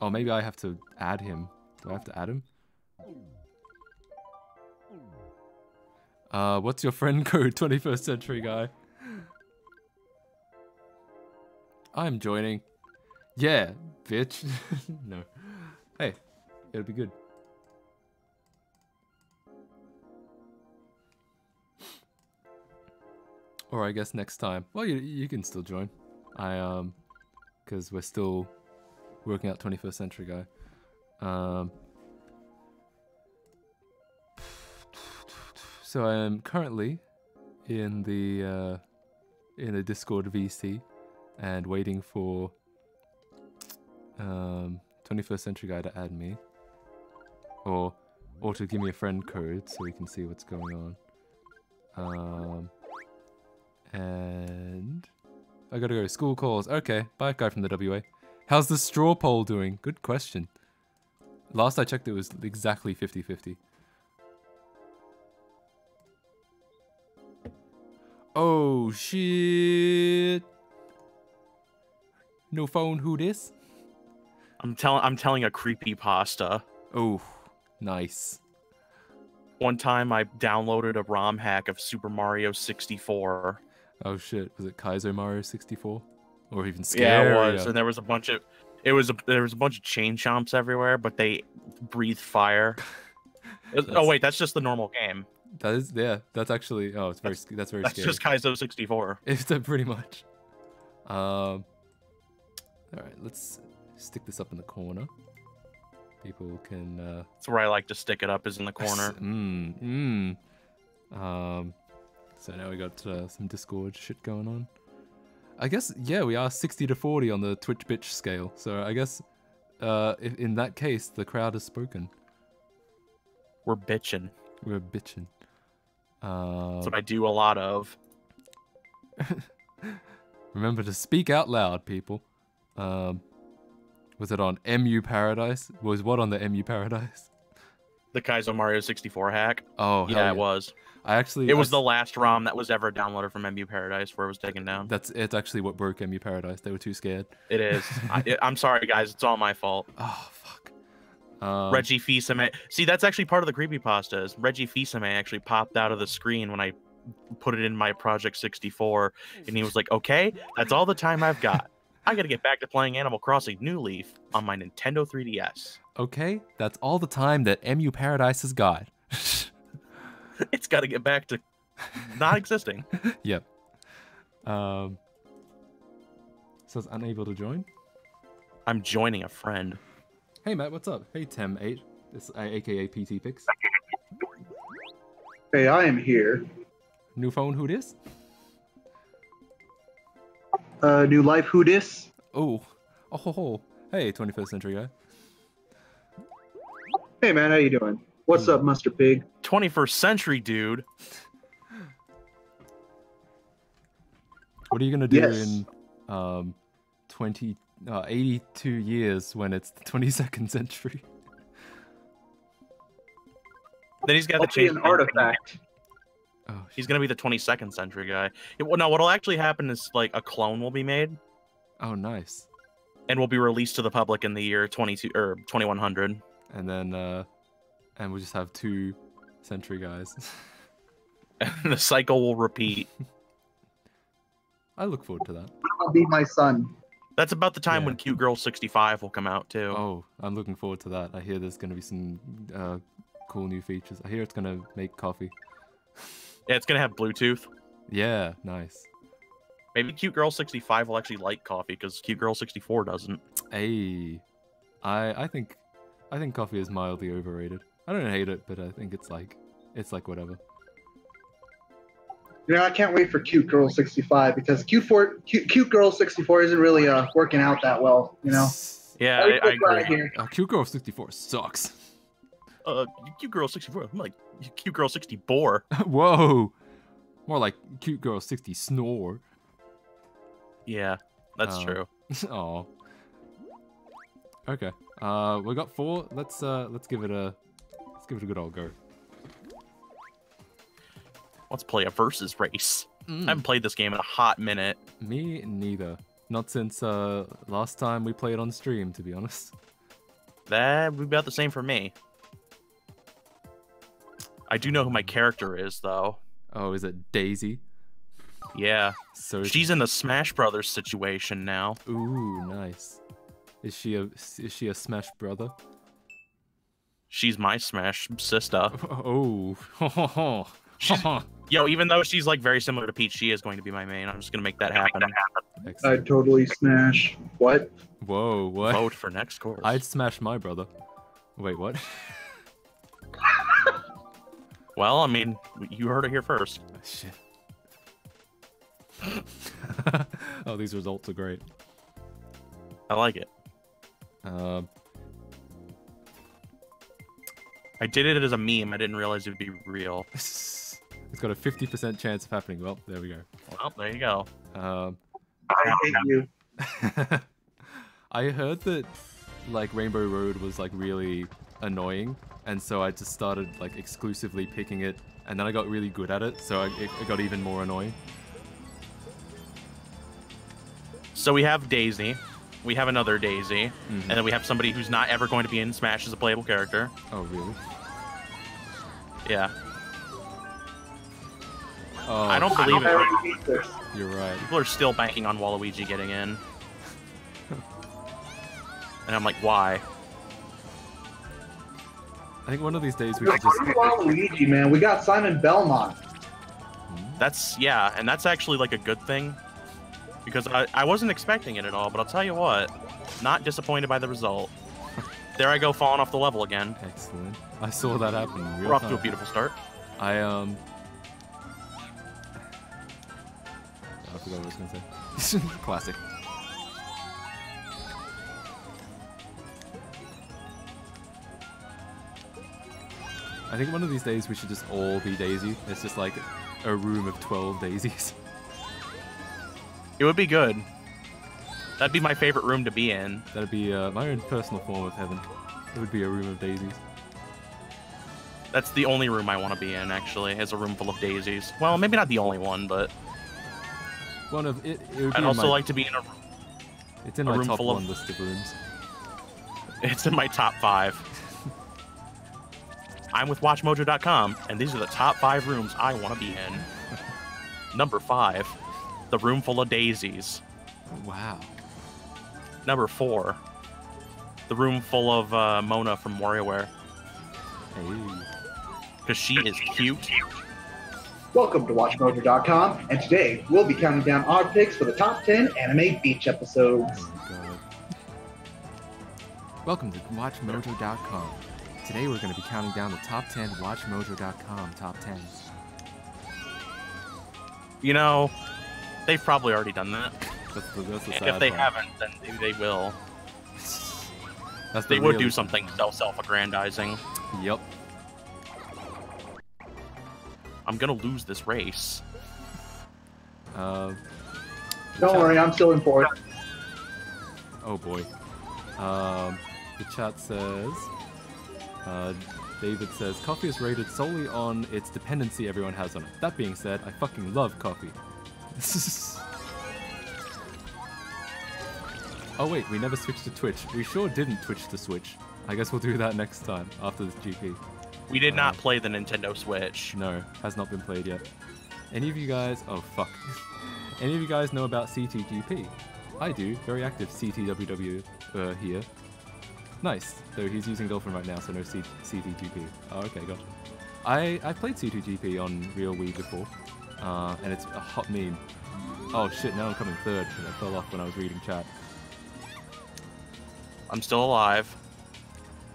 Oh, maybe I have to add him. Do I have to add him? What's your friend code, 21st Century Guy? I'm joining. Yeah, bitch. No. Hey, it'll be good. Or I guess next time. Well, you can still join. Because we're still working out 21st Century Guy. So I am currently in the Discord VC and waiting for 21st Century Guy to add me, or to give me a friend code so we can see what's going on. And I gotta go. School calls. Okay, bye, guy from the WA. How's the straw poll doing? Good question. Last I checked, it was exactly 50-50. Oh shit! No phone. Who this? I'm telling a creepy pasta. Oh, nice. One time I downloaded a ROM hack of Super Mario 64. Oh shit! Was it Kaizo Mario 64? Or even scarier? Yeah, it was. And there was a bunch of there was a bunch of chain chomps everywhere, but they breathe fire. Oh wait, that's just the normal game. That is, yeah. That's actually, oh, that's very scary. That's just Kaizo 64. It's pretty much. All right, let's stick this up in the corner. People can. That's where I like to stick it up, is in the corner. So now we got some Discord shit going on. I guess, yeah, we are 60-40 on the Twitch bitch scale. So I guess, if, in that case, the crowd has spoken. We're bitching. We're bitching. That's what I do a lot of. Remember to speak out loud, people. Was it on MU Paradise? Was what on the MU Paradise? The Kaizo Mario 64 hack. Oh, yeah, it was. It was the last ROM that was ever downloaded from MU Paradise where it was taken down. It's actually what broke MU Paradise. They were too scared. It is. I'm sorry, guys. It's all my fault. Oh, fuck. Reggie Fils-Aimé. See, that's actually part of the creepypasta. Is Reggie Fils-Aimé actually popped out of the screen when I put it in my Project 64, and he was like, "Okay, that's all the time I've got. I gotta get back to playing Animal Crossing New Leaf on my Nintendo 3DS." Okay, that's all the time that MU Paradise has got. It's got to get back to not existing. Yep. So it's unable to join. I'm joining a friend. Hey Matt, what's up? Hey Tem8, this aka PT Pix. Hey, I am here. New phone, who dis? New life, who dis? Oh, hey 21st Century Guy. Hey man, how you doing? What's up, Mustard Pig? 21st century dude. What are you gonna do in 82 years when it's the 22nd century? Then he's got to change change an artifact. Oh, he's gonna be the 22nd century guy. No, what'll actually happen is like a clone will be made. Oh, nice. And will be released to the public in the year 2100. And then and we'll just have 2 century guys. And the cycle will repeat. I look forward to that. I'll be my son. That's about the time when Cute Girl 65 will come out too. Oh, I'm looking forward to that. I hear there's gonna be some cool new features. I hear it's gonna make coffee. Yeah, it's gonna have Bluetooth. Yeah, nice. Maybe Cute Girl 65 will actually like coffee because Cute Girl 64 doesn't. Hey, I think coffee is mildly overrated. I don't hate it, but I think it's like whatever. You know, I can't wait for Cute Girl 65 because Cute Girl 64 isn't really working out that well. You know. Yeah, Let me I quit crying agree. here. Cute Girl 64 sucks. Cute Girl 64. I'm like, Cute Girl 64. Whoa. More like Cute Girl 60 snore. Yeah, that's true. Oh. Okay. We got 4. Let's give it a good old go. Let's play a versus race. I haven't played this game in a hot minute. Me neither. Not since last time we played on stream, to be honest. That would be about the same for me. I do know who my character is, though. Oh, is it Daisy? Yeah. So she's in the Smash Brothers situation now. Ooh, nice. Is she a Smash brother? She's my Smash sister. Oh. Yo, even though she's like very similar to Peach, she is going to be my main. I'm just gonna make that happen. I'd totally smash. What? Whoa, what? Vote for next course. I'd smash my brother. Wait, what? Well, I mean, you heard it here first. Shit. Oh, these results are great. I like it. I did it as a meme. I didn't realize it would be real. It's got a 50% chance of happening. Well, there we go. Well, there you go. I hate you. I heard that like Rainbow Road was like really annoying, and so I just started like exclusively picking it, and then I got really good at it, so it got even more annoying. So we have Daisy. We have another Daisy. And then we have somebody who's not ever going to be in Smash as a playable character. Oh, really? Yeah. Oh, I don't believe it. You're right. People are still banking on Waluigi getting in. And I'm like, why? I think one of these days we should just... Waluigi, man. We got Simon Belmont. That's, yeah, and that's actually like a good thing. Because I wasn't expecting it at all, but I'll tell you what, not disappointed by the result. There I go, falling off the level again. Excellent. I saw that happen in real We're off time. to a beautiful start. I forgot what I was gonna say. Classic. I think one of these days we should just all be Daisy. It's just like a room of 12 daisies. It would be good. That'd be my favorite room to be in. That'd be my own personal form of heaven. It would be a room of daisies. That's the only room I want to be in, actually, is a room full of daisies. Well, maybe not the only one, but... One of it. It would be I'd also my, like to be in a... It's in a my room top full of- 1 list of rooms. It's in my top 5. I'm with WatchMojo.com, and these are the top 5 rooms I want to be in. Number 5, the room full of daisies. Wow. Number 4, the room full of Mona from WarioWare, Hey. because she is cute. Welcome to WatchMojo.com, and today we'll be counting down our picks for the top 10 anime beach episodes. Oh my god. Welcome to WatchMojo.com. Today we're going to be counting down the top 10 WatchMojo.com top 10s. You know, they've probably already done that. That's the sad If they part. haven't, then maybe they will. That's They the would really do something sad part. self-aggrandizing. Yep. I'm gonna lose this race. The Don't chat- worry, I'm still in fourth. Oh boy. The chat says, David says, coffee is rated solely on its dependency everyone has on it. That being said, I fucking love coffee. Oh wait, we never switched to Twitch. We sure didn't Twitch to Switch. I guess we'll do that next time, after this GP. We did not play the Nintendo Switch. No, has not been played yet. Any of you guys... Oh, fuck. Any of you guys know about CTGP? I do. Very active CTWW here. Nice. Though he's using Dolphin right now, so no CTGP. Oh, okay, gotcha. I played C2GP on Real Wii before, and it's a hot meme. Oh shit, now I'm coming third, and I fell off when I was reading chat. I'm still alive.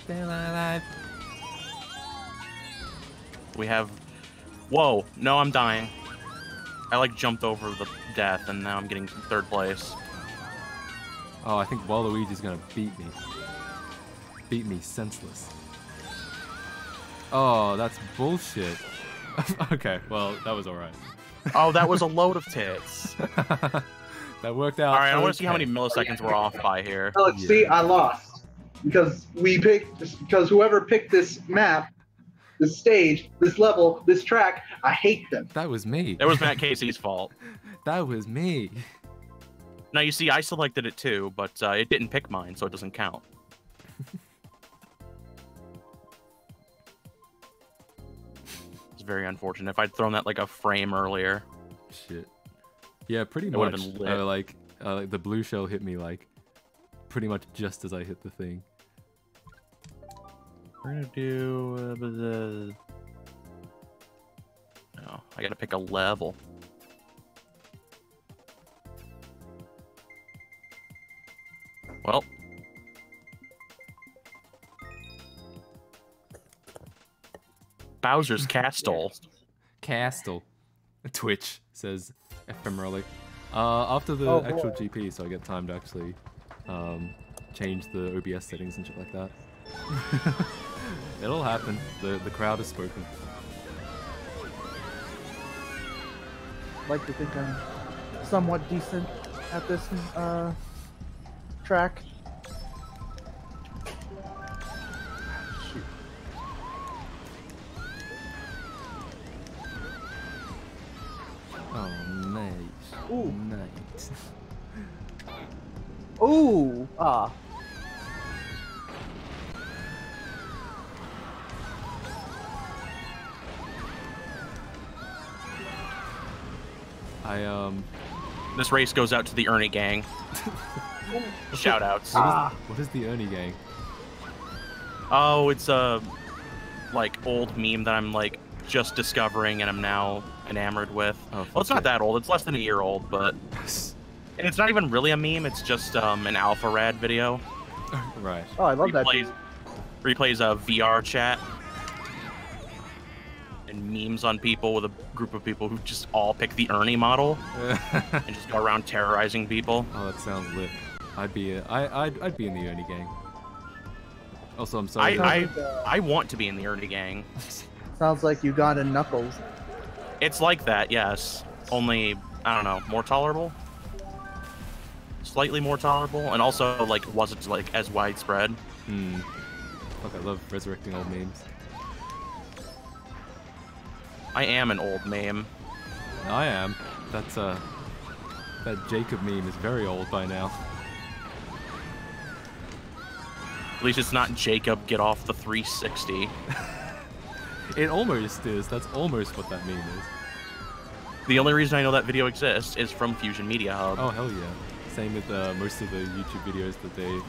Still alive. We have... Whoa, no, I'm dying. I like jumped over the death, and now I'm getting third place. Oh, I think Waluigi's gonna beat me. Beat me senseless. Oh, that's bullshit. Okay, well, that was alright. Oh, that was a load of tits. That worked out. All right, I want to see how okay. many milliseconds we're off by here. Oh, see, I lost because whoever picked this map, this stage, this level, this track, I hate them. That was me. It was Matt Casey's fault. That was me. Now, you see, I selected it too, but it didn't pick mine, so it doesn't count. It's very unfortunate. If I'd thrown that like a frame earlier. Shit. Yeah, pretty It much. would've been lit. Like the blue shell hit me like pretty much just as I hit the thing. We're gonna do no, I gotta pick a level. Well, Bowser's Castle. Castle. Twitch says ephemerally. After the Oh, actual boy. GP, so I get time to actually change the OBS settings and shit like that. It'll happen. The crowd has spoken. Like to think I'm somewhat decent at this track. Shoot. Oh, mate. Ooh. Mate. Ooh! Ah. This race goes out to the Ernie gang. Shoutouts. What is the Ernie gang? Oh, it's a like old meme that I'm like just discovering and I'm now enamored with. Oh, Well, it's not that old. It's less than a year old, but and it's not even really a meme. It's just an Alpha Rad video. Right. Oh, I love that. Replays a VR chat and memes on people with a group of people who just all pick the Ernie model and just go around terrorizing people. Oh, that sounds lit. I'd be in the Ernie gang. Also, I'm sorry. I want to be in the Ernie gang. Sounds like Uganda Knuckles. It's like that, yes. Only, I don't know, more tolerable? Slightly more tolerable, and also, like, wasn't, like, as widespread. Fuck, I love resurrecting old memes. I am an old meme. I am. That's that Jacob meme is very old by now. At least it's not Jacob get off the 360. It almost is. That's almost what that meme is. The only reason I know that video exists is from Fusion Media Hub. Oh, hell yeah. Same with most of the YouTube videos that they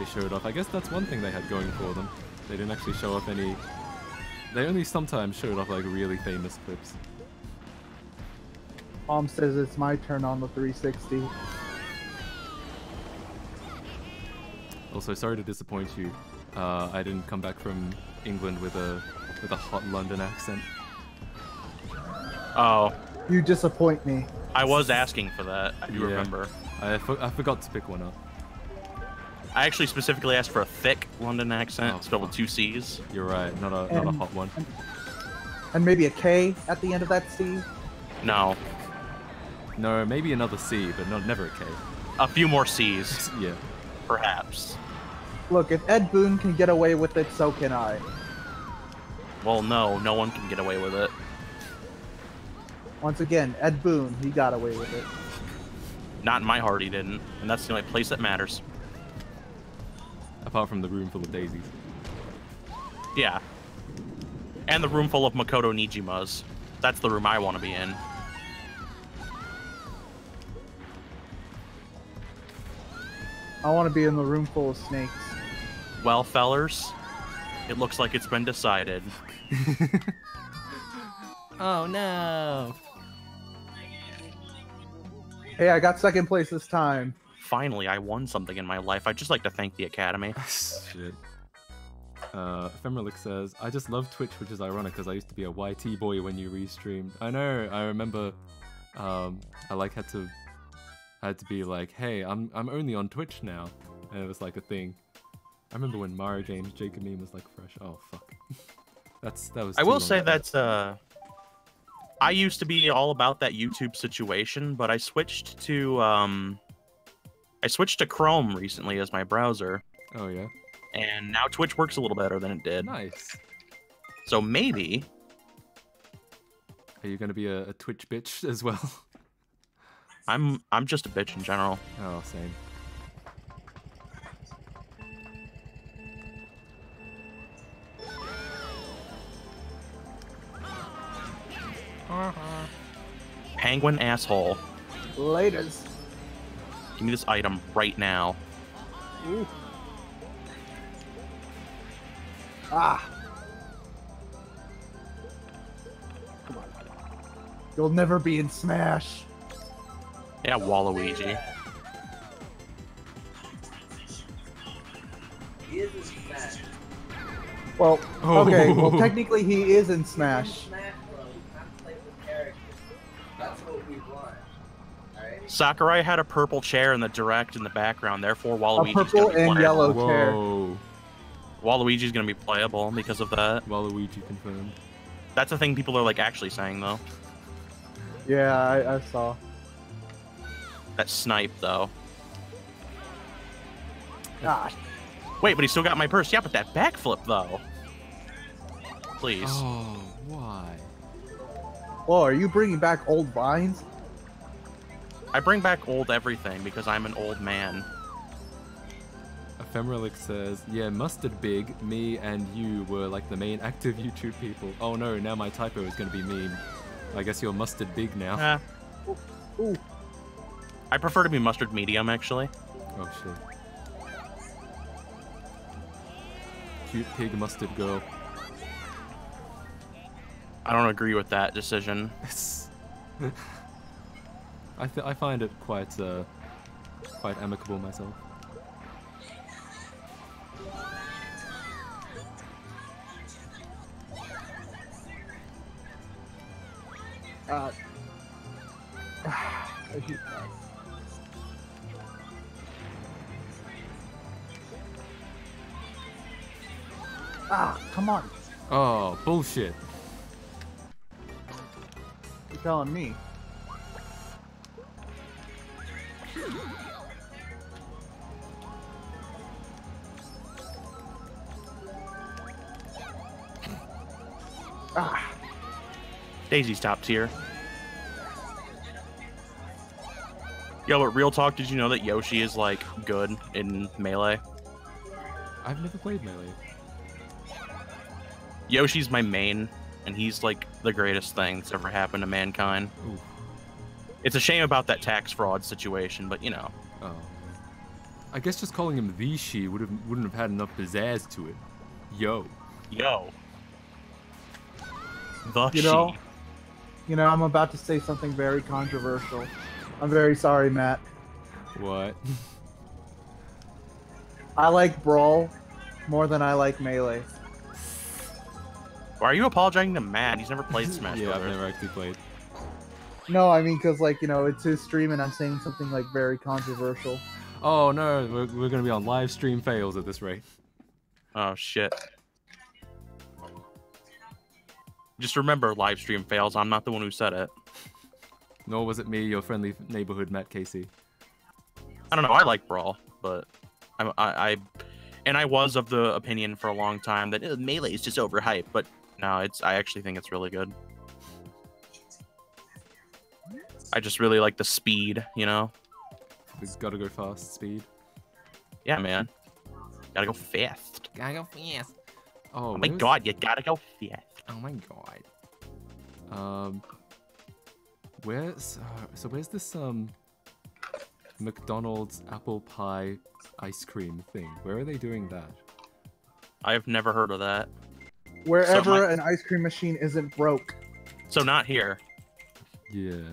showed off. I guess that's one thing they had going for them. They didn't actually show off any... They only sometimes showed off, like, really famous clips. Mom says it's my turn on the 360. Also, sorry to disappoint you. I didn't come back from England with a hot London accent. Oh, You disappoint me. I was asking for that. I do Yeah. remember. I forgot to pick one up. I actually specifically asked for a thick London accent, Oh, spelled with 2 C's. You're right. Not a And- hot one. And maybe a K at the end of that C. No, No, maybe another C, but never a K. a few more C's, Yeah. perhaps. Look, if Ed Boon can get away with it, so can I. Well, no one can get away with it. Once again, Ed Boon, he got away with it. Not in my heart, he didn't, and that's the only place that matters. Apart from the room full of daisies. Yeah. And the room full of Makoto Nijimas. That's the room I want to be in. I want to be in the room full of snakes. Well, fellers, it looks like it's been decided. Oh no! Hey, I got second place this time. Finally, I won something in my life. I'd just like to thank the Academy. Shit. Ephemeralic says, I just love Twitch, which is ironic because I used to be a YT boy when you restreamed. I know, I remember I like had to be like, hey, I'm only on Twitch now, and it was like a thing. I remember when Mario Games Jacob meme was like fresh. Oh fuck. that was. I too will long say ago. that I used to be all about that YouTube situation, but I switched to Chrome recently as my browser, Oh yeah. and now Twitch works a little better than it did. Nice. So maybe. Are you gonna be a Twitch bitch as well? I'm just a bitch in general. Oh, same. Penguin asshole. Laters. Give me this item right now. Ooh. Ah. Come on. You'll never be in Smash. Yeah, Waluigi. Well, Oh. okay. Well, technically he is in Smash. Sakurai had a purple chair in the direct in the background, therefore A Waluigi's purple gonna be and playable. yellow chair. Whoa. Waluigi's gonna be playable because of that. Waluigi confirmed. That's the thing people are like actually saying though. Yeah, I saw. That snipe though. Gosh. Wait, but he still got my purse. Yeah, but that backflip though. Please. Oh, why? Whoa, are you bringing back old vines? I bring back old everything because I'm an old man. Ephemeralic says, yeah, Mustard Big, me and you were like the main active YouTube people. Oh no, now my typo is gonna be mean. I guess you're Mustard Big now. Ooh. I prefer to be mustard medium actually. Oh shit. Cute pig mustard girl. I don't agree with that decision. I find it quite amicable myself. I hate that. Ah, come on. Oh, bullshit. You're telling me. Ah. Daisy's top tier. Yo, but real talk, did you know that Yoshi is like good in Melee? I've never played Melee. Yoshi's my main, and he's like the greatest thing that's ever happened to mankind. Ooh. It's a shame about that tax fraud situation, but you know. Oh. I guess just calling him the She wouldn't have had enough pizzazz to it. Yo. Yo. The You know, I'm about to say something very controversial. I'm very sorry, Matt. What? I like Brawl more than I like Melee. Why are you apologizing to Matt? He's never played Smash Yeah, I've Brothers. never actually played. No, I mean, because, like, it's his stream and I'm saying something, like, very controversial. Oh no, we're gonna be on live stream fails at this rate. Oh shit. Just remember, live stream fails. I'm not the one who said it. Nor was it me, your friendly neighborhood Matt Casey. I don't know. I like Brawl, but I was of the opinion for a long time that Melee is just overhyped. But no, I actually think it's really good. I just really like the speed, you know? It's gotta go fast, speed. Yeah, man. Gotta go fast. Gotta go fast. Oh, Oh my god, you gotta go fast. Oh my god. Where's this McDonald's apple pie ice cream thing? Where are they doing that? I've never heard of that. Wherever an ice cream machine isn't broke. So not here. Yes.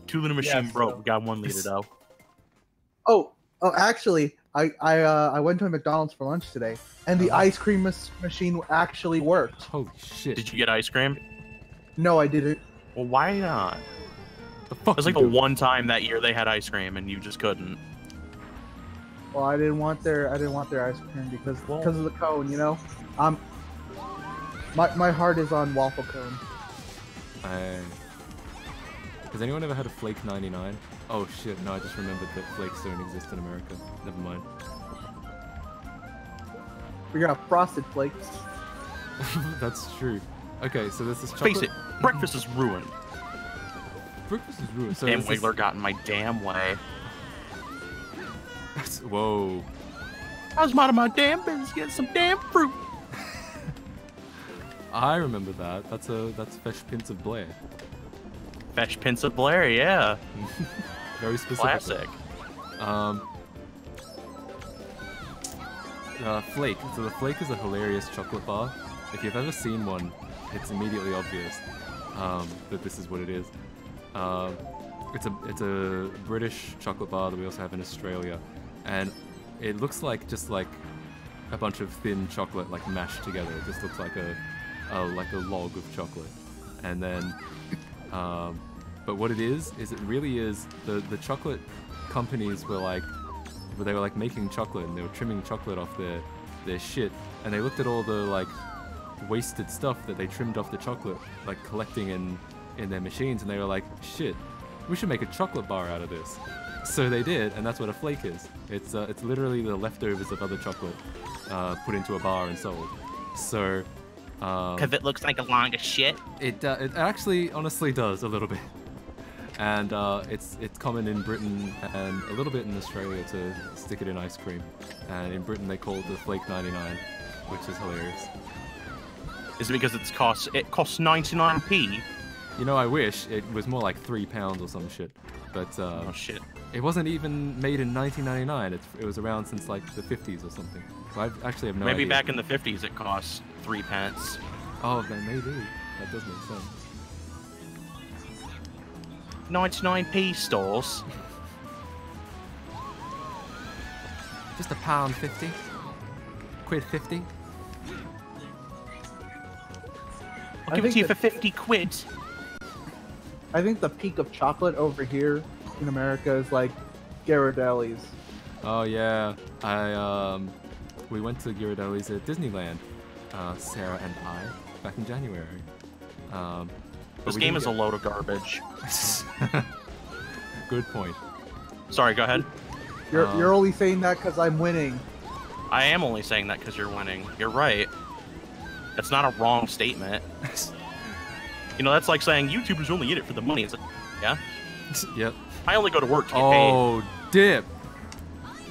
2 liter machine Yeah, broke. so- We got 1 liter though. Oh, actually, I went to a McDonald's for lunch today, and the ice cream machine actually worked. Holy shit. Did you get ice cream? No, I didn't. Well, why not? The fuck It was like you the doing? one time that year they had ice cream and you just couldn't. Well, I didn't want their ice cream because of the cone. You know, my heart is on waffle cone. Has anyone ever had a Flake 99? Oh shit, no, I just remembered that flakes don't exist in America. Never mind. We got frosted flakes. That's true. Okay, so this is chocolate. Face it, breakfast is ruined. Breakfast is ruined. So Damn this is- Wiggler got in my damn way. Whoa. I was minding my damn business getting some damn fruit. I remember that. That's Fesh Pints of Blair. Fetch Pins of Blair, yeah. Very specific. Classic. Flake. So the Flake is a hilarious chocolate bar. If you've ever seen one, it's immediately obvious that this is what it is. It's a British chocolate bar that we also have in Australia, and it looks like just like a bunch of thin chocolate like mashed together. It just looks like a log of chocolate, and then but what it is it really is the chocolate companies were like making chocolate and they were trimming chocolate off their shit, and they looked at all the like wasted stuff that they trimmed off the chocolate, like collecting in their machines, and they were like, shit, we should make a chocolate bar out of this. So they did, and that's what a flake is. It's literally the leftovers of other chocolate put into a bar and sold. So Cause it looks like a log of shit. it actually honestly does a little bit. And it's common in Britain and a little bit in Australia to stick it in ice cream. And in Britain they call it the Flake 99, which is hilarious. Is it because it costs 99p? You know, I wish it was more like £3 or some shit. But Oh shit. it wasn't even made in 1999. It was around since like the 50s or something. So I actually have no idea. Maybe back in the 50s it cost 3 pence. Oh, then maybe. That does make sense. 99p stores. Just £1.50. £1.50. I'll give it to you for 50 quid. I think the peak of chocolate over here in America is like Ghirardelli's. Oh yeah, we went to Ghirardelli's at Disneyland, Sarah and I, back in January. But This we game didn't is a load of garbage. Good point. Sorry, go ahead. You're only saying that because I'm winning. I am only saying that because you're winning. You're right. That's not a wrong statement. You know, that's like saying YouTubers only in it for the money. It's like, yeah? Yep. I only go to work to get Oh, dip.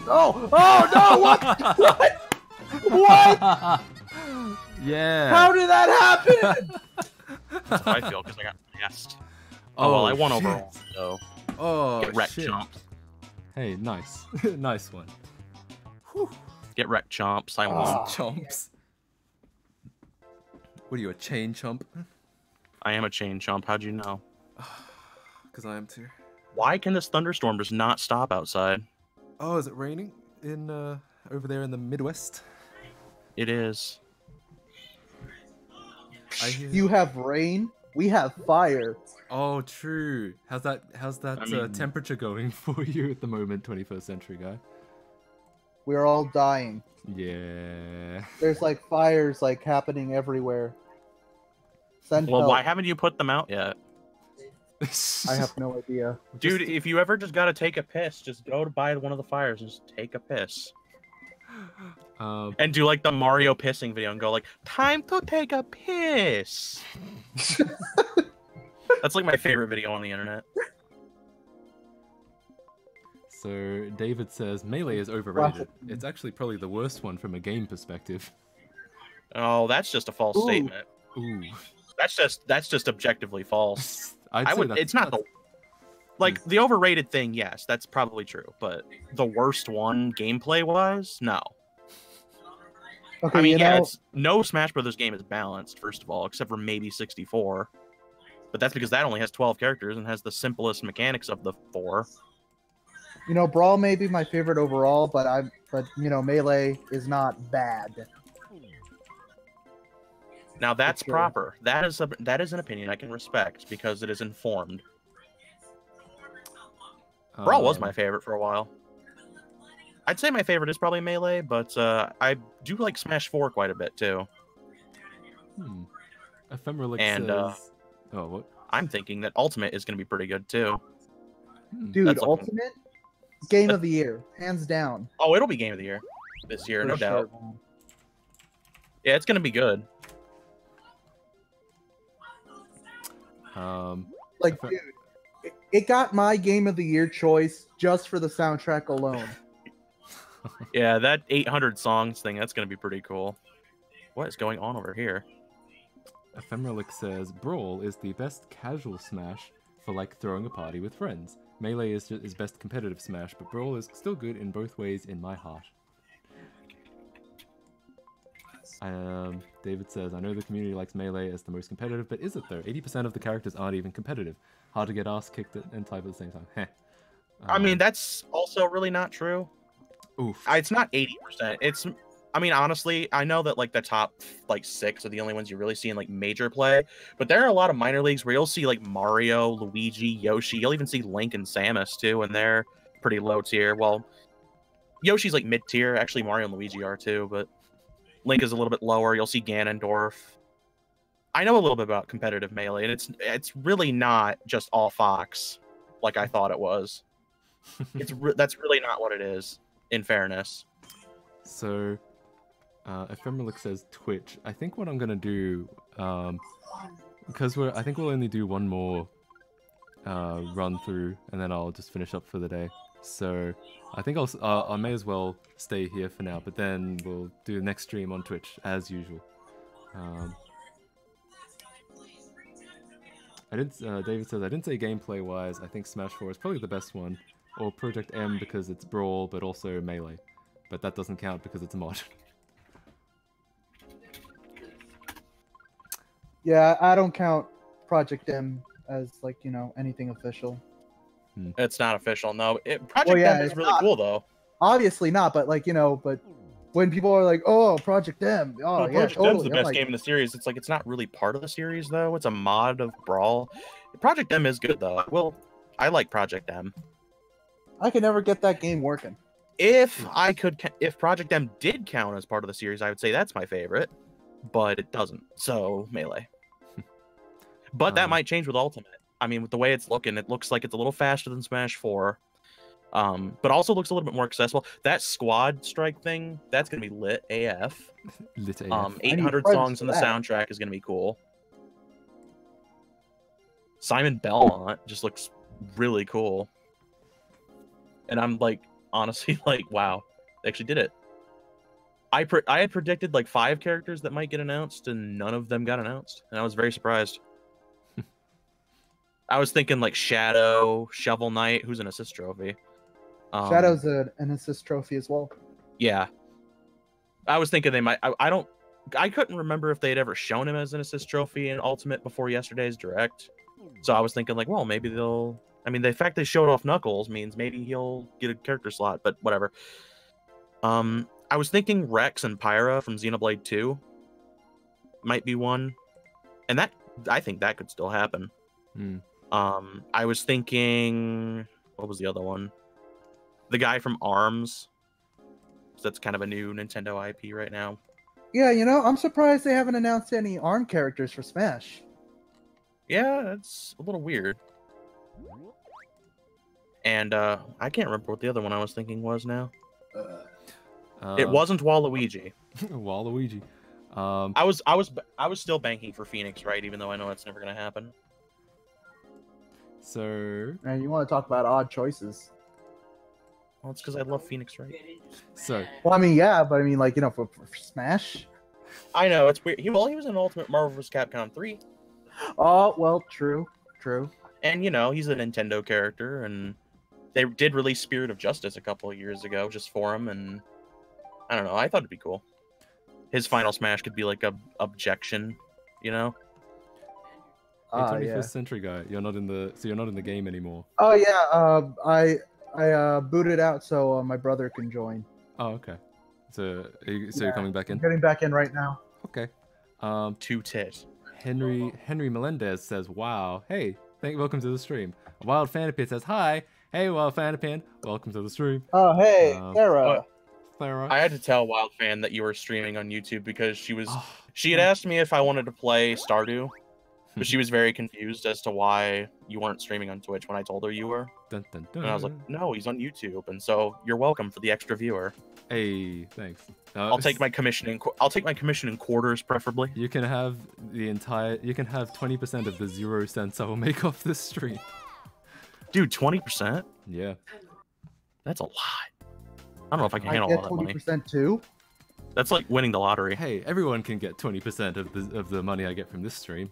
Oh no! What? What? Yeah. How did that happen? That's how I feel because I got passed. Oh, well, I won shit. overall, so Oh, get wrecked, shit. chomps. Hey, nice. Nice one. Get wrecked, chomps. I won. Chomps. What are you, a chain chomp? I am a chain chomp. How'd you know? Because I am too. Why can this thunderstorm just not stop outside? Oh, is it raining in over there in the Midwest? It is. I hear. You have rain. We have fire. Oh, true. How's that I mean- temperature going for you at the moment, 21st century guy? We're all dying. Yeah. There's like fires like happening everywhere. Send Well, help. why haven't you put them out yet? I have no idea. Dude, if you ever just gotta take a piss, just go to buy one of the fires and just take a piss. And do like the Mario pissing video and go like, time to take a piss. That's like my favorite video on the internet. So David says Melee is overrated. It's actually probably the worst one from a game perspective. Oh, that's just a false Ooh. statement. Ooh. That's just objectively false. I'd I say would. that's- It's not the like the overrated thing. Yes, that's probably true. But the worst one, gameplay wise, no. Okay, I mean, you yeah, know, it's no Smash Brothers game is balanced. First of all, except for maybe 64. But that's because that only has 12 characters and has the simplest mechanics of the 4. Brawl may be my favorite overall, but Melee is not bad. Now that's sure. proper. That is an opinion I can respect because it is informed. Brawl was my favorite for a while. I'd say my favorite is probably Melee, but I do like Smash 4 quite a bit too. Ephemeralic And says... Oh, what? I'm thinking that Ultimate is going to be pretty good too. Dude, That's looking- Ultimate Game of the Year, hands down. Oh, it'll be Game of the Year this year, For no sure, doubt. man. Yeah, it's going to be good. Like, dude, it got my Game of the Year choice just for the soundtrack alone. Yeah, that 800 songs thing, that's going to be pretty cool. What is going on over here? Ephemeralic says, Brawl is the best casual Smash for like throwing a party with friends. Melee is best competitive Smash, but Brawl is still good in both ways in my heart. David says, I know the community likes Melee as the most competitive, but is it though? 80% of the characters aren't even competitive. Hard to get ass kicked and type at the same time. Heh. I mean, that's also really not true. Oof. It's not 80%. It's, I mean, honestly, I know that like the top like 6 are the only ones you really see in like major play, but there are a lot of minor leagues where you'll see like Mario, Luigi, Yoshi. You'll even see Link and Samus too, and they're pretty low tier. Well, Yoshi's like mid tier. Actually, Mario and Luigi are too, but Link is a little bit lower. You'll see Ganondorf. I know a little bit about competitive Melee, and it's really not just all Fox like I thought it was. That's really not what it is, in fairness. So, Ephemeralic says Twitch. I think what I'm gonna do, because I think we'll only do one more run through, and then I'll just finish up for the day. So, I think I may as well stay here for now, but then we'll do the next stream on Twitch as usual. David says, I didn't say gameplay wise. I think Smash 4 is probably the best one, or Project M because it's Brawl, but also Melee. But that doesn't count because it's a mod. Yeah, I don't count Project M as like, you know, anything official. It's not official, no. Project M is really cool though. Obviously not, but like, you know, but when people are like, "Oh, Project M," oh yeah, Project totally. M's the best game in the series. It's like it's not really part of the series though. It's a mod of Brawl. Project M is good though. Well, I like Project M. I can never get that game working. If Project M did count as part of the series, I would say that's my favorite, but it doesn't. So Melee. But that might change with Ultimate. I mean, with the way it's looking, it looks like it's a little faster than Smash 4. But also looks a little bit more accessible. That squad strike thing, that's gonna be lit AF. Lit AF. 800 songs in the soundtrack is gonna be cool. Simon Belmont just looks really cool. And I'm like, honestly, like, wow, they actually did it. I had predicted like 5 characters that might get announced, and none of them got announced, and I was very surprised. I was thinking like Shadow, Shovel Knight, who's an assist trophy. Shadow's an assist trophy as well. Yeah, I was thinking they might. I couldn't remember if they had ever shown him as an assist trophy in Ultimate before yesterday's Direct. So I was thinking like, well, maybe they'll. I mean, the fact they showed off Knuckles means maybe he'll get a character slot, but whatever. I was thinking Rex and Pyra from Xenoblade 2 might be one, and that I think that could still happen. I was thinking, what was the other one? The guy from ARMS. That's kind of a new Nintendo IP right now. Yeah, you know, I'm surprised they haven't announced any ARM characters for Smash. Yeah, that's a little weird. And I can't remember what the other one I was thinking was now. It wasn't Waluigi. Waluigi. I was still banking for Phoenix, right? Even though I know that's never gonna happen. So. And you want to talk about odd choices? Well, it's because I love Phoenix, right? So. Well, I mean, yeah, but I mean, like, you know, for Smash. I know it's weird. He was in Ultimate Marvel vs. Capcom 3. Oh well, true. And you know, he's a Nintendo character, and they did release Spirit of Justice a couple of years ago just for him, and I don't know. I thought it'd be cool. His final Smash could be like a objection, you know. Hey, 21st Century guy, you're not in the game anymore. Oh yeah, I booted out so my brother can join. Oh okay. So you're coming back in? I'm getting back in right now. Okay. Two tit. Henry Melendez says, "Wow, hey, welcome to the stream." Wild Fanapit says, "Hi, Hey, Wild Fan, welcome to the stream. Oh, hey, Sarah. Clara. I had to tell Wild Fan that you were streaming on YouTube because Oh, she had asked me if I wanted to play Stardew, but she was very confused as to why you weren't streaming on Twitch when I told her you were. dun, dun, dun. And I was like, no, he's on YouTube, and so you're welcome for the extra viewer. Hey, thanks. I'll take my commission in quarters, preferably. You can have the entire. You can have 20% of the 0 cents I will make off this stream. Dude, 20%? Yeah. That's a lot. I don't know if I can I handle get all that money. 20% too. That's like winning the lottery. Hey, everyone can get 20% of the money I get from this stream.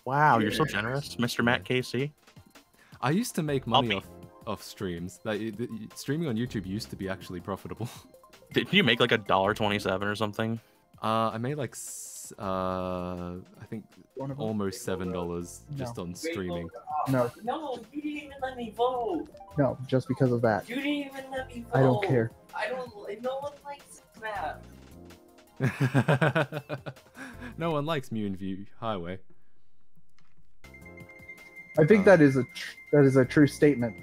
Wow, you're so generous, Mr. Matt KC. I used to make money off streams. Like streaming on YouTube used to be actually profitable. Didn't you make like $1.27 or something? I made like I think One of them? almost $7 just on streaming. No, No, you didn't even let me vote. no, just because of that. You didn't even let me vote. I don't care. I don't. No one likes that. No one likes Mew and View Highway. I think that is a true statement.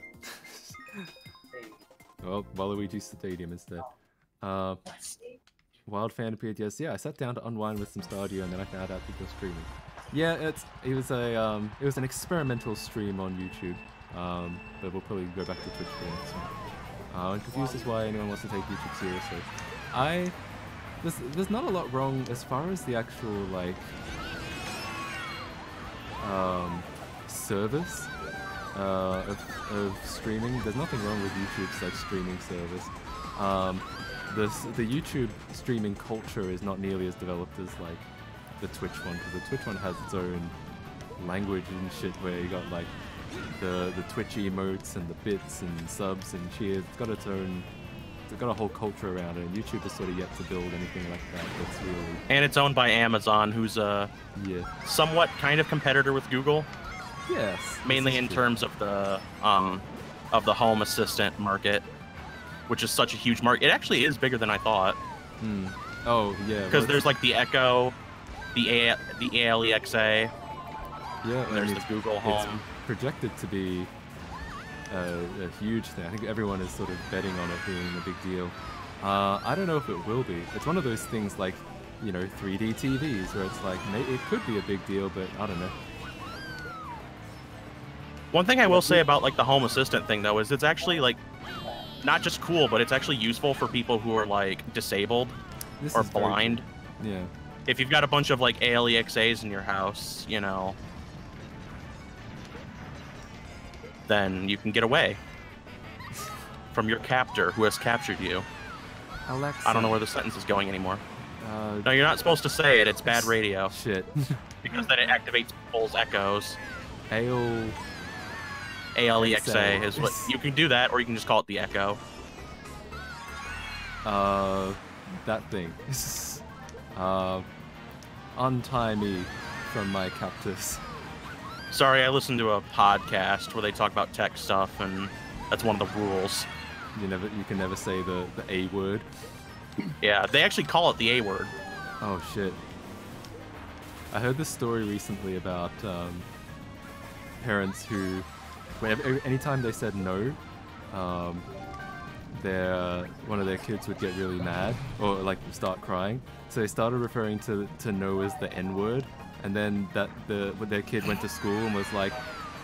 Well, Waluigi Stadium instead. Wild Fan appeared. Yes, yeah. I sat down to unwind with some Stardew, and then I found out people were streaming. Yeah, it was an experimental stream on YouTube. But we'll probably go back to Twitch for the next one. I'm confused as why anyone wants to take YouTube seriously. There's not a lot wrong as far as the actual like service of streaming. There's nothing wrong with YouTube's like streaming service. The YouTube streaming culture is not nearly as developed as like the Twitch one, because the Twitch one has its own language and shit where you got like the Twitch emotes and the bits and subs and cheers. It's got its own. It's got a whole culture around it, and YouTube is sort of yet to build anything like that. That's really. And it's owned by Amazon, who's a somewhat kind of competitor with Google. Yes. Mainly in terms of the home assistant market, which is such a huge market. It actually is bigger than I thought. Hmm. Oh yeah. Because there's like the Echo, the Alexa. Yeah. And there's the Google Home. It's projected to be a huge thing. I think everyone is sort of betting on it being a big deal. I don't know if it will be. It's one of those things like, 3D TVs where it's like it could be a big deal, but I don't know. One thing I will say about like the home assistant thing though is it's actually like not just cool, but it's actually useful for people who are like disabled or blind. Yeah. If you've got a bunch of like Alexas in your house, then you can get away from your captor who has captured you. Alexa. I don't know where the sentence is going anymore. No, you're not supposed to say it. It's bad radio. Shit. Because then it activates people's echoes. Alexa is what you can do that, or you can just call it the Echo. That thing. Untie me from my captors. Sorry, I listened to a podcast where they talk about tech stuff, and that's one of the rules. You can never say the A word. Yeah, they actually call it the A word. Oh shit. I heard this story recently about parents who, anytime they said no, one of their kids would get really mad or like start crying. So they started referring to no as the N word, and then their kid went to school and was like,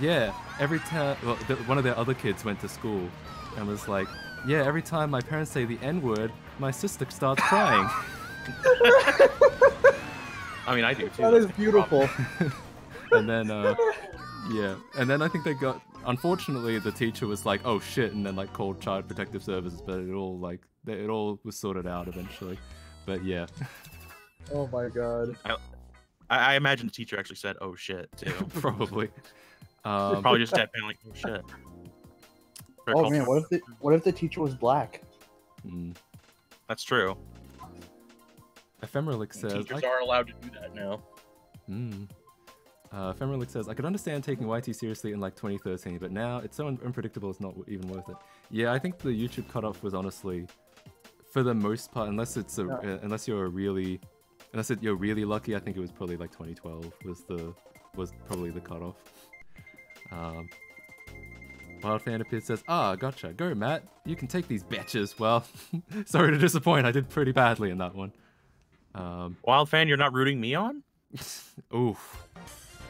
yeah, every time. Well, one of their other kids went to school and was like, yeah, every time my parents say the N word, my sister starts crying. I mean, I do too. That is beautiful. And then, yeah, and then I think they got. Unfortunately, the teacher was like, "Oh shit," and then like called Child Protective Services, but it all was sorted out eventually. But yeah. Oh my god. I imagine the teacher actually said, "Oh shit," too. Probably. Probably just deadpan like, "Oh shit." Oh man, what if the teacher was black? That's true. Ephemeralic says Teachers are allowed to do that now. Ephemeralic says, I could understand taking YT seriously in like 2013, but now it's so unpredictable it's not even worth it. Yeah, I think the YouTube cutoff was honestly, for the most part, unless you're really lucky, I think it was probably like 2012 was probably the cutoff. Wildfan appears says, ah, gotcha. Go, Matt. You can take these bitches. Well, sorry to disappoint. I did pretty badly in that one. Wildfan, you're not rooting me on? Oof.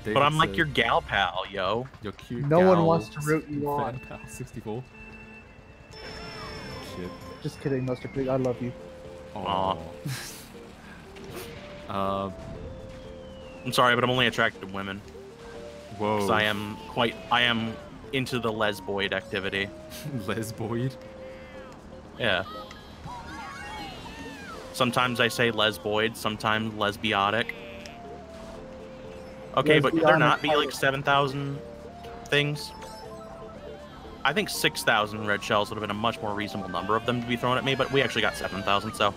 David But I'm like said, your gal pal, yo. your cute No one gal wants to root you fan on. pal 64. Shit. Just kidding, Mr. Pig. I love you. Aw. I'm sorry, but I'm only attracted to women. Whoa. Because I am into the lesboid activity. Lesboid. Yeah. Sometimes I say lesboid, sometimes lesbiotic. Okay, but could there not be like 7,000 things? I think 6,000 red shells would have been a much more reasonable number of them to be thrown at me, but we actually got 7,000, so.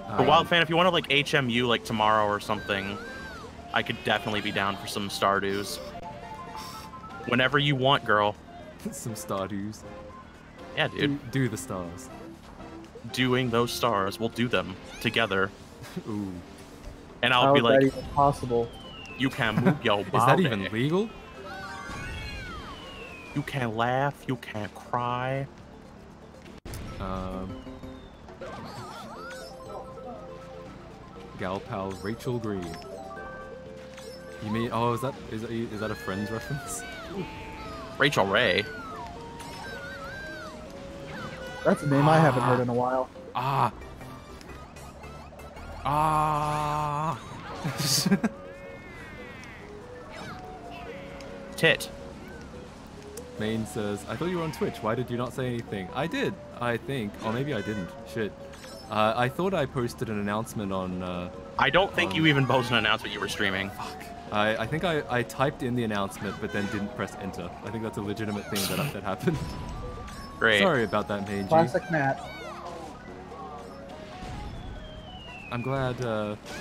But Wildfan, if you want to like HMU like tomorrow or something, I could definitely be down for some Stardews. Whenever you want, girl. Some Stardews. Yeah, dude. Do the stars. Doing those stars, we'll do them together. Ooh. And I'll How be is like, that even possible? you can move your body. Is that even legal? You can laugh, you can cry. Gal pal Rachel Green. You mean? Oh, is that a Friends reference? Rachel Ray. That's a name I haven't heard in a while. Ah. Ah. Tit. Main says, I thought you were on Twitch. Why did you not say anything? I did, I think. Or maybe I didn't. Shit. I thought I posted an announcement on... I don't think you even posted an announcement you were streaming. Fuck. I think I typed in the announcement, but then didn't press enter. I think that's a legitimate thing that happened. Great. Sorry about that, Main G. Classic Matt. I'm glad,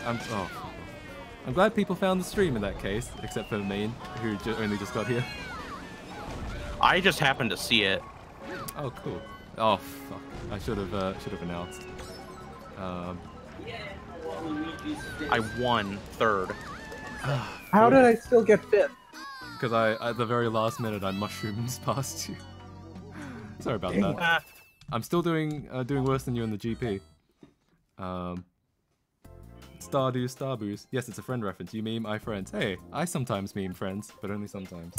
I'm glad people found the stream in that case, except for Main, who only just got here. I just happened to see it. Oh, cool. Oh, fuck. I should have announced. I won third. How did I still get fifth? Because at the very last minute, I mushrooms past you. Sorry about that. Ah, I'm still doing worse than you in the GP. Starboos. Yes, it's a friend reference. You meme, I friends. Hey, I sometimes meme friends, but only sometimes.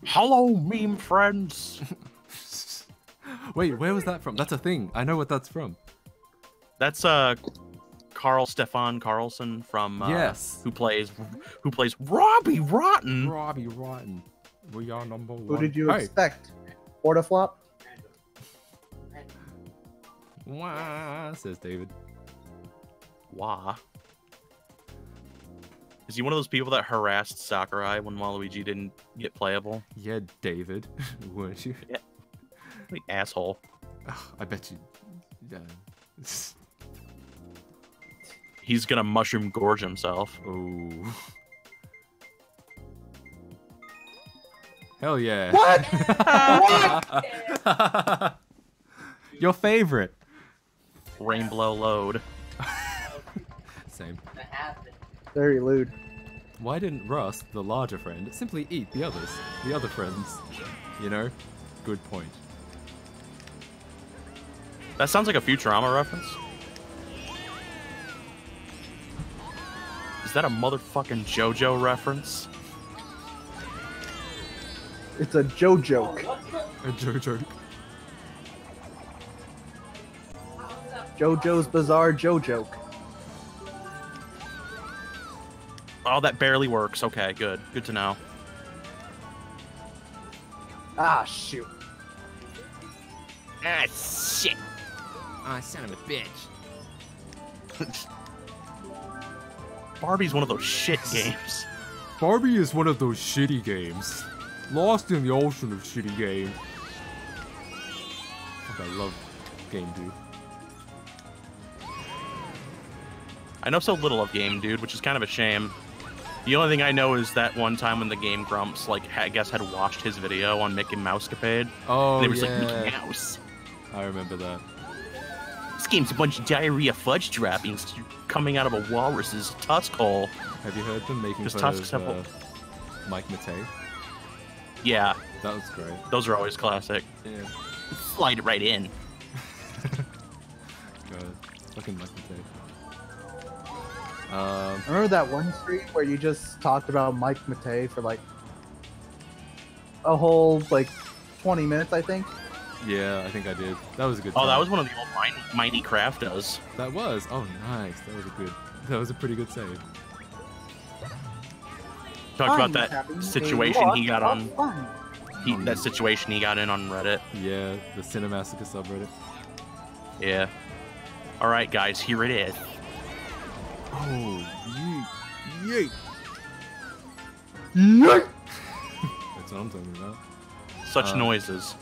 hello, meme friends. Wait, where was that from? That's a thing. I know what that's from. That's Carl Stefan Carlson from Yes. who plays Robbie Rotten. Robbie Rotten. We are number one. Who did you Hey. expect? Portaflop? Wah, says David. Wah. Is he one of those people that harassed Sakurai when Waluigi didn't get playable? Yeah, David. Weren't you? Yeah. What an asshole. Ugh, I bet you. Yeah. He's gonna mushroom gorge himself. Oh. Hell yeah. What? Your favorite. Rainbow load. Same. Very lewd. Why didn't Russ, the larger friend, simply eat the others? The other friends. You know? Good point. That sounds like a Futurama reference. Is that a motherfucking JoJo reference? It's a Joe joke. A JoJo. JoJo's Bizarre Joe joke. Oh, that barely works. Okay, good. Good to know. Ah, shoot. Ah, shit. Ah, son of a bitch. Barbie's one of those shit games. Barbie is one of those shitty games. Lost in the ocean of shitty games. Fuck, I love Game Dude. I know so little of Game Dude, which is kind of a shame. The only thing I know is that one time when the Game Grumps, like, I guess had watched his video on Mickey Mousecapade. Oh, and they were yeah. like, Mickey Mouse. I remember that. game's a bunch of diarrhea fudge droppings coming out of a walrus's tusk hole. Have you heard them making Just fun tusks of have Mike Matei? Yeah, That was great. those are always classic. Yeah. Slide it right in. God, fucking Mike Matei. Remember that one stream where you just talked about Mike Matei for like a whole like 20 minutes, I think? Yeah, I think I did. That was a good. Oh, that time. was one of the old Mighty Craftas. That was. Oh, nice. That was a good. That was a pretty good save. Talked about that having a situation lot he got of on. fun. That situation he got in on Reddit. Yeah, the Cinemassacre subreddit. Yeah. All right, guys, here it is. Oh, yeet. Yeet! That's what I'm talking about. Such noises.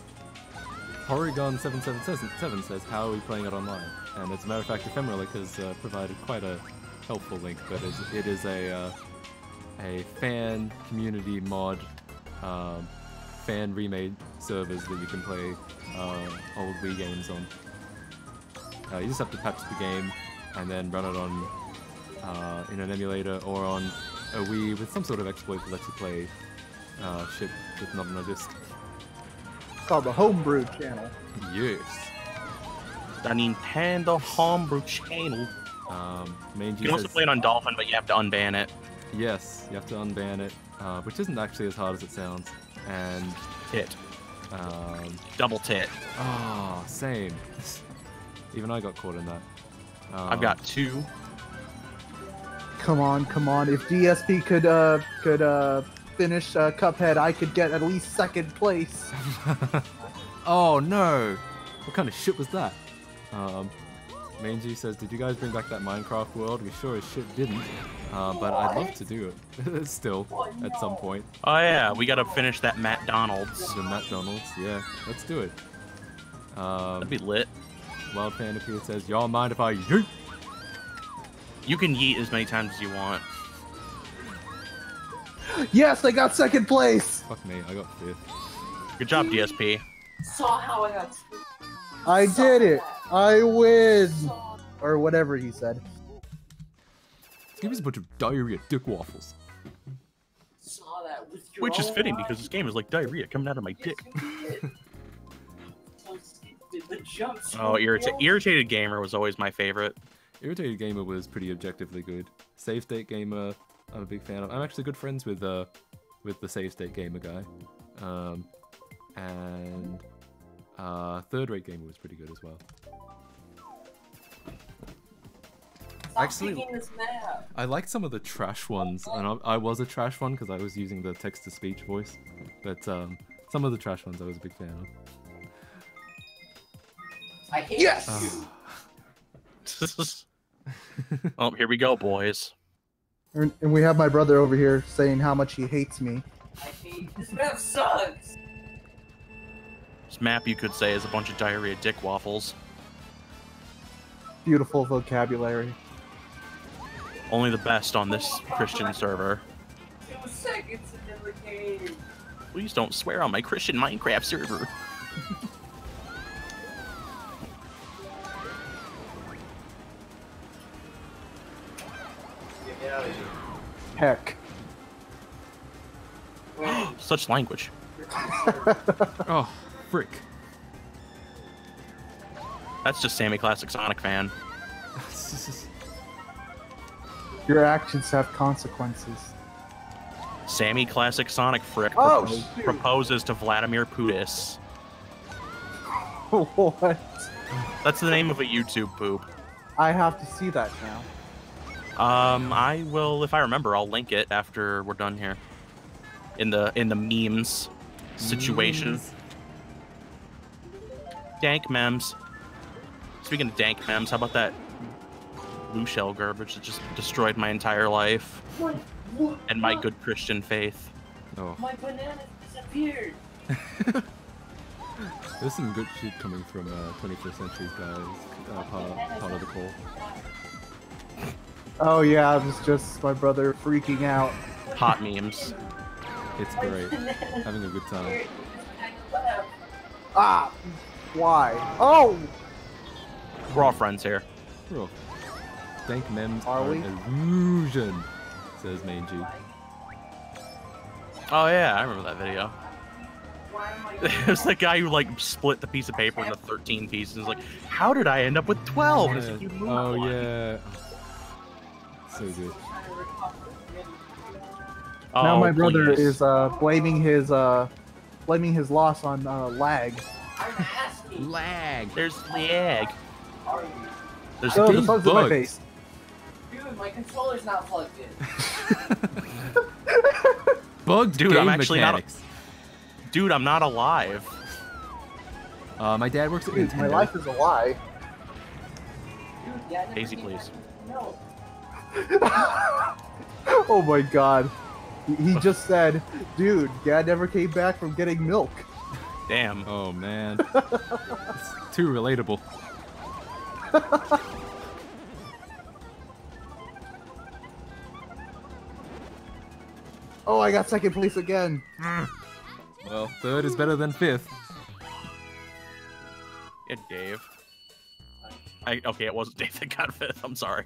Porygon777 says, how are we playing it online? And as a matter of fact, Ephemeralic has provided quite a helpful link, but it is a fan community mod, fan remade servers that you can play old Wii games on. You just have to patch the game and then run it on in an emulator or on a Wii with some sort of exploit that lets you play shit with not on a disc. It's called the Homebrew channel. Yes. The Nintendo Homebrew channel. Main You can also play it on Dolphin, but you have to unban it. Yes, you have to unban it, which isn't actually as hard as it sounds. And Tit. Double tit. oh, same. Even I got caught in that. I've got 2. Come on, come on. If DSP could finish Cuphead, I could get at least second place. Oh no! What kind of shit was that? Mangy says, did you guys bring back that Minecraft world? We sure as shit didn't. But I'd love to do it. Still, at some point. Oh yeah, we gotta finish that Matt Donald's. The McDonald's, yeah. Let's do it. That'd be lit. Wild Panda Peter says, y'all mind if I yeet? You can yeet as many times as you want. Yes, I got second place. Fuck me, I got 5th. Good job, DSP. Saw how I got. I did it. I win. Or whatever he said. Give us a bunch of diarrhea dick waffles. Saw that with your Which is own fitting eyes. because this game is like diarrhea coming out of my dick. Yes, you did. So stupid, the jumps. Oh, Irritated Gamer was always my favorite. Irritated Gamer was pretty objectively good. Save State Gamer, I'm a big fan of. I'm actually good friends with the Save State Gamer guy. And Third Rate Gamer was pretty good as well. Stop actually- picking this map. I liked some of the trash ones, and I was a trash one because I was using the text-to-speech voice. But some of the trash ones I was a big fan of. I hate Yes! you. Oh, here we go, boys. And we have my brother over here saying how much he hates me. I hate this map sucks. This map, you could say, is a bunch of diarrhea dick waffles. Beautiful vocabulary. Only the best on this Christian server. 2 seconds into the game. Please don't swear on my Christian Minecraft server. Get out of here. Heck. Such language. Oh, frick. That's just Sammy Classic Sonic fan. Your actions have consequences. Sammy Classic Sonic Frick Oh, shoot. proposes to Vladimir Putis. What? That's the name of a YouTube poop. I have to see that now. I will, if I remember, I'll link it after we're done here. In the memes situation. Dank memes. Speaking of dank memes, how about that blue shell garbage that just destroyed my entire life What? and my good Christian faith? Oh, My banana disappeared. there's some good shit coming from 21st Century guys, part of the call. Oh yeah, it was just my brother freaking out. Hot memes. It's great. Having a good time. Ah! Why? Oh! We're all friends here. Cool. Dank memes Are are we? an illusion, says Main G. Oh yeah, I remember that video. It was the guy who like split the piece of paper into 13 pieces. Like, how did I end up with 12? And it's like, you moved Oh one. yeah. So good. Now Oh, my brother please. is blaming his loss on lag. Lag. There's lag. There's Oh, the big sun's in my bugs. face. Dude, my controller's not plugged in. Bugged Dude, game I'm actually not. mechanics. Dude, I'm not alive. My dad works at Dude, Nintendo. my life is a lie. Dude, yeah, I never Daisy, came please. back. No. Oh my god. He just said, dude, Dad never came back from getting milk. Damn. Oh man. It's too relatable. Oh, I got second place again. Well, third is better than fifth. Yeah, Dave. Okay, it wasn't Dave that got fifth. I'm sorry.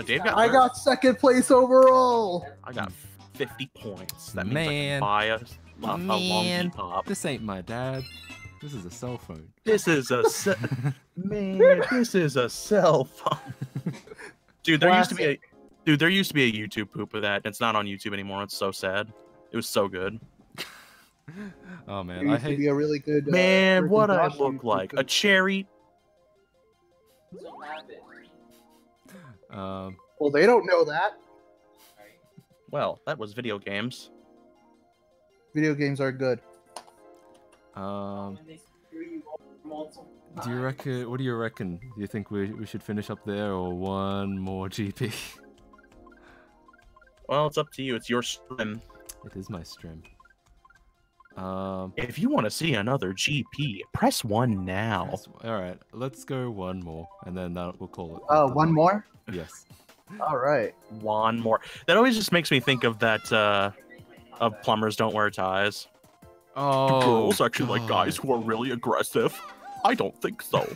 Dave got I third. got second place overall. I got 50 points. That means I Man. can buy a long Man. pop. This ain't my dad. This is a cell phone. This is a man. This is a cell phone. Dude, there used to be a YouTube poop of that. And it's not on YouTube anymore. It's so sad. It was so good. Oh It man, I used to hate. be a really good. Man, Rick and what I Josh look YouTube like. A poop. cherry. So happen. Well, they don't know that. Well, that was video games. Video games are good. And they screw you over multiple Do you reckon? What do you reckon? Do you think we should finish up there or one more GP? Well, it's up to you. It's your stream. It is my stream. If you want to see another GP, press 1 now. All right, let's go one more, and then we'll call it. Oh, after one that. more? Yes. All right. One more. That always just makes me think of that, of plumbers don't wear ties. Oh. Girls actually like guys God. who are really aggressive. I don't think so.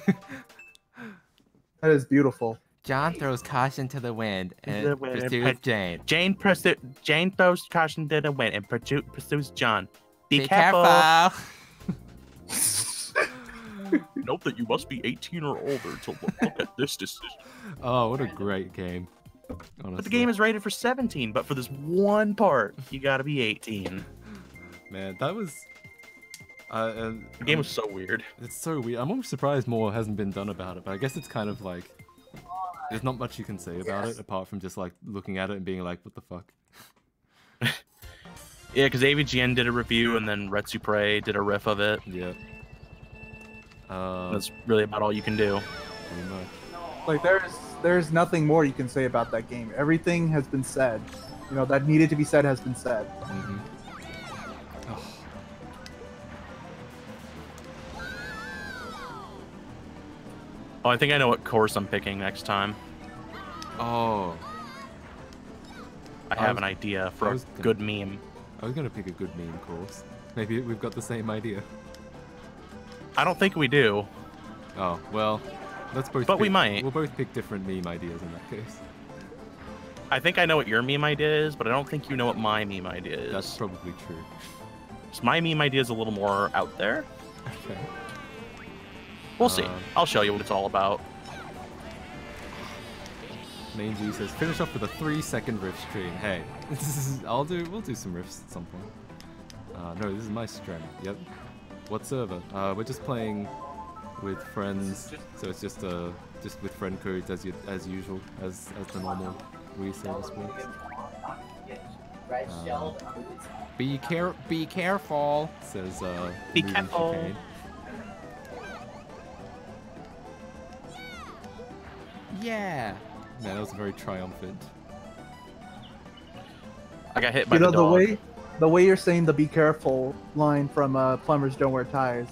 That is beautiful. John throws caution to the wind and The wind and pursues Jane. Jane throws caution to the wind and pursues John. Be careful. Note that you must be 18 or older to look at this decision. Oh, what a great game. Honestly. But the game is rated for 17, but for this one part, you gotta be 18. Man, that was. The game was so weird. It's so weird. I'm almost surprised more hasn't been done about it, but I guess it's kind of like. There's not much you can say about it apart from just like looking at it and being like, what the fuck? Yeah, because AVGN did a review and then Red Supre did a riff of it. Yeah. That's really about all you can do. Pretty much. Like there's nothing more you can say about that game. Everything has been said. You know, that needed to be said has been said. Mm-hmm. Oh, I think I know what course I'm picking next time. Oh. I have an idea for a good meme. I was gonna pick a good meme course. Maybe we've got the same idea. I don't think we do. Oh, well, let's both But we pick- might. We'll both pick different meme ideas in that case. I think I know what your meme idea is, but I don't think you know what my meme idea is. That's probably true. 'Cause my meme idea is a little more out there. Okay. We'll see. I'll show you what it's all about. Main G says, finish off with a 3-second riff stream. Hey, we'll do some riffs at some point. No, this is my stream. Yep. What server? We're just playing with friends, so it's just with friend codes as usual, as the normal Wii service works. Be careful, says Be Moving careful. Chicane. Yeah. Man, that was very triumphant. I got hit by You know the dog. the way you're saying the "be careful" line from "Plumbers Don't Wear Tires"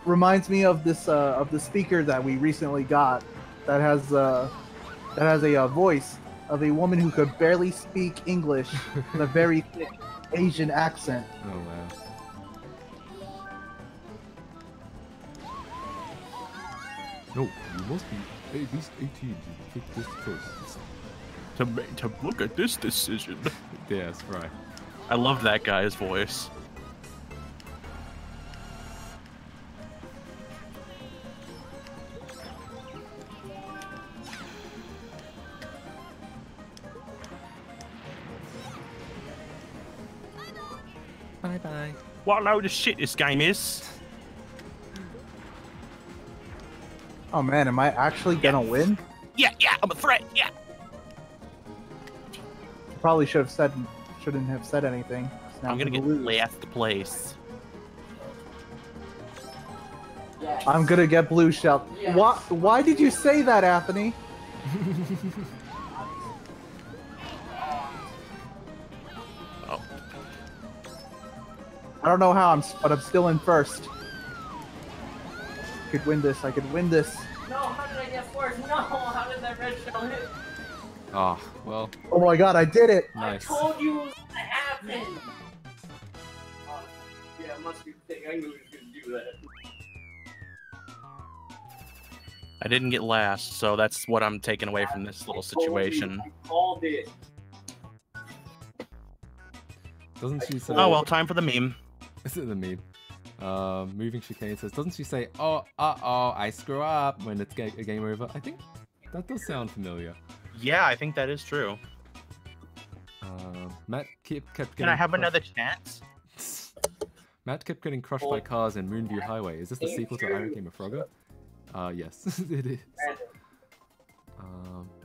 reminds me of this of the speaker that we recently got that has a voice of a woman who could barely speak English with a very thick Asian accent. Oh wow. No, you must be at least 18 to take this choice. To look at this decision. Yes, right. I love that guy's voice. Bye bye. What a load of shit this game is. Oh man, am I actually gonna win? Yeah, I'm a threat. Yeah. Probably shouldn't have said anything. Now I'm gonna get lose. last place. Yes. I'm gonna get blue shell. Yes. Why did you say that, Anthony? Oh. I don't know how but I'm still in first. I could win this. I could win this. No, how did I get first? No, how did that red shell hit? Ah, well, Oh my god, I did it! nice. I told you it was gonna happen. Yeah, it must be thick. I knew he was gonna do that. I didn't get last, so that's what I'm taking away from this little situation. I called it. Doesn't she say? Oh well, time for the meme. Is it the meme? Moving chicane says, doesn't she say, oh, I screw up when it's a game over? I think that does sound familiar. Yeah, I think that is true. Matt kept getting Can I have crushed- another chance? Matt kept getting crushed by cars in Moonview Highway. Is this the sequel to Iron Game of Frogger? Yes, it is.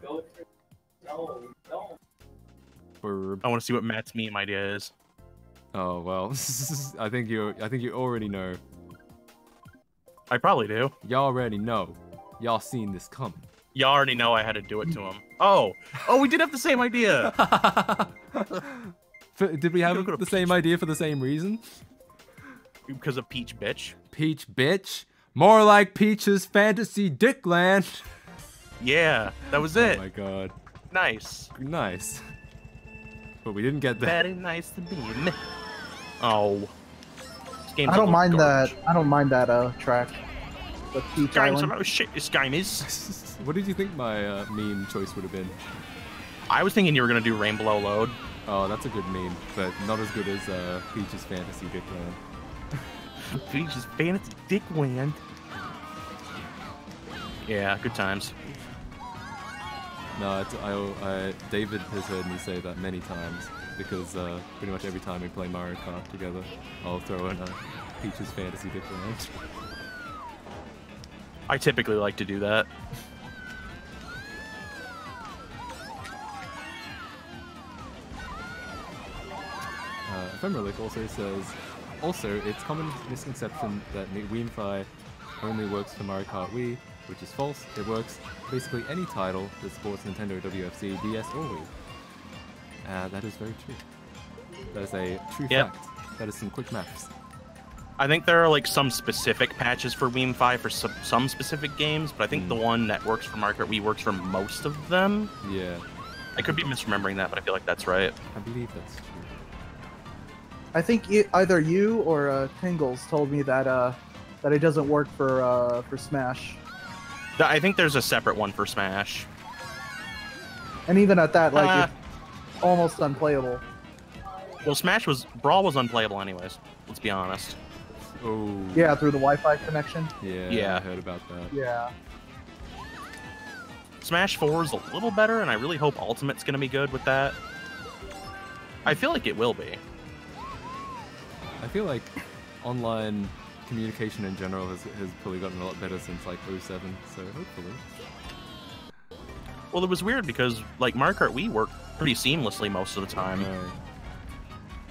Go for it. No, no. Burb. I want to see what Matt's meme idea is. Oh well, I think you already know. I probably do. Y'all already know. Y'all seen this coming. You already know I had to do it to him. Oh, we did have the same idea. Did we have the same idea for the same reason? Because of Peach Bitch. Peach bitch. More like Peach's fantasy dickland. Yeah, that was it. Oh my god. Nice. Nice. But we didn't get that. Very nice to be. Oh. This game's I a don't little mind garbage. that. I don't mind that track. The Peach Game's a Island. lot of shit, this game is. What did you think my meme choice would have been? I was thinking you were going to do Rainbow Load. Oh, that's a good meme, but not as good as Peach's fantasy dickland. Peach's fantasy dickland. Yeah, good times. No, David has heard me say that many times because pretty much every time we play Mario Kart together, I'll throw in Peach's fantasy dickland. I typically like to do that. Ephemeralic also says, also, it's common misconception that Wii'Fi only works for Mario Kart Wii, which is false. It works for basically any title that supports Nintendo WFC, DS, or Wii. That is very true. That is a true Yep. fact. That is some quick maths. I think there are like some specific patches for Wii'Fi for some specific games, but I think the one that works for Mario Kart Wii works for most of them. Yeah, I could be misremembering that, but I feel like that's right. I believe that's true. I think either you or Tingles told me that that it doesn't work for Smash. I think there's a separate one for Smash. And even at that, like, it's almost unplayable. Well, Brawl was unplayable anyways. Let's be honest. Oh. Yeah, through the Wi-Fi connection. Yeah, Yeah. I heard about that. Yeah. Smash 4 is a little better, and I really hope Ultimate's gonna be good with that. I feel like it will be. I feel like online communication in general has probably gotten a lot better since like 07, so hopefully. Well, it was weird because like Mario Kart Wii worked pretty seamlessly most of the time,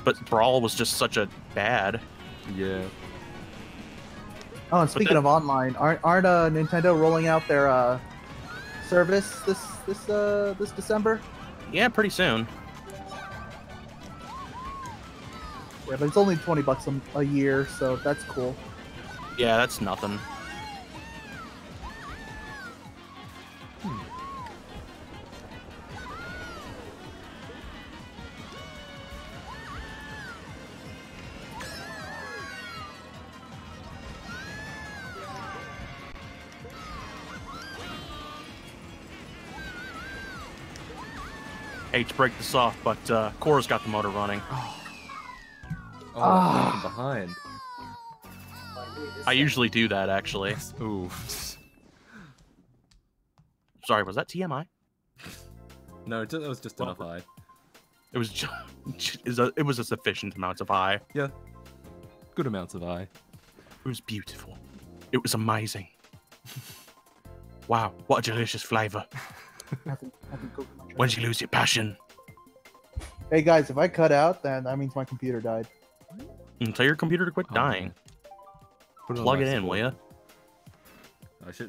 but Brawl was just such a bad. Yeah. Oh, and speaking that- of online, aren't Nintendo rolling out their service this December? Yeah, pretty soon. Yeah, but it's only $20 a year, so that's cool. Yeah, that's nothing. Hate to break this off, but Cora's got the motor running. Oh, Ah. I'm behind. I usually do that, actually. Ooh. Sorry, was that TMI? No, that was just enough high. It was just, it was a sufficient amount of high. Yeah. Good amounts of high. It was beautiful. It was amazing. Wow, what a delicious flavor. When did you lose your passion? Hey guys, if I cut out, then that means my computer died. Tell your computer to quit Oh, dying. man. Put Plug on it my in, will ya?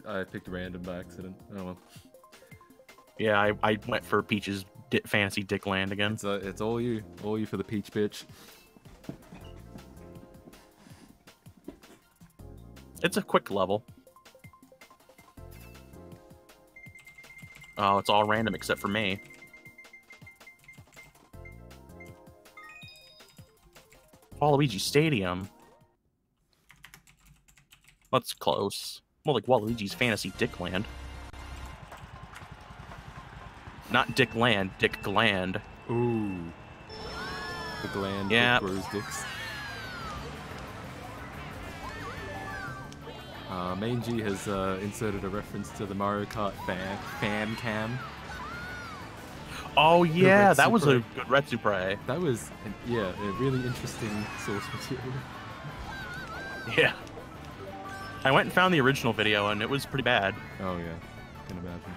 I picked random by accident. Oh well. Yeah, I went for Peach's fantasy dick land again. It's all you for the peach bitch. It's a quick level. Oh, it's all random except for me. Waluigi Stadium. That's close. More like Waluigi's Fantasy Dickland. Not Dickland, Dick Gland. Ooh. The gland Yeah. with rose dicks. Main G has inserted a reference to the Mario Kart fan cam. Oh yeah, Red that was a Supre. good Red Supre. That was, yeah, a really interesting source material. Yeah. I went and found the original video and it was pretty bad. Oh yeah, can imagine.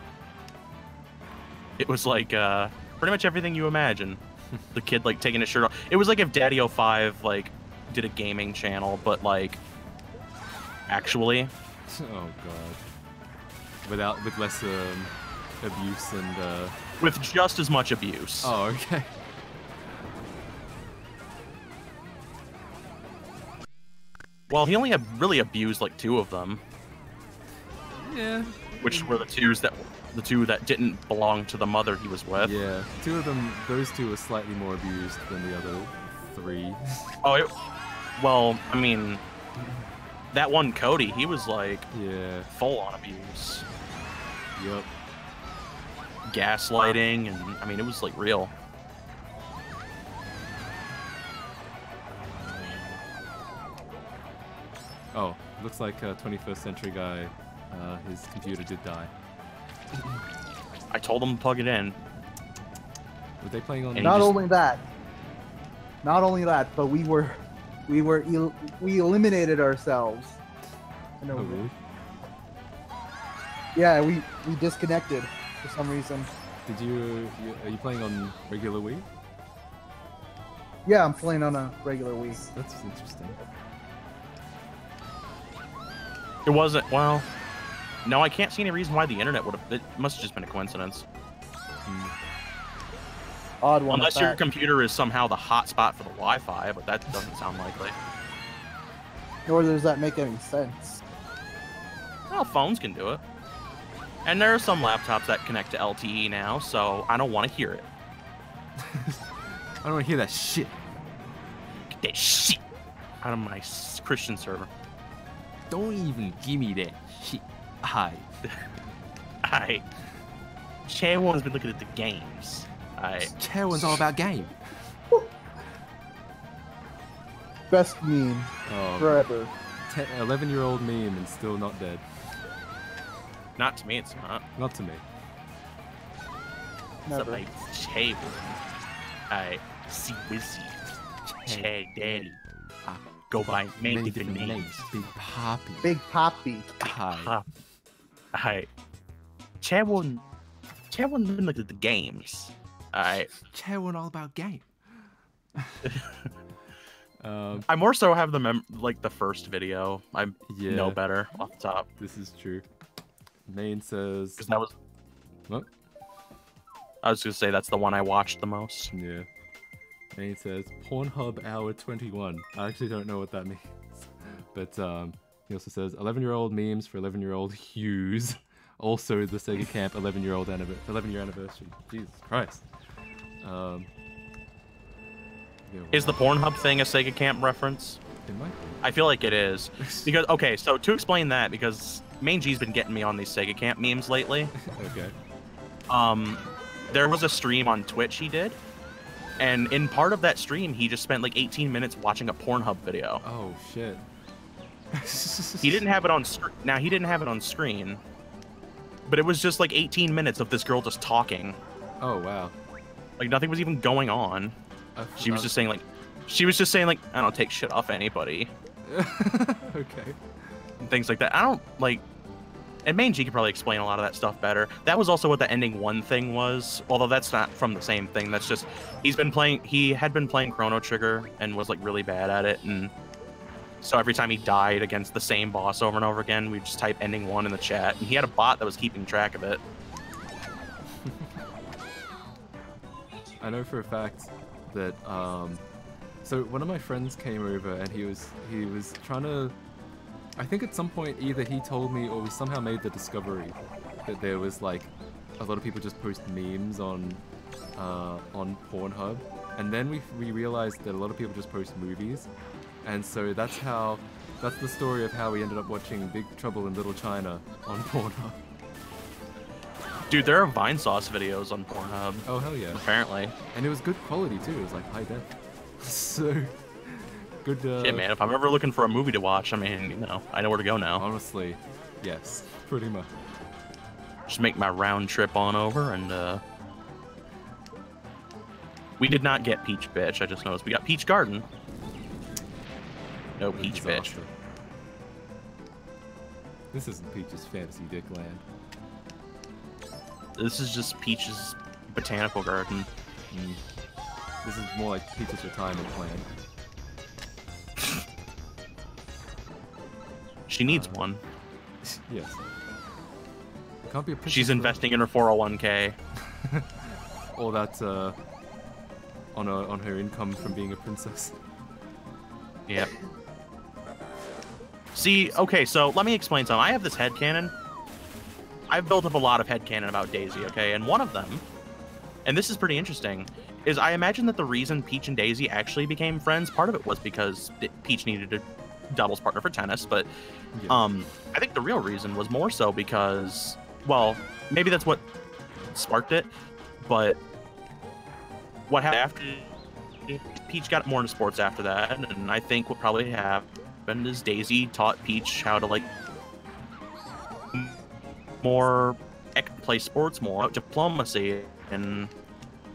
It was like pretty much everything you imagine. The kid like taking his shirt off. It was like if Daddy 05 like did a gaming channel, but like actually. Oh god. With less abuse and With just as much abuse. Oh, okay. Well, he only really abused like 2 of them, Yeah. which were the two that didn't belong to the mother he was with. Yeah. Two of them, those two were slightly more abused than the other 3. Oh, well, I mean, that one Cody, he was like Yeah. full on abuse, Yup. gaslighting, and I mean, it was like real. Oh, looks like a 21st century guy. His computer did die. I told him to plug it in. Were they playing on? And Not just- only that, but we eliminated ourselves. Oh really? Yeah, we disconnected for some reason. Are you playing on regular Wii? Yeah, I'm playing on a regular Wii. That's interesting. It wasn't, well, no, I can't see any reason why the internet would have, it must have just been a coincidence. Odd one. Unless at your that. computer is somehow the hotspot for the Wi-Fi, but that doesn't sound likely. Nor does that make any sense. Well, phones can do it. And there are some laptops that connect to LTE now, so I don't want to hear it. I don't want to hear that shit. Get that shit out of my Christian server. Don't even give me that shit. Hi. Chairwoman's been looking at the games. Chairwoman's all about game. Best meme Oh, forever. 11-year-old meme and still not dead. Not to me, it's not. Not to me. It's Never. like Chairwoman. See Wizzy. Chair Daddy. Go by many different names. Big Poppy. Big Poppy. Hi. Chairwoman been looking at the games. Chairwoman all about game. I more so have the like the first video. I Yeah. know better off the top. This is true. Main says. Because that was. What? I was gonna say that's the one I watched the most. Yeah. Main says Pornhub hour 21. I actually don't know what that means. But he also says 11-year-old memes for 11-year-old Hughes. Also the Sega Camp 11-year anniversary. Jesus Christ. Yeah, Is the Pornhub thing a Sega Camp reference? It might be. I feel like it is. Because okay, so to explain that, because Main G's been getting me on these Sega Camp memes lately. Okay. there was a stream on Twitch he did, and in part of that stream, he just spent like 18 minutes watching a Pornhub video. Oh shit. He didn't have it on now. He didn't have it on screen, but it was just like 18 minutes of this girl just talking. Oh wow. Like nothing was even going on. She was just saying like, I don't take shit off anybody. Okay. And things like that. I don't like. And Main G could probably explain a lot of that stuff better. That was also what the ending 1 thing was. Although that's not from the same thing. That's just he had been playing Chrono Trigger and was like really bad at it, and so every time he died against the same boss over and over again, we'd just type ending 1 in the chat, and he had a bot that was keeping track of it. I know for a fact that so one of my friends came over and he was trying to, I think at some point either he told me or we somehow made the discovery that there was like a lot of people just post memes on Pornhub, and then we realized that a lot of people just post movies, and so that's the story of how we ended up watching Big Trouble in Little China on Pornhub. Dude, there are Vine Sauce videos on Pornhub. Oh hell yeah! Apparently, and it was good quality too. It was like high def. So good. Shit, man. If I'm ever looking for a movie to watch, I mean, you know, I know where to go now. Honestly, yes, pretty much. Just make my round trip on over, and we did not get Peach Bitch. I just noticed we got Peach Garden. No Peach Bitch. This isn't Peach's Fantasy Dick Land. This is just Peach's Botanical Garden. This is more like Peach's retirement plan. She needs one. Yes. Can't be a princess. She's investing in her 401k. All that on her income from being a princess. Yep. See, okay, so let me explain something. I have this headcanon. I've built up a lot of headcanon about Daisy, okay? And one of them, and this is pretty interesting, is I imagine that the reason Peach and Daisy actually became friends, part of it was because Peach needed a doubles partner for tennis, but I think the real reason was more so because, well, maybe that's what sparked it, but what happened after Peach got more into sports after that, and I think what probably happened is Daisy taught Peach how to, like, more play sports more, diplomacy, and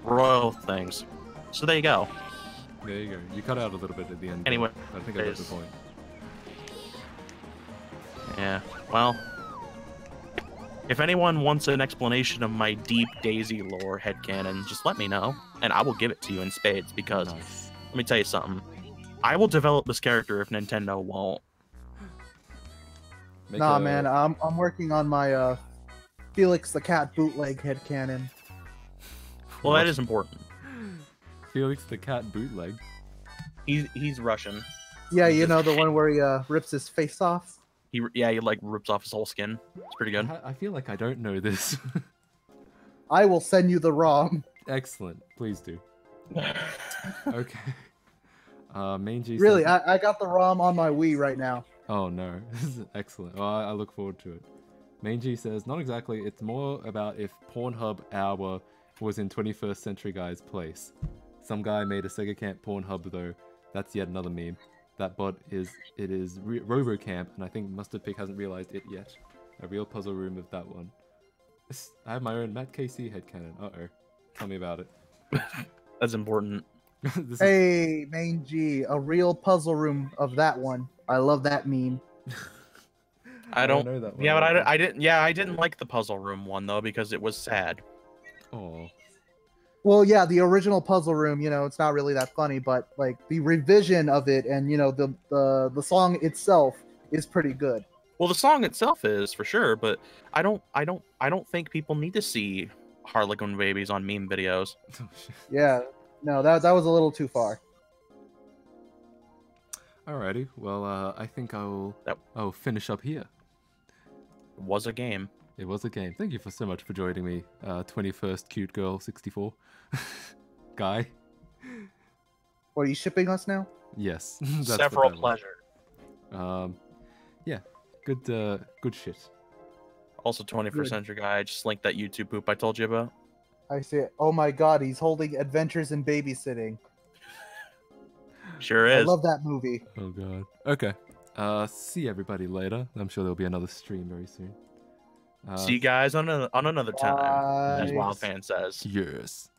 royal things. So there you go. There you go. You cut out a little bit at the end. Anyway, I think I got the point. Yeah, well, if anyone wants an explanation of my deep Daisy lore headcanon, just let me know, and I will give it to you in spades, because, let me tell you something, I will develop this character if Nintendo won't. Nah, man, I'm working on my Felix the Cat bootleg headcanon. Well, that is important. Felix the Cat bootleg? He's Russian. Yeah, you know, the one where he rips his face off? He like rips off his whole skin. It's pretty good. I feel like I don't know this. I will send you the ROM. Excellent. Please do. Okay. Main G really, says... I got the ROM on my Wii right now. Oh no, this is excellent. Well, I look forward to it. Main G says, not exactly, it's more about if Pornhub Hour was in 21st Century Guy's place. Some guy made a Sega Camp Pornhub though. That's yet another meme. That bot is RoboCamp, and I think Mustard Pig hasn't realized it yet. A real puzzle room of that one. I have my own Matt KC headcanon. Uh-oh. Tell me about it. That's important. Hey, Main G, a real puzzle room of that one. I love that meme. I don't know that one. Yeah, but I didn't. Yeah, I didn't like the puzzle room one though because it was sad. Oh. Well, yeah, the original puzzle room, you know, it's not really that funny, but like the revision of it and you know the song itself is pretty good. Well, the song itself is for sure, but I don't think people need to see Harlequin babies on meme videos. Yeah, no, that was a little too far. Alrighty, well, I think I'll finish up here. It was a game. It was a game. Thank you so much for joining me, 21st Cute Girl 64 guy. What, are you shipping us now? Yes. Several pleasure. Yeah, good shit. Also, 21st Century Guy. I just linked that YouTube poop I told you about. I say, oh my god, he's holding Adventures in Babysitting. Sure I is. love that movie. Oh god. Okay. See everybody later. I'm sure there'll be another stream very soon. See you guys on another time, as Bye. Wildfan says. Yes.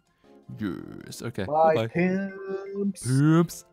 Yes. Okay. Bye, Bye-bye. pimps. Oops.